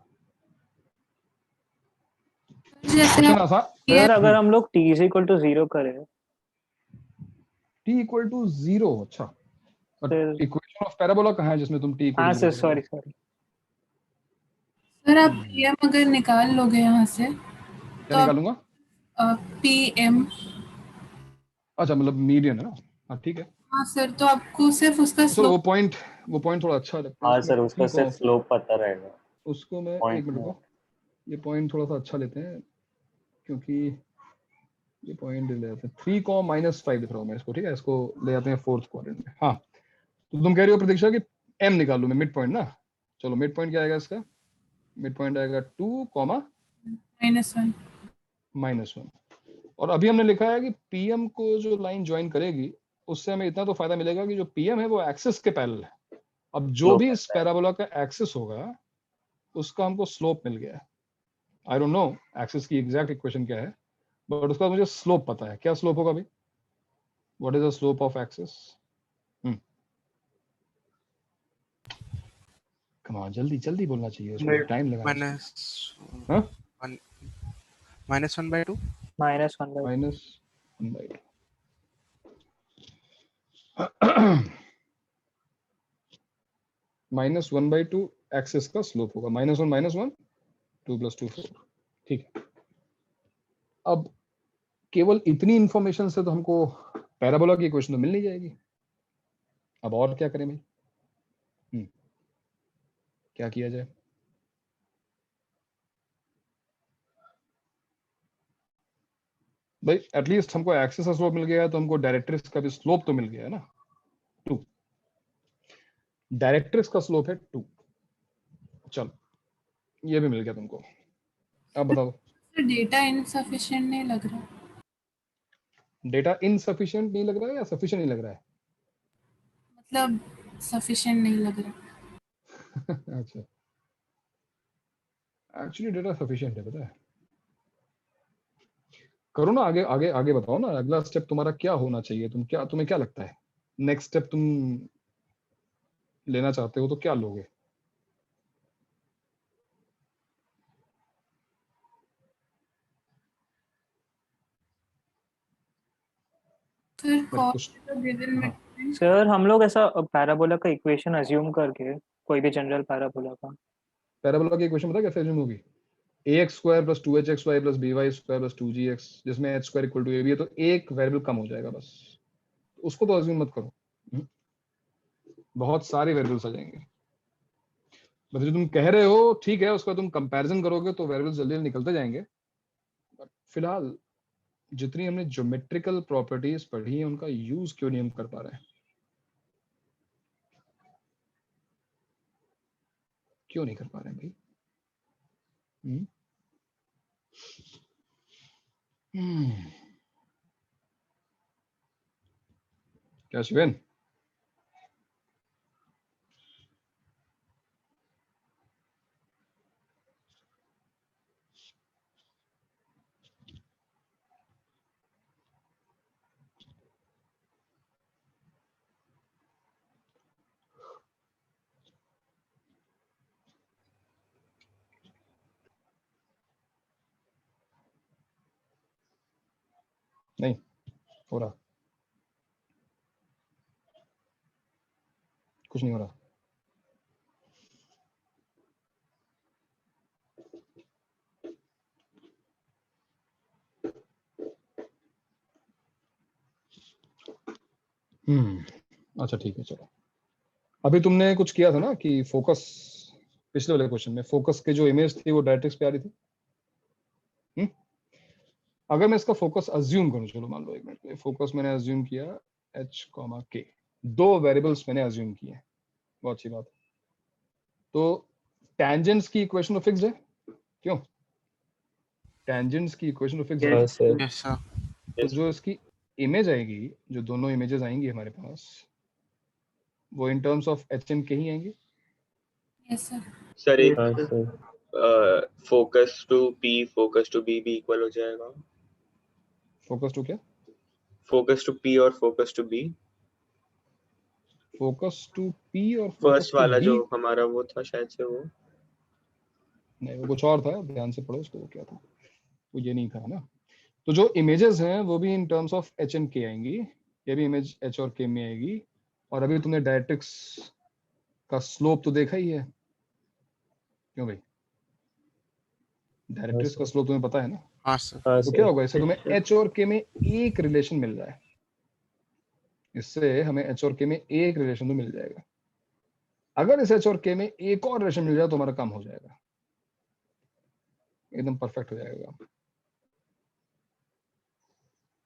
जैसे आप सर अगर हम लोग t is equal to 0 करें, t equal to 0, अच्छा, बट इक्वेशन ऑफ पैराबोला कहाँ है जिसमें तुम t equal हाँ to सर 0 सॉरी सर आप पीएम अगर निकाल लोगे यहाँ से क्या निकालूंगा? पीएम, अच्छा मतलब मीडियन है ना? हाँ ठीक है। हाँ सर, तो आपको सिर्फ उसका चलो वो पॉइंट थोड़ा अच्छा लगता है। हाँ सर उसका सिर्फ स्लोप पता रहेगा। उसको मैं एक मिनट रुको, ये पॉइंट थोड़ा सा अच्छा लेते हैं क्योंकि ये पॉइंट ले लेते हैं 3,-5 लिख रहा हूँ मैं इसको, ठीक है। इसको ले जाते हैं फोर्थ क्वाड्रेंट में। हाँ तो तुम कह रही हो प्रतीक्षा कि m निकाल लूं मैं, मिड पॉइंट ना? चलो मिड पॉइंट क्या आएगा इसका? मिड पॉइंट आएगा 2,-1। और अभी हमने लिखा है कि पीएम को जो लाइन ज्वाइन करेगी उससे हमें इतना तो फायदा मिलेगा कि जो पीएम है वो एक्सिस के पैरेलल है। अब जो भी इस पैराबोला का एक्सिस होगा उसका हमको स्लोप मिल गया है। आई डोंट नो एक्सिस की एग्जैक्ट इक्वेशन क्या है, बट उसका मुझे स्लोप पता है। क्या स्लोप होगा भाई? What is the slope of axis? Come on, जल्दी जल्दी बोलना चाहिए, उसमें टाइम लगा। -1/2 -1/2 -1/2 एक्सिस का स्लोप होगा। -1 2 + 2 4, ठीक है। अब केवल इतनी इंफॉर्मेशन से तो हमको पैराबोला की इक्वेशन तो मिल नहीं जाएगी। अब और क्या करें भाई? क्या किया जाए? भाई एटलीस्ट हमको एक्सेस का स्लोप मिल गया है, तो हमको डायरेक्ट्रिक्स का भी स्लोप तो मिल गया है ना, 2। डायरेक्ट्रिक्स का स्लोप है 2। चलो ये भी मिल गया तुमको। अब बताओ, डेटा इनसफिशिएंट नहीं लग रहा, डेटा इनसफिशिएंट नहीं लग रहा है या सफिशिएंट नहीं लग रहा है? मतलब सफिशिएंट नहीं लग रहा। अच्छा, एक्चुअली डेटा सफिशिएंट है, पता है। करो ना, आगे आगे आगे बताओ ना, अगला स्टेप तुम्हारा क्या होना चाहिए? तुम्हें क्या लगता है नेक्स्ट स्टेप तुम लेना चाहते हो तो क्या लोगे? फिर बट कॉस्ट कुछ तो गिवन हाँ, मिड सर हम लोग ऐसा पैराबोला का इक्वेशन अज्यूम करके, कोई भी जनरल पैराबोला का, पैराबोला की इक्वेशन पता है कैसे अज्यूम होगी? ax square plus 2hxy plus by square plus 2gx, जिसमें h square equal to ab है, तो एक वेरिएबल कम हो जाएगा बस। उसको तो अज्यूम मत करो, बहुत सारे वेरिएबल्स आ जाएंगे। मतलब जो तुम कह रहे हो ठीक है, उसका तुम कंपैरिजन करोगे तो वेरिएबल्स जल्दी जल्दी निकलते जाएंगे। बट फिलहाल जितनी हमने ज्योमेट्रिकल प्रॉपर्टीज पढ़ी है, उनका यूज क्यों नहीं हम कर पा रहे हैं? क्यों नहीं कर पा रहे हैं भाई? हम्म? हम्म। क्या शिवेन? नहीं हो रहा, कुछ नहीं हो रहा। अच्छा ठीक है, चलो। अभी तुमने कुछ किया था ना कि फोकस, पिछले वाले क्वेश्चन में फोकस के जो इमेज थी वो डायरेक्ट्रिक्स पे आ रही थी। अगर मैं इसका फोकस अज्यूम करूं, चलो मान लो एक मिनट, फोकस मैंने अज्यूम किया h, k, 2 वेरिएबल्स मैंने अज्यूम किए, बहुत अच्छी बात। तो टैंजेंट्स की इक्वेशन तो फिक्स्ड है, क्यों? टैंजेंट्स की इक्वेशन तो फिक्स्ड है। Yes. Sir yes sir. तो जो इसकी इमेज आएगी, जो दोनों इमेजेस आएंगी हमारे पास, वो in terms of H and K ही आएंगे। Yes sir. सर एक हाँ sir focus to P focus to B भी इक्वल हो जाएगा? फोकस टू क्या? फोकस टू पी और focus to B, focus to P और फोकस फर्स्ट टू वाला बी? जो हमारा वो था शायद से वो। नहीं, वो कुछ और था, ध्यान से पढ़ो उसको, वो क्या था, वो ये नहीं था ना। तो जो इमेजेस हैं वो भी इन टर्म्स ऑफ एच एंड के आएंगी, ये भी इमेज एच और के में आएगी। और अभी तुमने डायरेक्ट्रिक्स का स्लोप तो देखा ही है, क्यों भाई? डायरेक्ट्रिक्स का स्लोप तुम्हें पता है ना। हाँ सर। हाँ तो क्या सर होगा, इससे तुम्हें एच और के में एक रिलेशन मिल रहा है, इससे हमें एच और के में एक रिलेशन तो मिल जाएगा। अगर इस एच और के में एक और रिलेशन मिल जाए तो हमारा काम हो जाएगा, एकदम परफेक्ट हो जाएगा।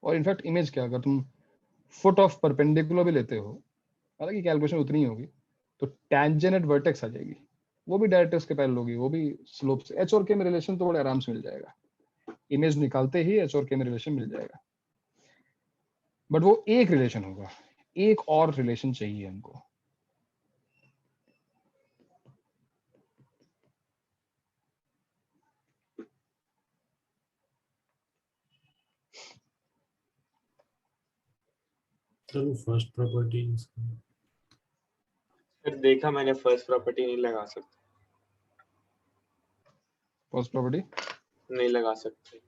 और इनफैक्ट इमेज क्या, अगर तुम फुट ऑफ परपेंडिकुलर भी लेते हो, हालांकि कैलकुलेशन उतनी ही होगी, तो टैंजेंट एट वर्टेक्स आ जाएगी, वो भी डायरेक्ट्रिक्स के पैरेलल होगी, वो भी स्लोप से। एच और के में रिलेशन तो बड़े आराम से मिल जाएगा, इमेज निकालते ही एच और के में रिलेशन मिल जाएगा। बट वो एक रिलेशन होगा, एक और रिलेशन चाहिए हमको। सर वो फर्स्ट प्रॉपर्टी फिर देखा मैंने, फर्स्ट प्रॉपर्टी नहीं लगा सकते, फर्स्ट प्रॉपर्टी, नहीं लगा सकते।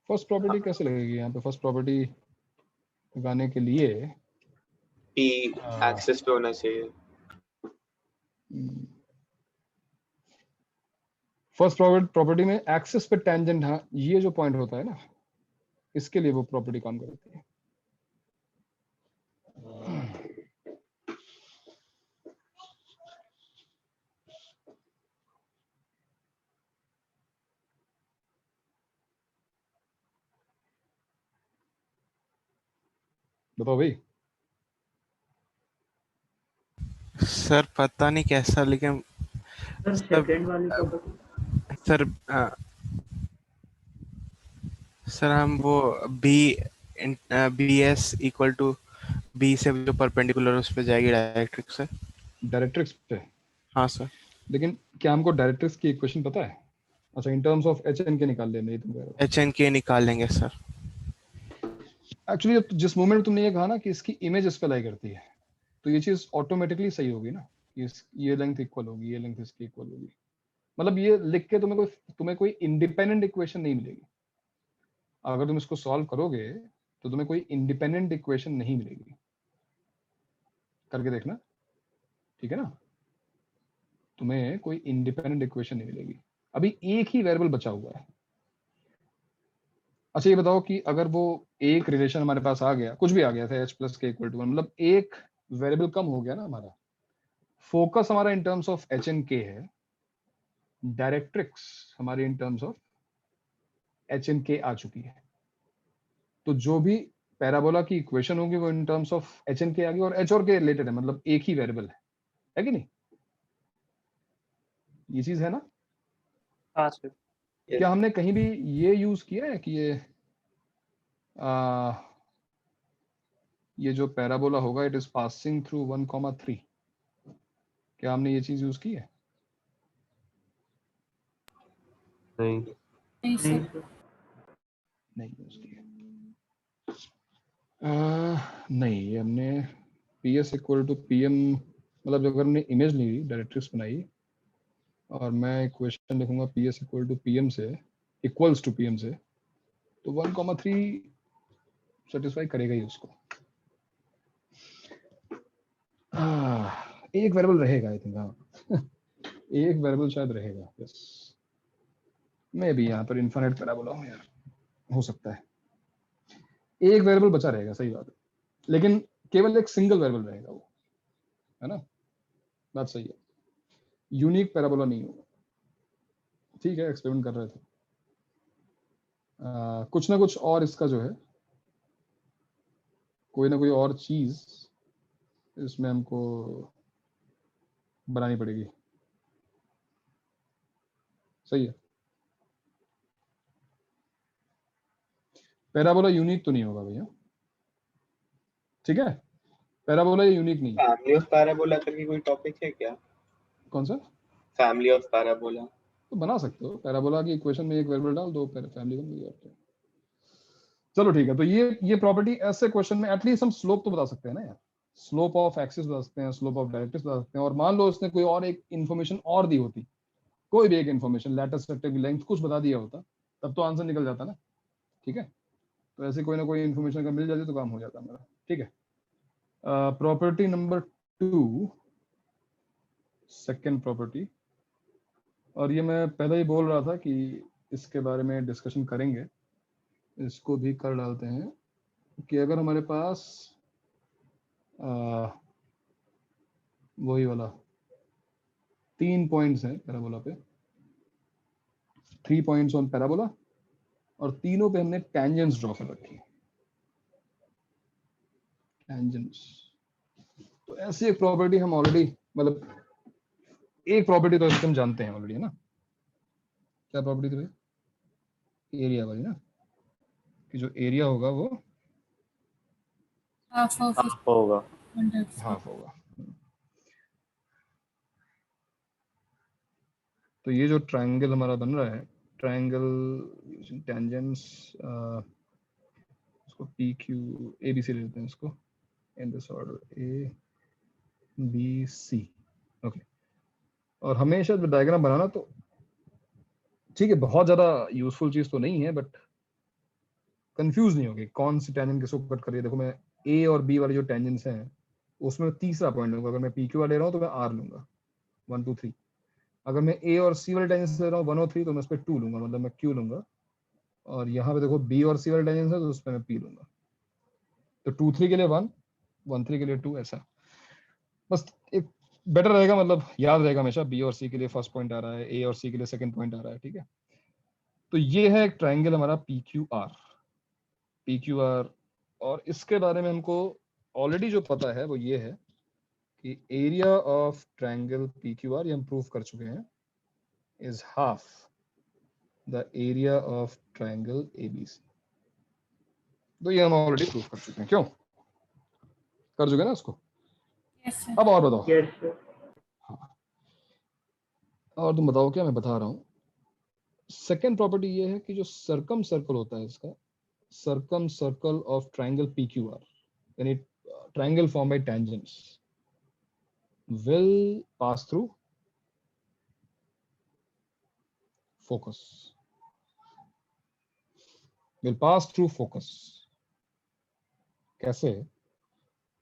फर्स्ट प्रॉपर्टी कैसे लगेगी यहाँ पे? फर्स्ट प्रॉपर्टी लगाने के लिए पी एक्सेस पे होना चाहिए। फर्स्ट प्रॉपर्टी में एक्सिस पे टेंजेंट, हाँ ये जो पॉइंट होता है ना, इसके लिए वो प्रॉपर्टी काम करती है। बताओ भाई। सर पता नहीं कैसा, लेकिन सर सर सेकंड वाली प्रॉपर्टी सर सर हम वो B B S equal to B से जो परपेंडिकुलर उस पे जाएगी डायरेक्ट्रिक्स से। डायरेक्ट्रिक्स पे? हाँ सर। लेकिन क्या हमको डायरेक्ट्रिक्स की इक्वेशन पता है? अच्छा, in terms of H and K निकाल लेना ये तुम कह रहे हो। एच एन के निकाल लेंगे सर। एक्चुअली जिस मोमेंट तुमने ये कहा ना कि इसकी इमेज इस पे लाई करती है, तो ये चीज ऑटोमेटिकली सही होगी ना, ये लेंथ इक्वल होगी, ये लेंथ इसकी इक्वल होगी। मतलब ये लिख के तुम्हें कोई इंडिपेंडेंट इक्वेशन नहीं मिलेगी। अगर तुम इसको सॉल्व करोगे तो तुम्हें कोई इंडिपेंडेंट इक्वेशन नहीं मिलेगी। करके देखना, ठीक है ना? तुम्हें कोई इंडिपेंडेंट इक्वेशन नहीं मिलेगी। अभी एक ही वेरिएबल बचा हुआ है। अच्छा ये बताओ कि अगर वो एक रिलेशन हमारे पास आ गया, कुछ भी आ गया था h प्लस के इक्वल टू 1, मतलब एक वेरिएबल कम हो गया ना हमारा। फोकस हमारा in terms of H and K है, डायरेक्ट्रिक्स हमारी in terms of H and K आ चुकी है। तो जो भी पैराबोला की इक्वेशन होगी वो in terms of H and K आ गई, और एच और के रिलेटेड है, मतलब एक ही वेरिएबल है कि नहीं? ये चीज है ना? हाँ सर। क्या हमने कहीं भी ये यूज किया है कि ये जो पैराबोला होगा इट इज पासिंग थ्रू 1,3? क्या हमने ये चीज यूज की है? नहीं। नहीं सर। नहीं यूज की है। नहीं, हमने P S equal to P M, मतलब जब हमने इमेज ली, डायरेक्ट्रिक्स बनाई, और मैं इक्वेशन लिखूंगा P S equal to P M से, इक्वल्स टू पी एम से, तो 1,3 सेटिस्फाई करेगा ही उसको। एक वेरिएबल रहेगा आई थिंक। हाँ एक वेरिएबल शायद रहेगा, यस। मैं भी यहाँ पर इन्फिनिट पैराबोला हूँ यार, हो सकता है एक वेरिएबल बचा रहेगा, सही बात है, लेकिन केवल एक सिंगल वेरिएबल रहेगा वो, है ना? बात सही है। यूनिक पैराबोला नहीं होगा। ठीक है, एक्सपेरिमेंट कर रहे थे। कुछ ना कुछ और इसका जो है, कोई ना कोई और चीज इसमें हमको बनानी पड़ेगी। सही है। पैराबोला यूनिक तो नहीं होगा भैया, ठीक है? पैराबोला ये यूनिक नहीं है। फैमिली ऑफ पैराबोला करके कोई टॉपिक है क्या? कौन सा? फैमिली ऑफ पैराबोला तो बना सकते हो, पैराबोला की इक्वेशन में एक वेरिएबल डाल दो, फैमिली बन गई। चलो ठीक है, तो ये प्रॉपर्टी ऐसे क्वेश्चन में एटलीस्ट हम स्लोप तो बता सकते हैं ना यार, स्लोप ऑफ एक्सिस बता सकते हैं, स्लोप ऑफ डायरेक्ट्रिक्स बता सकते हैं। और मान लो उसने कोई और एक इन्फॉर्मेशन और दी होती, कोई भी एक इन्फॉर्मेशन, लैटिस वेक्टर की लेंथ कुछ बता दिया होता, तब तो आंसर निकल जाता ना। ठीक है, तो ऐसे कोई ना कोई इन्फॉर्मेशन अगर मिल जाती तो काम हो जाता मेरा। ठीक है, प्रॉपर्टी नंबर 2, सेकेंड प्रॉपर्टी, और ये मैं पहले ही बोल रहा था कि इसके बारे में डिस्कशन करेंगे, इसको भी कर डालते हैं कि अगर हमारे पास वही वाला 3 पॉइंट्स हैं पैराबोला पे, 3 पॉइंट्स ऑन पैराबोला, और तीनों पे हमने टेंजेंट्स ड्रॉ कर रखी है, टेंजेंट्स। तो ऐसी एक प्रॉपर्टी हम ऑलरेडी, मतलब एक प्रॉपर्टी तो हम जानते हैं ऑलरेडी, है ना? क्या प्रॉपर्टी थी? एरिया वाली ना, कि जो एरिया होगा वो हाफ होगा। हाफ होगा। तो ये जो ट्रायंगल हमारा बन रहा है, ट्रायंगल यूजिंग टेंजेंट्स, इसको P Q A B C लेते हैं इसको, in this order A B C. Okay, और हमेशा जब डायग्राम बनाना तो ठीक है, बहुत ज्यादा यूजफुल चीज तो नहीं है, बट कंफ्यूज नहीं होगी कौन सी टेंजेंट किसको कट कर रही है। देखो मैं ए और बी वाले जो टेंजेंट्स हैं उसमें तीसरा पॉइंट लूंगा। अगर मैं पी क्यू वाला ले रहा हूँ तो मैं आर लूंगा, 1 2 3। अगर मैं ए और सी वाले टेंजेंट्स ले रहा हूँ 1 और 3, तो मैं उस पर 2 लूंगा, मतलब मैं क्यू लूंगा। और यहाँ पे देखो बी और सी वाले टेंजेंट्स है तो उस पर मैं पी लूंगा। तो 2 3 के लिए 1, 1 3 के लिए 2, ऐसा बस एक बेटर रहेगा, मतलब याद रहेगा हमेशा बी और सी के लिए फर्स्ट पॉइंट आ रहा है, ए और सी के लिए सेकंड पॉइंट आ रहा है। ठीक है, तो ये है एक ट्रायंगल हमारा P Q R. P Q R और इसके बारे में हमको ऑलरेडी जो पता है वो ये है कि एरिया ऑफ ट्रायंगल PQR ये हम प्रूव कर चुके हैं is half the area of triangle ABC। तो ये हम ऑलरेडी प्रूव कर चुके हैं, क्यों कर चुके हैं ना इसको। Yes, sir. अब और बताओ। Yes sir. हाँ, और तुम बताओ क्या मैं बता रहा हूँ। सेकेंड प्रॉपर्टी ये है कि जो सर्कम सर्कल होता है इसका, circum circle of triangle PQR यानी triangle formed by tangents will pass through focus, will pass through focus। कैसे,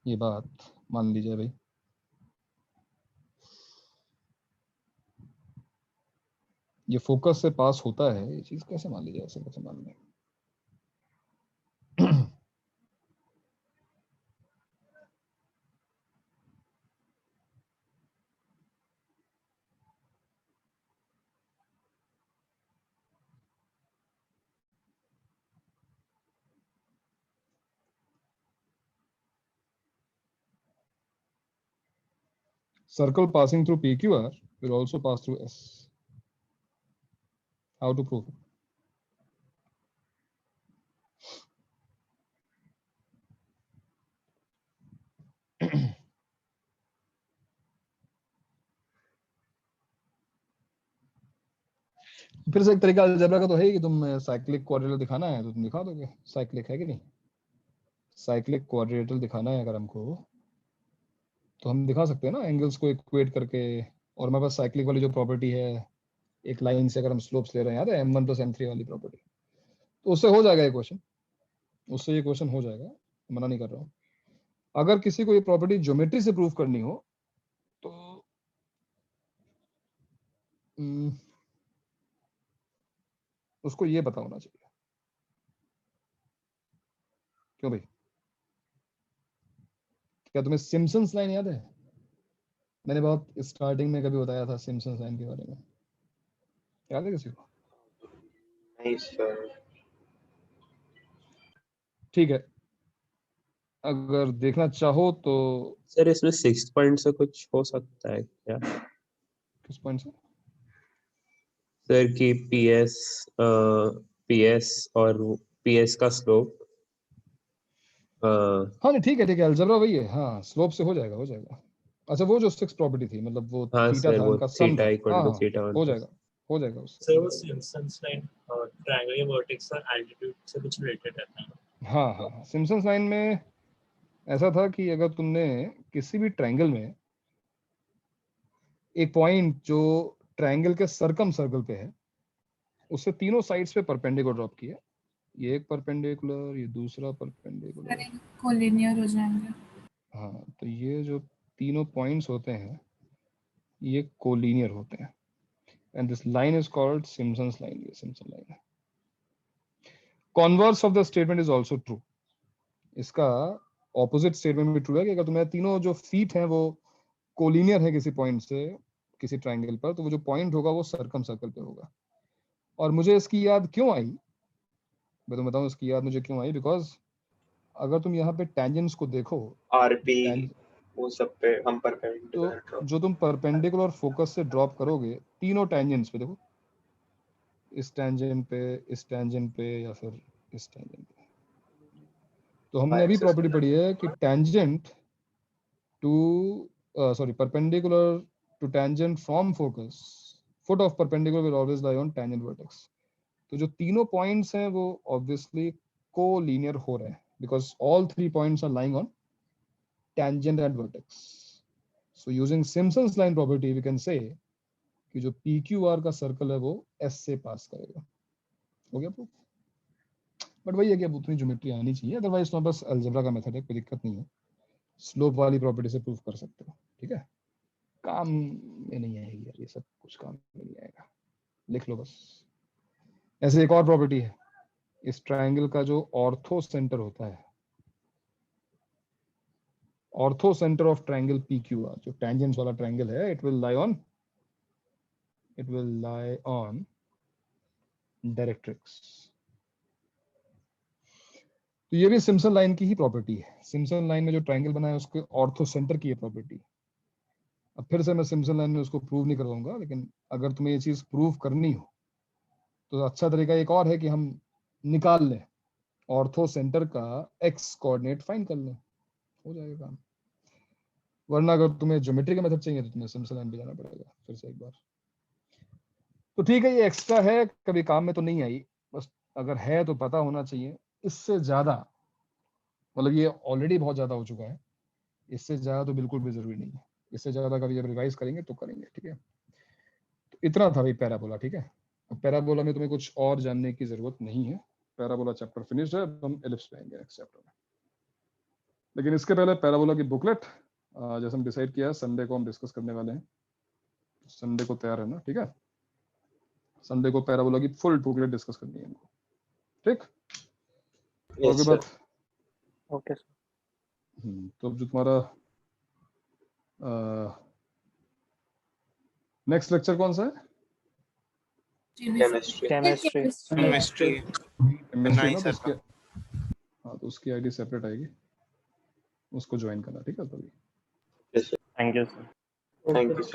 ये बात मान लीजिए भाई, ये फोकस से पास होता है, ये चीज कैसे मान लीजिए, ऐसे कैसे मान लें। Circle passing through PQR will also pass through S. How to prove it? फिर से एक तरीका अलजेब्रा का तो है कि तुम साइक्लिक क्वाड्रिलेटरल दिखाना है तो तुम दिखा दोगे। साइक्लिक है कि नहीं, साइक्लिक क्वाड्रिलेटरल दिखाना है अगर हमको तो हम दिखा सकते हैं ना, एंगल्स को इक्वेट करके। और हमारे पास साइक्लिक वाली जो प्रॉपर्टी है, एक लाइन से अगर हम स्लोप्स ले रहे हैं, याद है M1 + M3 वाली प्रॉपर्टी, तो उससे हो जाएगा ये क्वेश्चन, उससे ये क्वेश्चन हो जाएगा, मना नहीं कर रहा हूँ। अगर किसी को ये प्रॉपर्टी ज्योमेट्री से प्रूव करनी हो तो उसको ये पता होना चाहिए। क्यों भाई, क्या तुम्हें सिम्पसन्स लाइन याद है? मैंने बहुत स्टार्टिंग में कभी बताया था सिम्पसन्स लाइन के बारे में, याद है किसी को? नहीं सर। ठीक है, अगर देखना चाहो तो। सर इसमें 6th पॉइंट से कुछ हो सकता है क्या? किस पॉइंट से? सर की PS और PS का स्लोप। हाँ नहीं ठीक है अलजेब्रा वही है, हाँ स्लोप से हो जाएगा, हो जाएगा। अच्छा वो जो 6 प्रॉपर्टी थी, मतलब वो हाँ थीटा सर, था, वो उनका सम था। थीटा इक्वल हाँ टू हाँ थीटा हो जाएगा, हो जाएगा उससे। सर वो सिम्पसन्स लाइन ट्रायंगल या वर्टेक्स और एल्टीट्यूड से कुछ रिलेटेड रहता है। हाँ हाँ हाँ, सिम्पसन्स लाइन में ऐसा था कि अगर तुमने किसी भी ट्रायंगल में एक पॉइंट जो ट्रायंगल के सर्कम सर्कल पे है, उससे तीनों साइड्स पे परपेंडिकुलर ड्रॉप किया, ये एक परपेंडिकुलर, ये दूसरा परपेंडिकुलर, कोलिनियर हो जाएंगे। हाँ तो ये जो तीनों पॉइंट्स होते हैं ये कोलिनियर होते हैं, and this line is called Simpson's line. ये सिम्पसन लाइन है। Converse of the statement is also true. इसका ऑपोजिट स्टेटमेंट भी ट्रू है कि अगर तुम्हारे तीनों जो फीट हैं वो कोलिनियर है किसी पॉइंट से किसी ट्रायंगल पर, तो वो जो पॉइंट होगा वो सर्कम सर्कल पे होगा। और मुझे इसकी याद क्यों आई, मैं तुम्हें बताऊं इसकी याद मुझे क्यों आई, बिकॉज अगर तुम यहाँ पे टेंजेंट्स को देखो, RP वो सब पे हम परपेंडिकुलर तो जो तुम परपेंडिकुलर फोकस से ड्रॉप करोगे तीनों टेंजेंट्स पे, देखो इस टेंजेंट पे, इस टेंजेंट पे, या फिर इस टेंजेंट पे, तो हमने अभी प्रॉपर्टी पढ़ी है कि tangent to sorry perpendicular to tangent from focus, foot of perpendicular will always lie on tangent vertex. तो जो तीनों पॉइंट्स हैं वो ऑब्वियसली कोलिनियर हो रहे हैं because all 3 points are lying on tangent at vertex. So using Simpson's line property we can say कि जो PQR का सर्कल है वो S से पास करेगा। हो गया प्रूफ? बट वही है कि अब उतनी ज्योमेट्री आनी चाहिए, अदरवाइज तो बस अलजेब्रा का मेथड है, कोई दिक्कत नहीं है, स्लोप वाली प्रॉपर्टी से प्रूफ कर सकते हो। ठीक है, काम में नहीं आएगी यार ये सब कुछ, काम में नहीं आएगा, लिख लो बस। ऐसे एक और प्रॉपर्टी है, इस ट्रायंगल का जो ऑर्थो सेंटर होता है, ortho centre of triangle PQR, जो टेंजेंट्स वाला ट्रायंगल है, it will lie on directrix. तो ये भी सिम्पसन लाइन की ही प्रॉपर्टी है। सिम्पसन लाइन में जो ट्रायंगल बना है उसके ऑर्थो सेंटर की ये प्रॉपर्टी। अब फिर से मैं सिम्पसन लाइन में उसको प्रूव नहीं करवाऊंगा, लेकिन अगर तुम्हें ये चीज प्रूव करनी हो तो अच्छा तरीका एक और है कि हम निकाल लें ऑर्थो सेंटर का एक्स कोऑर्डिनेट फाइंड कर लें, हो जाएगा काम। वरना अगर तुम्हें ज्योमेट्री का मेथड चाहिए तो तुम्हें सिम्पसन लाइन पे जाना पड़ेगा फिर से एक बार। तो ठीक है, ये एक्स्ट्रा है, कभी काम में तो नहीं आई, बस अगर है तो पता होना चाहिए। इससे ज्यादा मतलब ये ऑलरेडी बहुत ज्यादा हो चुका है, इससे ज्यादा तो बिल्कुल भी जरूरी नहीं है। इससे ज्यादा कभी जब रिवाइज करेंगे तो करेंगे, ठीक है। तो इतना था भाई पैराबोला, ठीक है। अब पैराबोला में तुम्हें कुछ और जानने की जरूरत नहीं है, पैराबोला चैप्टर फिनिश्ड है, हम एलिप्स पे आएंगे नेक्स्ट चैप्टर में। लेकिन इसके पहले पैराबोला की बुकलेट जैसे हम डिसाइड किया है संडे को हम डिस्कस करने वाले हैं। संडे को तैयार है ना, ठीक है। संडे को पैराबोला की फुल बुकलेट डिस्कस करनी है हमको, ठीक। और Yes, कोई sir. बात? Okay sir. तो अब जो तुम्हारा नेक्स्ट लेक्चर कौन सा है? Chemistry. केमिस्ट्री। केमिस्ट्री केमिस्ट्री ना, तो सर उसकी हाँ तो उसकी आईडी सेपरेट आएगी, उसको ज्वाइन करना, ठीक है। तभी Yes, sir. Thank you sir. Thank you, sir.